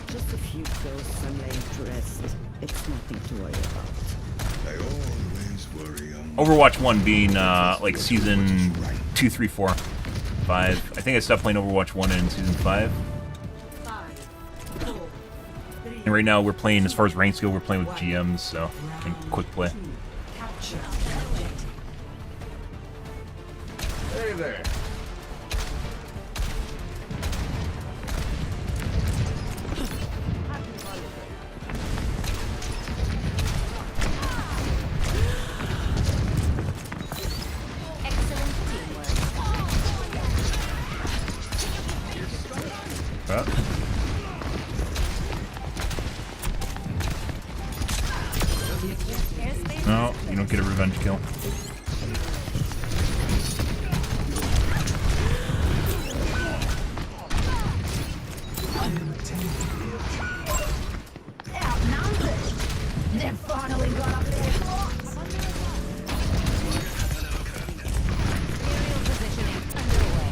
Just a few ghosts I'm laying to rest. It's nothing to worry about. I always worry on Overwatch 1 being, like, season 2, 3, 4, 5. I think I stopped playing Overwatch 1 in season 5. And right now we're playing, as far as rank skill, we're playing with GMs, so can quick play. Capture. Hey there. No, you don't get a revenge kill. They finally got up there. Aerial positioning underway.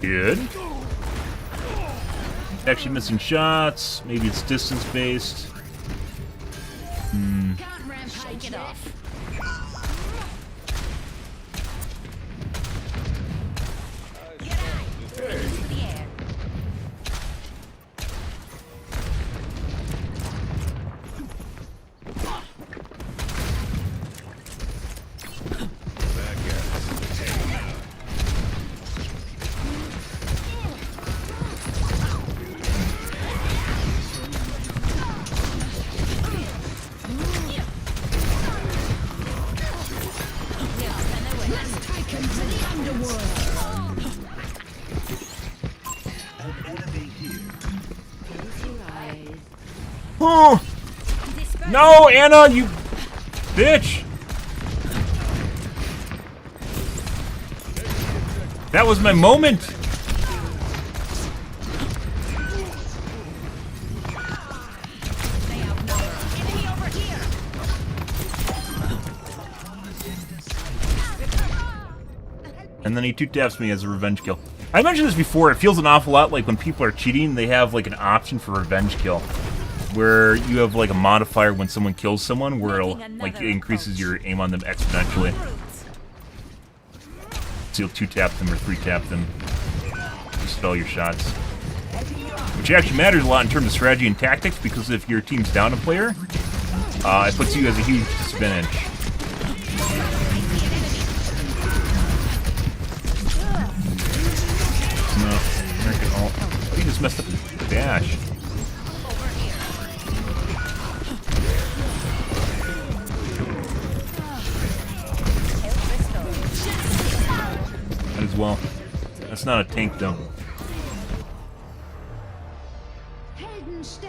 Good. Actually missing shots. Maybe it's distance based. Can't ramp hike it off. Oh! No, Anna, you bitch! That was my moment! And then he two-taps me as a revenge kill. I mentioned this before, it feels an awful lot like when people are cheating, they have like an option for revenge kill. Where you have like a modifier when someone kills someone where it'll like it increases your aim on them exponentially. So you'll two-tap them or three-tap them. Dispel your shots. Which actually matters a lot in terms of strategy and tactics because if your team's down a player, it puts you as a huge disadvantage. No, American ult. Oh, you just messed up the dash. As well. That's not a tank though.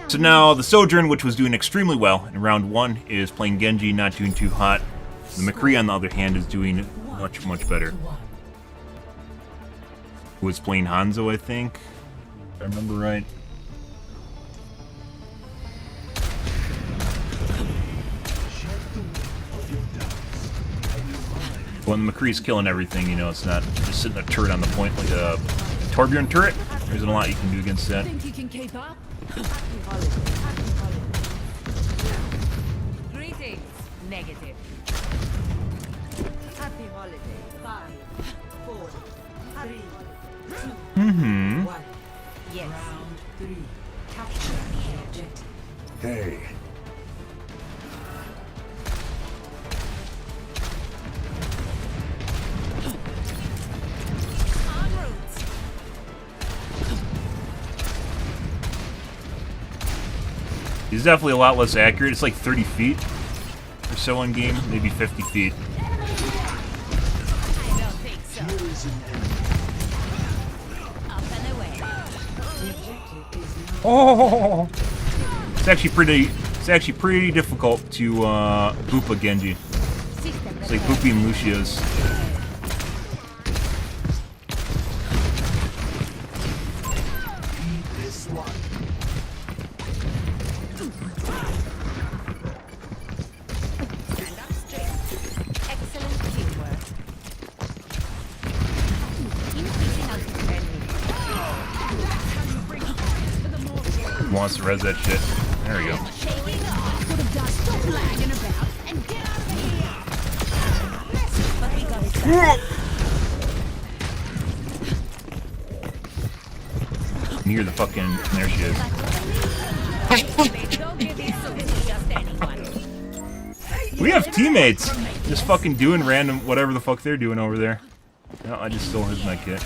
So now the Sojourn, which was doing extremely well in round 1, is playing Genji, not doing too hot. The McCree, on the other hand, is doing much, much better. Who was playing Hanzo, I think, if I remember right. When the McCree's killing everything, you know, it's not just sitting a turret on the point like a Torbjorn turret. There's a lot you can do against that. Think you can keep up? Greetings. Negative. Happy holiday. 5, 4, 3, 2, 1. Yes. Round 3. Capture the objective. Hey. He's definitely a lot less accurate. It's like 30 feet or so in game, maybe 50 feet. I don't think so. Up and away. Oh! It's actually pretty difficult to boop a Genji. It's like booping Lucia's. Wants to res that shit. There we go. Near the fucking. There she is. We have teammates just fucking doing random whatever the fuck they're doing over there. No, I just stole his medkit.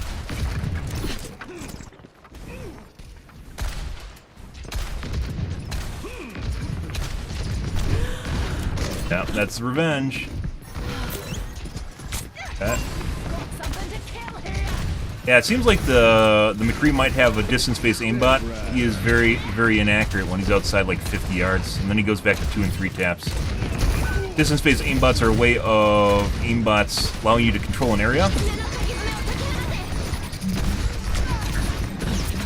Yeah, that's revenge. That. Yeah, it seems like the McCree might have a distance-based aimbot. He is very, very inaccurate when he's outside like 50 yards, and then he goes back to 2 and 3 taps. Distance-based aimbots are a way of aimbots allowing you to control an area.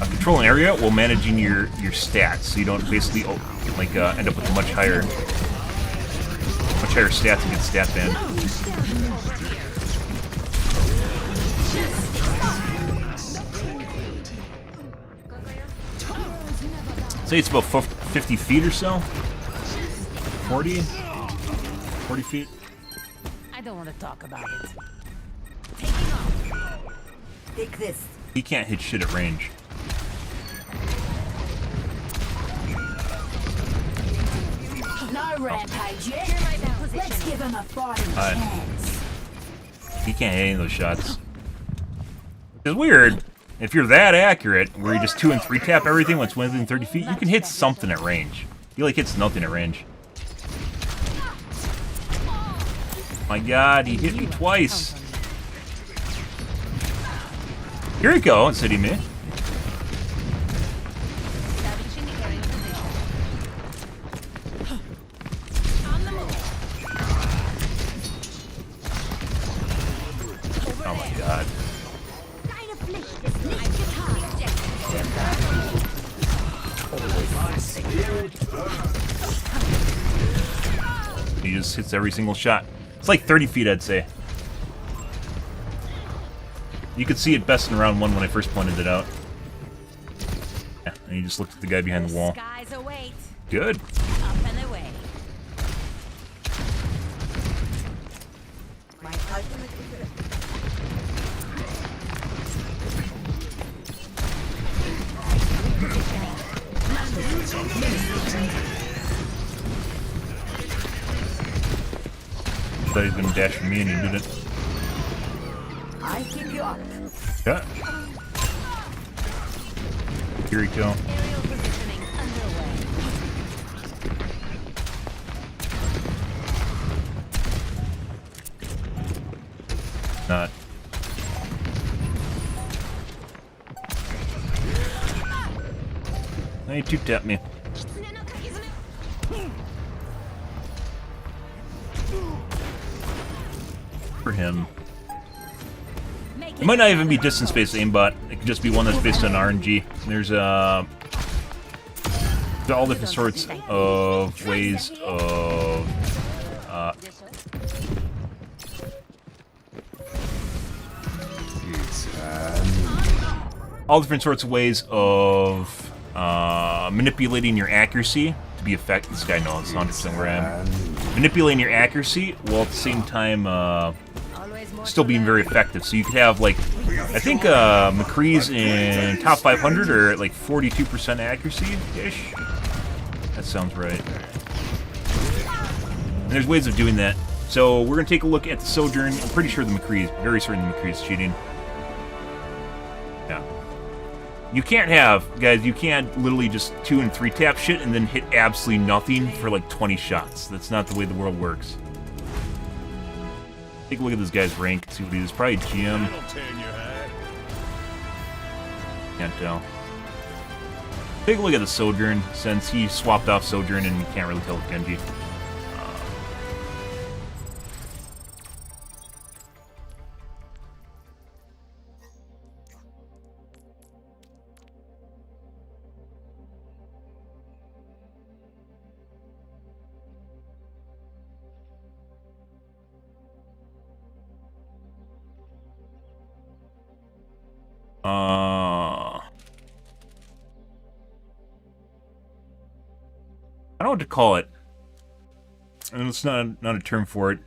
Control an area while managing your stats, so you don't basically like end up with a much higher stats and get stat banned. Say it's about 50 feet or so. 40 feet. I don't want to talk about it. Take this. He can't hit shit at range. No rampage yet. Let's give him a fighting chance. He can't hit any of those shots. It's weird. If you're that accurate, where you just 2 and 3 tap everything when it's within 30 feet, you can hit something at range. He like hits nothing at range. My god, he hit me twice. Here we go, it's hitting me. Oh my god. He just hits every single shot. It's like 30 feet, I'd say. You could see it best in round 1 when I first pointed it out. Yeah, and you just looked at the guy behind the wall. Good. Up and away. Thought he was gonna dash for me and he didn't. I keep you up. Yeah. Here we go. Aerial positioning underway. Not. Now you 2-tap me. For him. It might not even be distance-based aimbot. It could just be one that's based on RNG. There's all different sorts of ways of manipulating your accuracy to be effective. This guy knows 100% where I am. Manipulating your accuracy while at the same time still being very effective. So you could have like, I think McCree's in top 500 are at like 42% accuracy-ish. That sounds right. And there's ways of doing that. So we're gonna take a look at the Sojourn. I'm pretty sure the McCree is, very certain the McCree is cheating. Yeah. You can't have, guys, you can't literally just 2 and 3 tap shit and then hit absolutely nothing for like 20 shots. That's not the way the world works. Take a look at this guy's rank, see what he is. Probably GM. Can't tell. Take a look at the Sojourn, since he swapped off Sojourn and you can't really tell with Genji. I don't know what to call it. And it's not a term for it.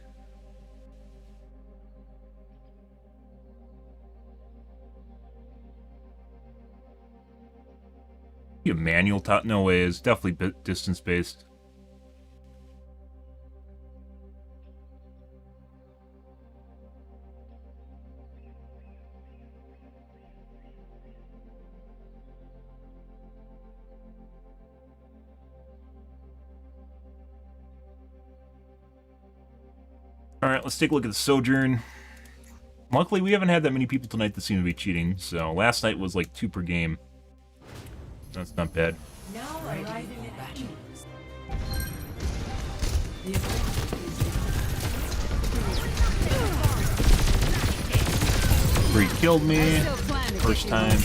A manual top? No way. It's definitely distance based. Alright, let's take a look at the Sojourn. Luckily, we haven't had that many people tonight that seem to be cheating, so last night was like 2 per game. That's not bad. Three killed me. First time.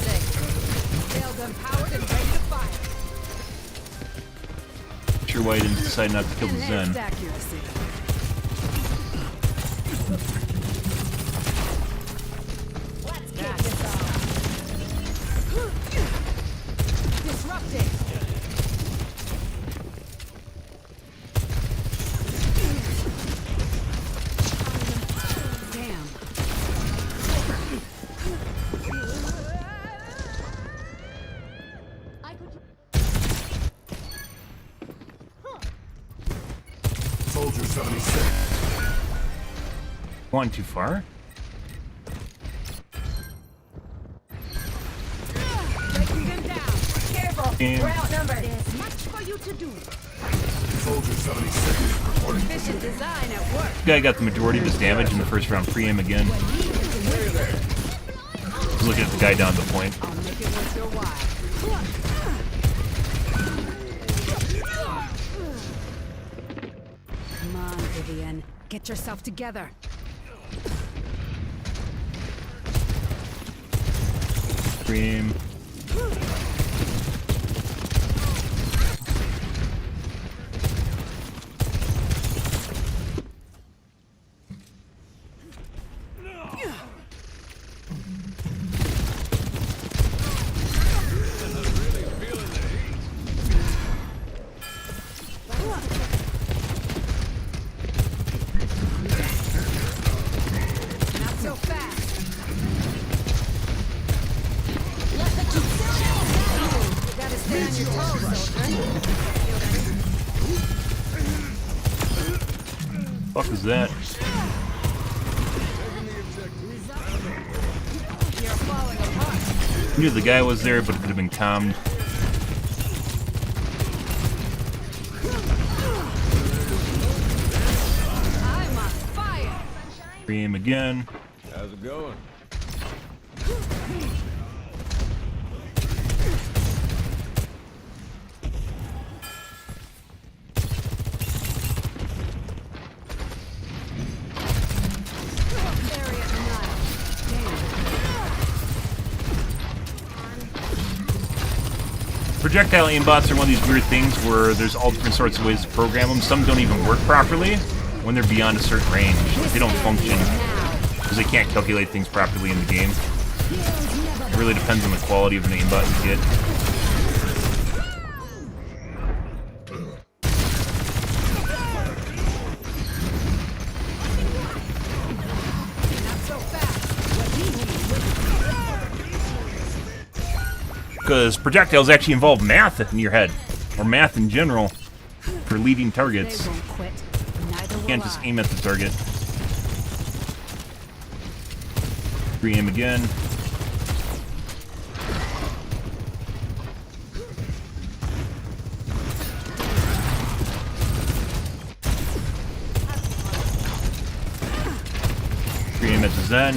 Sure why I didn't decide not to kill the Zen. Soldier 76. Going too far? Careful, we're outnumbered. There's much for you to do. Soldier 76 reporting. Efficient design at work. This guy got the majority of his damage in the first round. Free him again. Looking at the guy down at the point. I'll make it worth your while. Come on, Vivian. Get yourself together. Scream. Not so fast. Gotta stay on your toes, soldier. Fuck is that? You're falling apart. I knew the guy was there, but it could have been calmed. I'm on fire. Free him again. How's it going? Area denial. Projectile aimbots are one of these weird things where there's all different sorts of ways to program them. Some don't even work properly when they're beyond a certain range. Like, they don't function because they can't calculate things properly in the game. It really depends on the quality of an aimbot you get. Because projectiles actually involve math in your head, or math in general, for leading targets. They won't quit. Neither You will can't just I. aim at the target. Re-aim again. Re-aim at the Zen.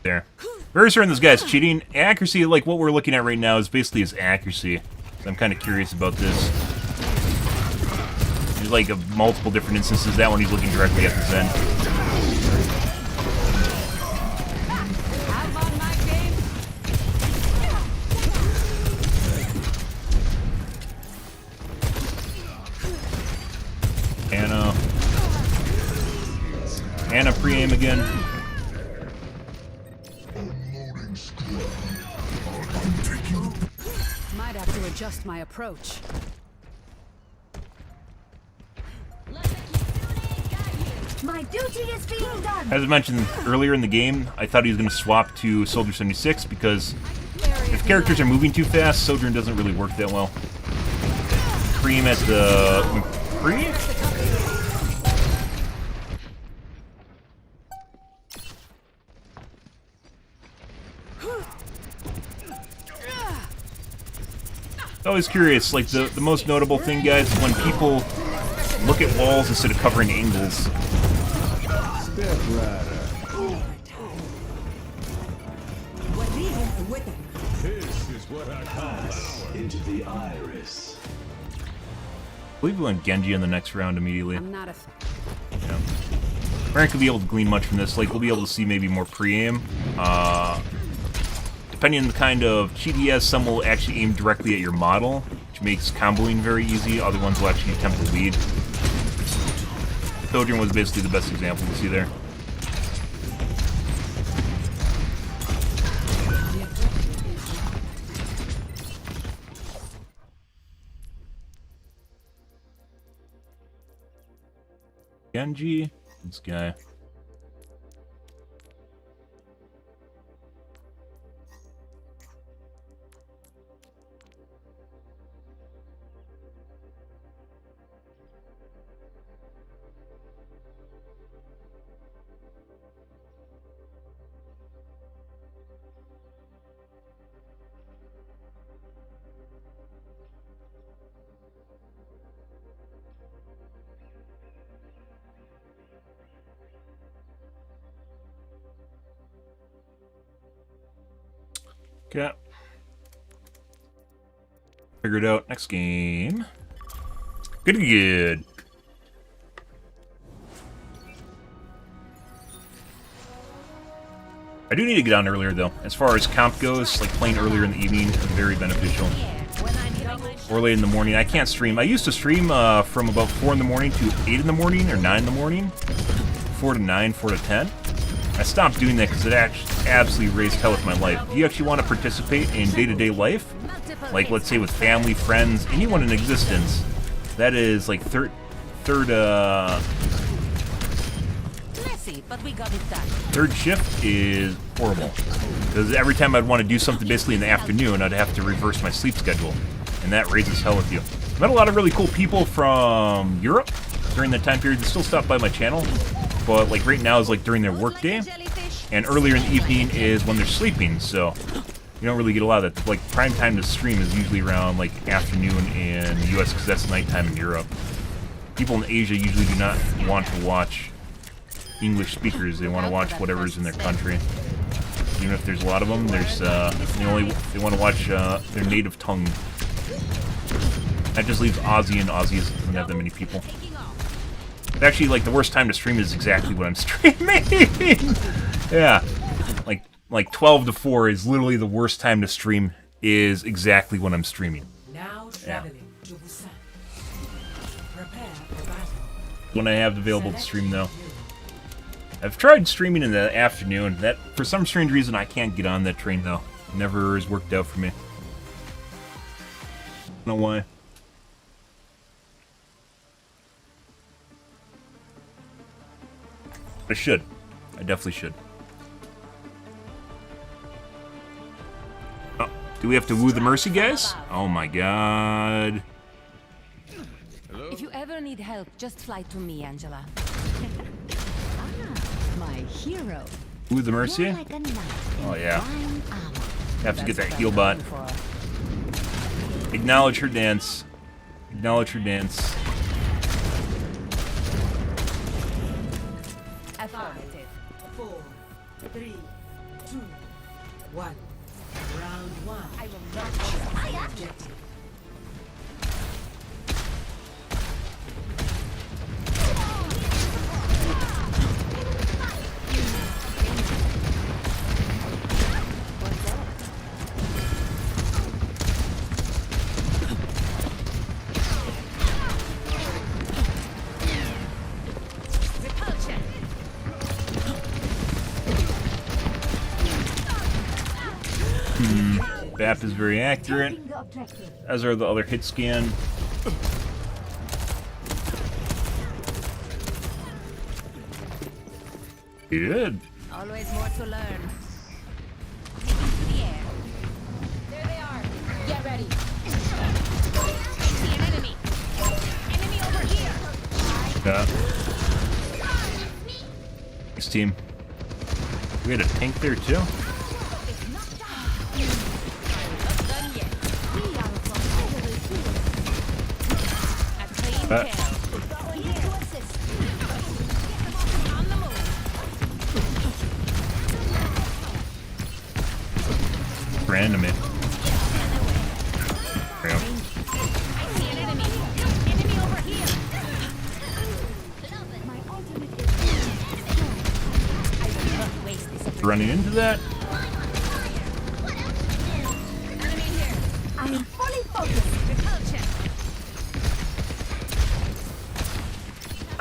There. Very certain this guy's cheating. Accuracy, like what we're looking at right now, is basically his accuracy. So I'm kind of curious about this. There's like multiple different instances. That one he's looking directly at the Zen. I'm on my game. Anna pre-aim again. Might have to adjust my approach. My duty is being done. As I mentioned earlier in the game, I thought he was going to swap to Soldier 76 because if characters are moving too fast, Sojourn doesn't really work that well. Cream at the... Cream? Always curious, like the most notable thing, guys, is when people look at walls instead of covering angles. Step ladder. This is what I call into the iris. I believe we went Genji in the next round immediately. I'm not a Yeah. We're not gonna be able to glean much from this. Like, we'll be able to see maybe more pre-aim. Depending on the kind of cheat he has, some will actually aim directly at your model, which makes comboing very easy. Other ones will actually attempt to lead. Sojourn was basically the best example to see there. Genji, this guy. Okay. Figured out. Next game. Good. I do need to get on earlier, though. As far as comp goes, like playing earlier in the evening is very beneficial. Or late in the morning. I can't stream. I used to stream from about 4 in the morning to 8 in the morning or 9 in the morning. 4 to 9, 4 to 10. I stopped doing that because it actually absolutely raised hell with my life. If you actually want to participate in day-to-day life, like let's say with family, friends, anyone in existence, that is like third shift is horrible. Because every time I'd want to do something basically in the afternoon, I'd have to reverse my sleep schedule. And that raises hell with you. I met a lot of really cool people from Europe during that time period that still stop by my channel. But like right now is like during their work day, and earlier in the evening is when they're sleeping, so you don't really get a lot of that. Like prime time to stream is usually around like afternoon in the US because that's nighttime in Europe. People in Asia usually do not want to watch English speakers, they want to watch whatever's in their country. Even if there's a lot of them, there's they want to watch their native tongue. That just leaves Aussie, and Aussie doesn't have that many people. Actually, like, the worst time to stream is exactly when I'm streaming. Yeah. Like 12 to 4 is literally the worst time to stream, is exactly when I'm streaming. Now traveling to Busan. Prepare for battle. When I have available to stream, though. I've tried streaming in the afternoon. That, for some strange reason, I can't get on that train, though. It never has worked out for me. I don't know why. I should. I definitely should. Oh, do we have to woo the Mercy, guys? Oh my god. If you ever need help, just fly to me, Angela. My hero. Woo the Mercy? Oh yeah. Have to get that heal bot. Acknowledge her dance. Acknowledge her dance. Affirmative. 4, 3, 2, 1. Round 1. I will not Objective. BAP is very accurate, as are the other hit scan. Good. Always more to learn. Taking to the air. There they are. Get ready. I see an enemy. Enemy over here. Yeah. Nice team. We had a tank there too. kill. Here to assist. On the move. Ran into me. There we go. I see an enemy. Enemy over here. My ultimate is I will not waste this opportunity. Running into that. Enemy here. I'm fully focused. Repulsion.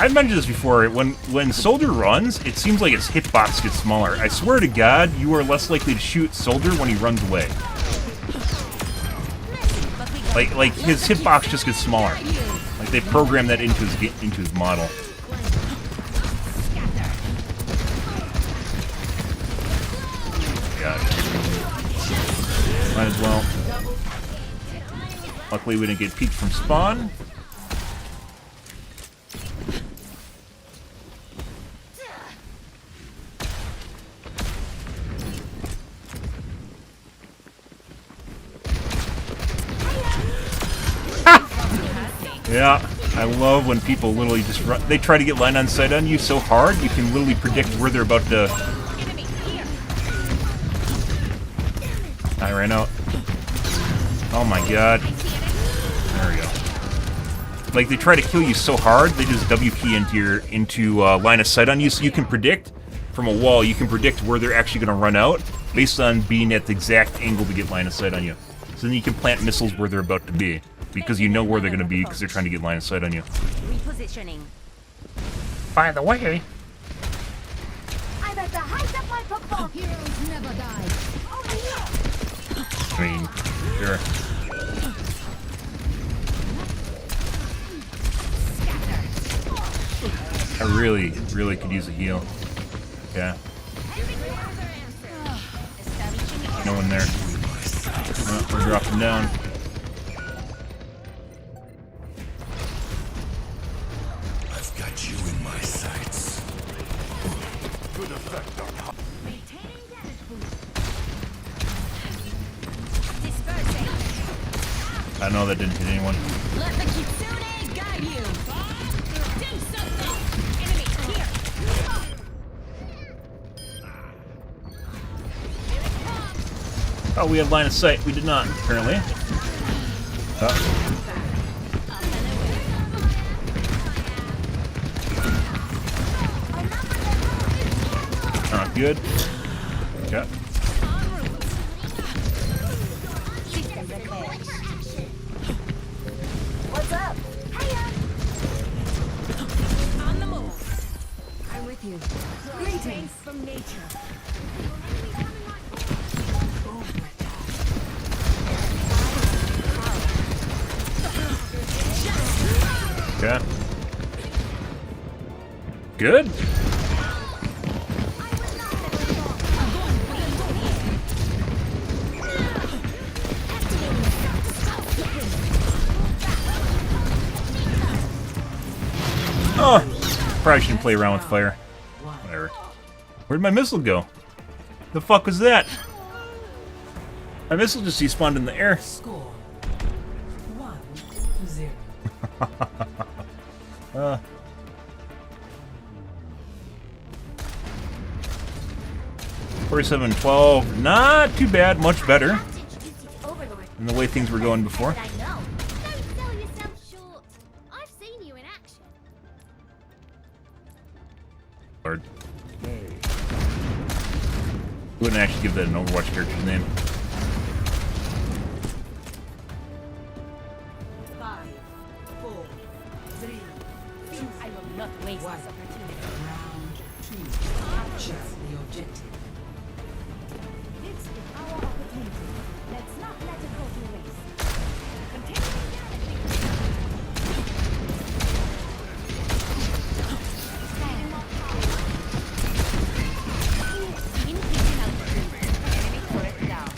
I've mentioned this before. When Soldier runs, it seems like his hitbox gets smaller. I swear to God, you are less likely to shoot Soldier when he runs away. Like his hitbox just gets smaller. Like they programmed that into his model. God. Might as well. Luckily, we didn't get peeked from spawn. Yeah, I love when people literally just run. They try to get line on sight on you so hard, you can literally predict where they're about to. I ran out. Oh my god. There we go. Like, they try to kill you so hard, they just W key into line of sight on you, so you can predict from a wall, you can predict where they're actually going to run out based on being at the exact angle to get line of sight on you. So then you can plant missiles where they're about to be. Because you know where they're going to be because they're trying to get line of sight on you. Repositioning. By the way, I'm at the height of my performance. Heroes never die. Over here. I mean, sure. I really could use a heal. Yeah. No one there. No, we're dropping down. I've got you in my sights. Good effect on Maintaining damage boost. Dispersing. I know that didn't hit anyone. Let the Kitsune guide you. Do something. Enemy here. Oh, we had line of sight. We did not, apparently. Not good. Okay. What's up? On the move. I'm with you. Greetings From nature. Okay. Good. Oh, probably shouldn't play around with fire. Whatever. Where'd my missile go? The fuck was that? My missile just despawned in the air. Score 1-0. 47-12. Not too bad. Much better Overlord. than the way things were going before. I know. Don't sell yourself short. I've seen you in action. Lord. Wouldn't actually give that an Overwatch character's name. 5, 4, 3, 2, I will not waste One. this opportunity. round 2. Capture the objective. This is our opportunity. Let's not let it go to waste. Continuing damaging. Standing on power. Increasing output. Enemy turret down.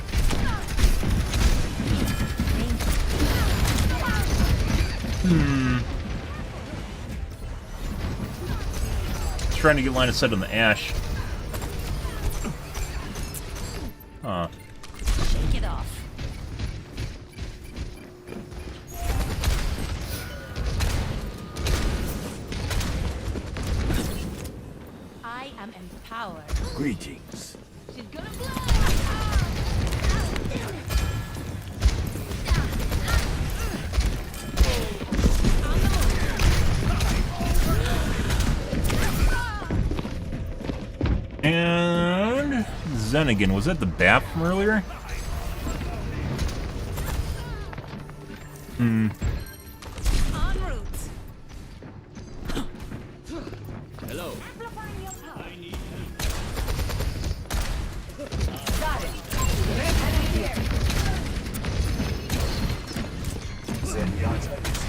Trying to get line of sight on the Ash. Huh. Shake it off. I am empowered. Greetings. She's gonna blow. And Zen again. Was that the BAP from earlier? Hmm. En route. Hello. Got it. Enemy here. Zenyatta is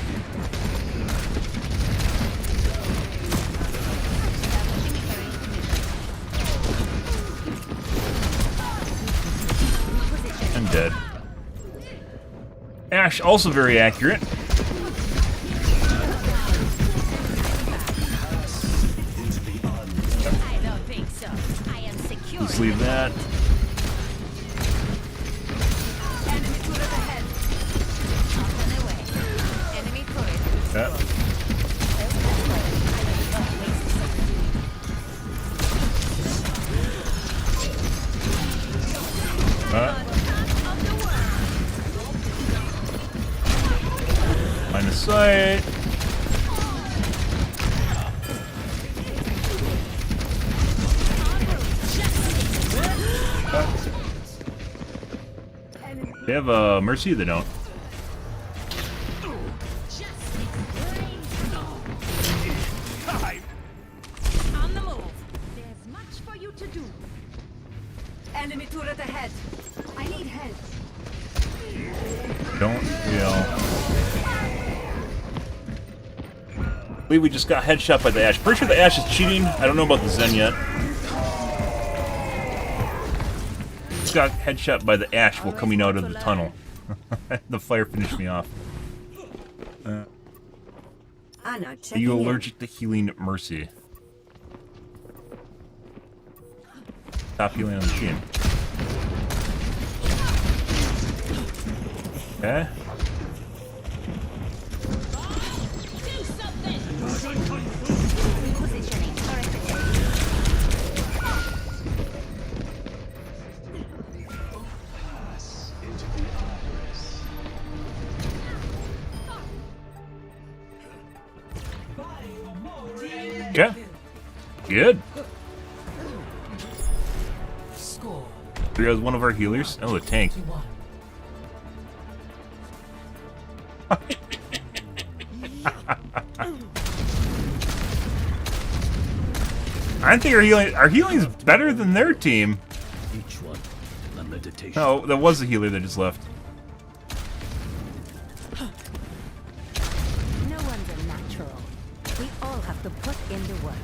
I'm dead. Ash, also very accurate. I don't think so. I am secure. Let's leave that. Enemy turret ahead. On the way. Enemy turret. Yep. Line of sight. They have a Mercy, they don't. On the move. There's much for you to do. Enemy turret ahead. I need help. Don't yell. I believe we just got headshot by the Ash. Pretty sure the Ash is cheating. I don't know about the Zen yet. Just got headshot by the Ash while coming out of the tunnel. The fire finished me off. Anna, Are checking you in. allergic to healing Mercy? Stop healing on the machine. Okay. Do something. Positioning. Correct. Okay. Good. Score. There goes one of our healers. Oh, a tank. 1. I think our healing's better than their team. each one a meditation. No, that was the healer that just left. No one's a natural. We all have to put in the work.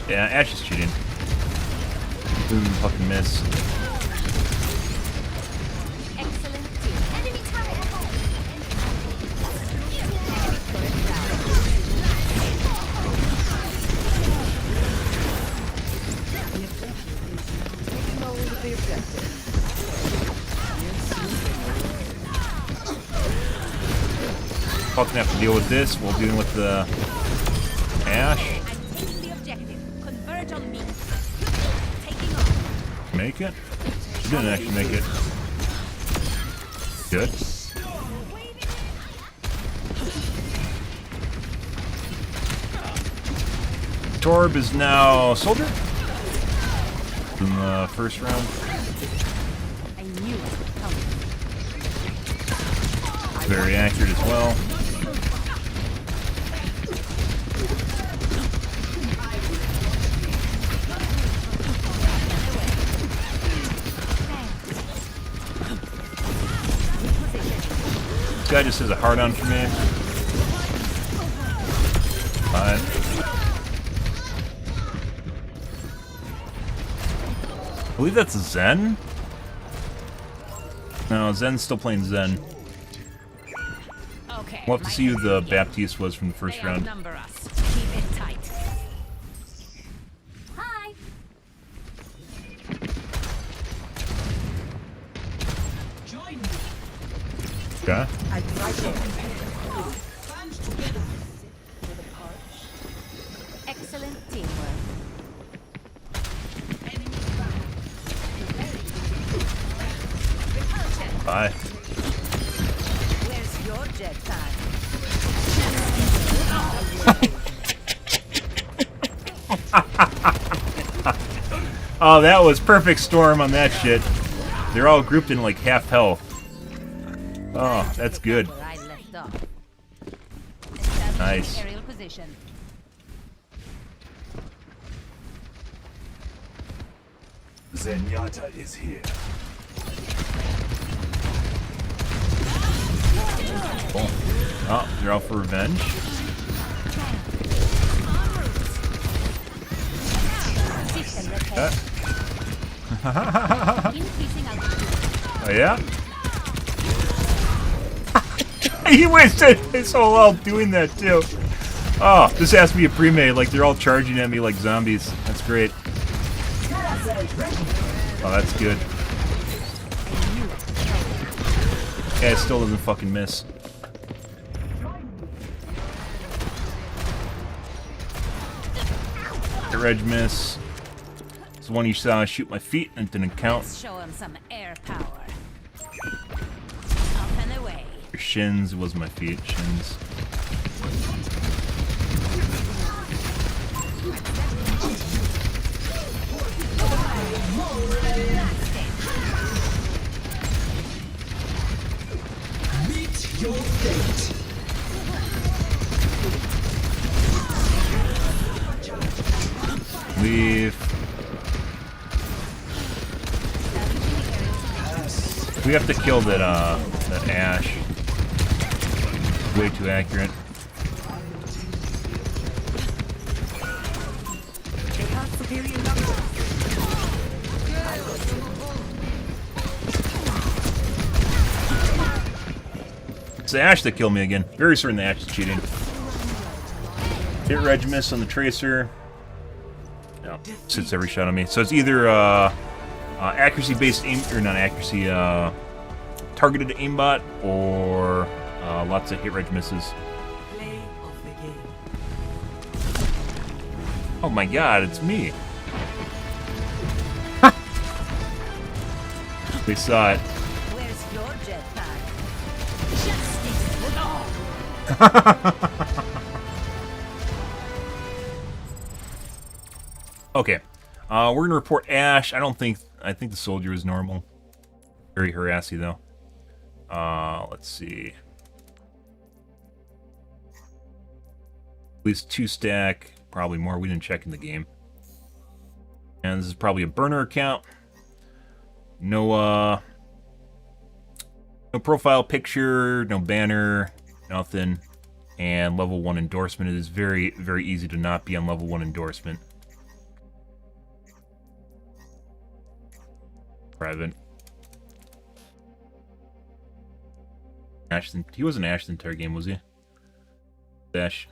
Yeah, Ash is cheating. Boom, fucking miss. Excellent team. Enemy turret ahead. Fucking have to deal with this while dealing with the Ash. I'm taking the objective. Converge on me. Taking off. Make it? She didn't actually make it. Good. Torb is now soldier in the first round. I knew it would come. Very accurate as well. This guy just has a hard on for me. Fine. I believe that's a Zen. No, Zen's still playing Zen. Okay. We'll have to see who the Baptiste was from the first round. Outnumber us. Keep it tight. Hi. Okay. Excellent teamwork. Bye. Where's your jetpack? Oh, that was perfect storm on that shit. They're all grouped in like half health. Oh, that's good. Where I left off. Nice. Establishing aerial position. Zenyatta is here. Cool. Oh, they're out for revenge. Increasing altitude. Oh yeah? He wasted his whole while doing that too. Oh, this has to be a pre-made, like they're all charging at me like zombies. That's great. Oh, that's good. Yeah, it still doesn't fucking miss. The reg miss. It's the one you saw shoot my feet and it didn't count. Let's show him some air power. Up and away. Your shins was my feet. Shins. Meet your fate. Leave. We have to kill that that Ash. Way too accurate. It's the Ash that killed me again. Very certain the Ash is cheating. Hit reg miss on the Tracer. No, sits every shot on me. So it's either accuracy-based aim, or not accuracy, targeted aimbot, or lots of hit reg misses. Oh my god, it's me. They saw it. Where's your jetpack? Justice. Okay, we're gonna report Ash. I think the soldier is normal. Very harassy though. Let's see. At least 2 stack, probably more. We didn't check in the game. And this is probably a burner account. No profile picture, no banner, nothing. And level 1 endorsement. It is very, very easy to not be on level 1 endorsement. Private. Ashton. He wasn't Ash the entire game, was he? Dash.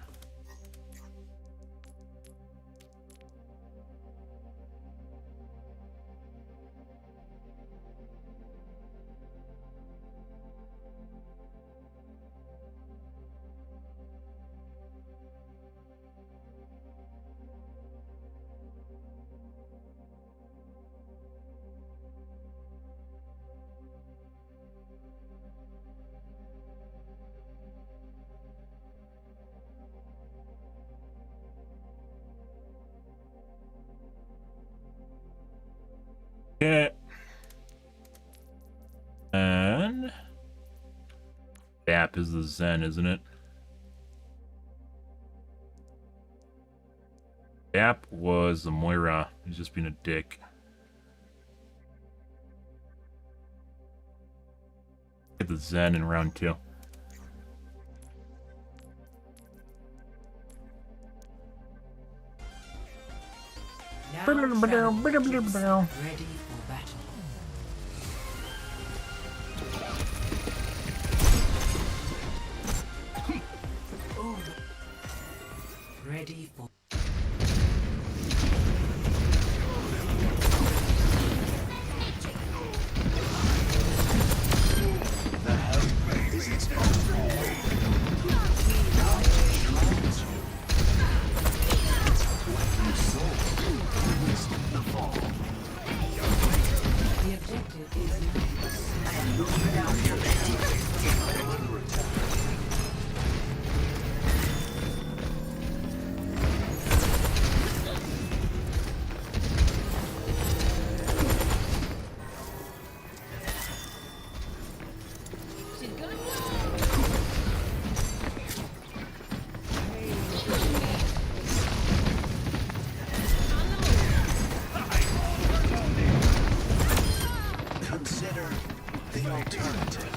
Okay. And Bap is the Zen, isn't it? Bap was the Moira. He's just being a dick. Get the Zen in round 2. Ready for battle. Consider the alternative.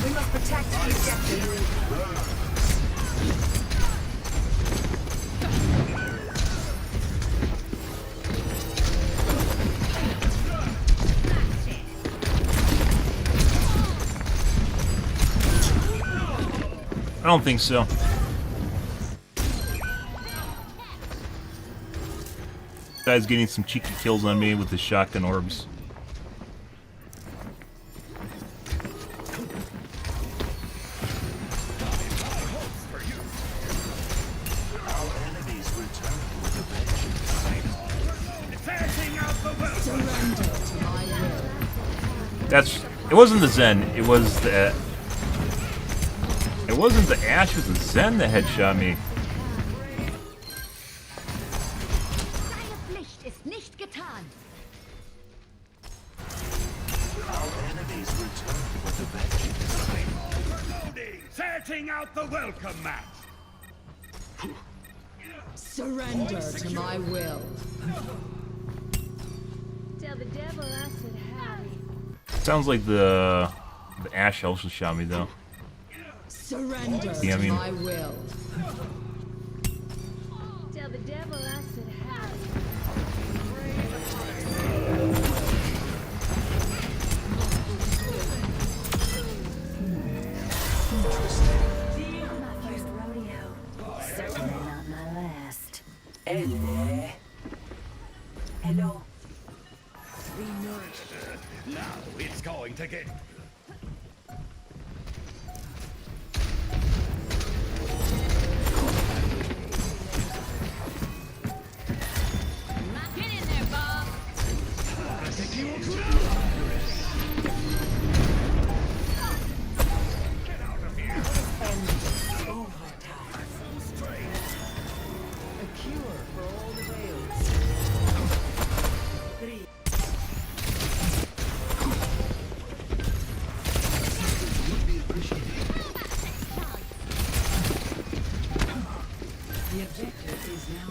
We must protect the objective. I don't think so. Guy's getting some cheeky kills on me with his shotgun orbs. It wasn't the Zen, it was the... It wasn't the Ash, it was the Zen that headshot me. Setting out the welcome mat. Surrender to my will. Tell the devil I said howdy. Sounds like the Ash also shot me though. Surrender Yeah, I mean, to my will. Tell the devil I said howdy. My first rodeo. Certainly not my last. Hello. Hello. Now it's going to get... Get in there, Bob. The objective is now.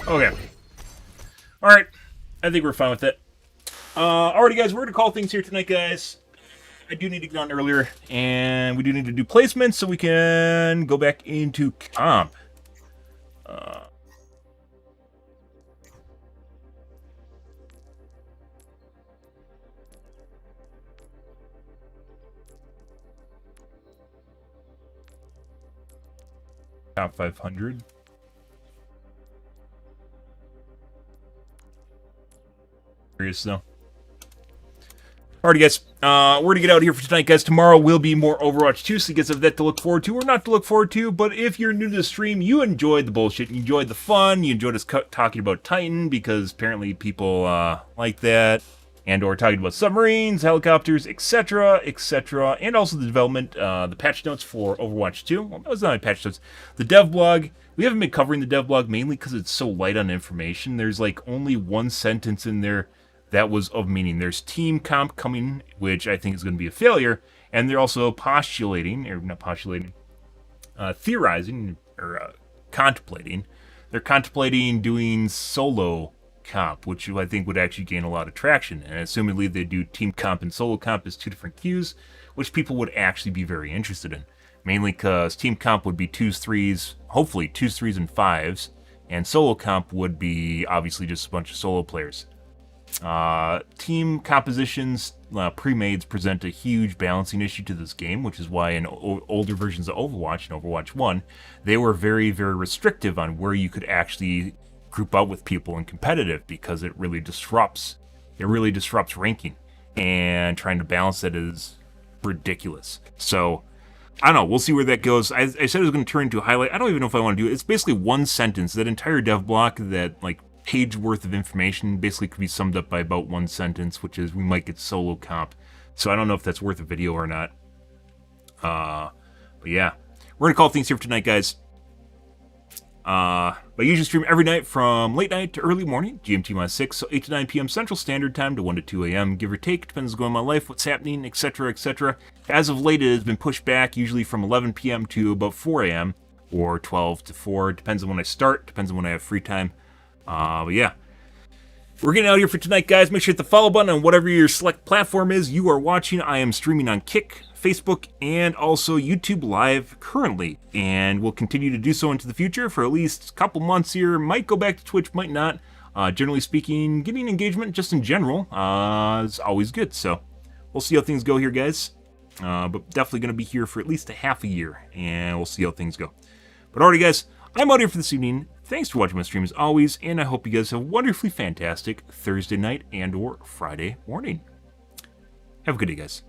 Okay. Alright. I think we're fine with it. Alrighty, guys. We're going to call things here tonight, guys. I do need to get on earlier, and we do need to do placements so we can go back into comp. Top 500. Curious though. Alrighty, guys. We're gonna get out of here for tonight, guys. Tomorrow will be more Overwatch 2, so you guys have that to look forward to or not to look forward to. But if you're new to the stream, you enjoyed the bullshit, you enjoyed the fun, you enjoyed us talking about Titan because apparently people like that, and or talking about submarines, helicopters, etc., etc., and also the development, the patch notes for Overwatch 2. Well, that was not my patch notes. The dev blog. We haven't been covering the dev blog mainly because it's so light on information. There's like only one sentence in there that was of meaning. There's team comp coming, which I think is going to be a failure, and they're also postulating, or not postulating, theorizing, or contemplating they're contemplating doing solo comp, which I think would actually gain a lot of traction. And assumedly they do team comp and solo comp as two different queues, which people would actually be very interested in. Mainly because team comp would be 2s, 3s, hopefully 2s, 3s, and 5s, and solo comp would be obviously just a bunch of solo players. Team compositions, pre-mades present a huge balancing issue to this game, which is why in older versions of Overwatch, and Overwatch 1, they were very, very restrictive on where you could actually group up with people in competitive, because it really disrupts ranking, and trying to balance it is ridiculous. So I don't know, we'll see where that goes. I said it was going to turn into a highlight. I don't even know if I want to do it. It's basically one sentence. That entire dev block, that like page worth of information, basically could be summed up by about one sentence, which is we might get solo comp. So I don't know if that's worth a video or not. But yeah, we're going to call things here for tonight, guys. I usually stream every night from late night to early morning, GMT minus 6, so 8 to 9 p.m. Central Standard Time to 1 to 2 a.m., give or take, depends on what's going on in my life, what's happening, etc., etc. As of late, it has been pushed back, usually from 11 p.m. to about 4 a.m., or 12 to 4, depends on when I start, depends on when I have free time. But yeah, we're getting out of here for tonight, guys. Make sure to hit the follow button on whatever your select platform is you are watching. I am streaming on Kick, Facebook, and also YouTube Live currently, and we'll continue to do so into the future for at least a couple months here. Might go back to Twitch, might not. Generally speaking, getting engagement just in general is always good, so we'll see how things go here, guys. But definitely going to be here for at least a half a year, and we'll see how things go. But alrighty, guys, I'm out here for this evening. Thanks for watching my stream as always, and I hope you guys have a wonderfully fantastic Thursday night and or Friday morning. Have a good day, guys.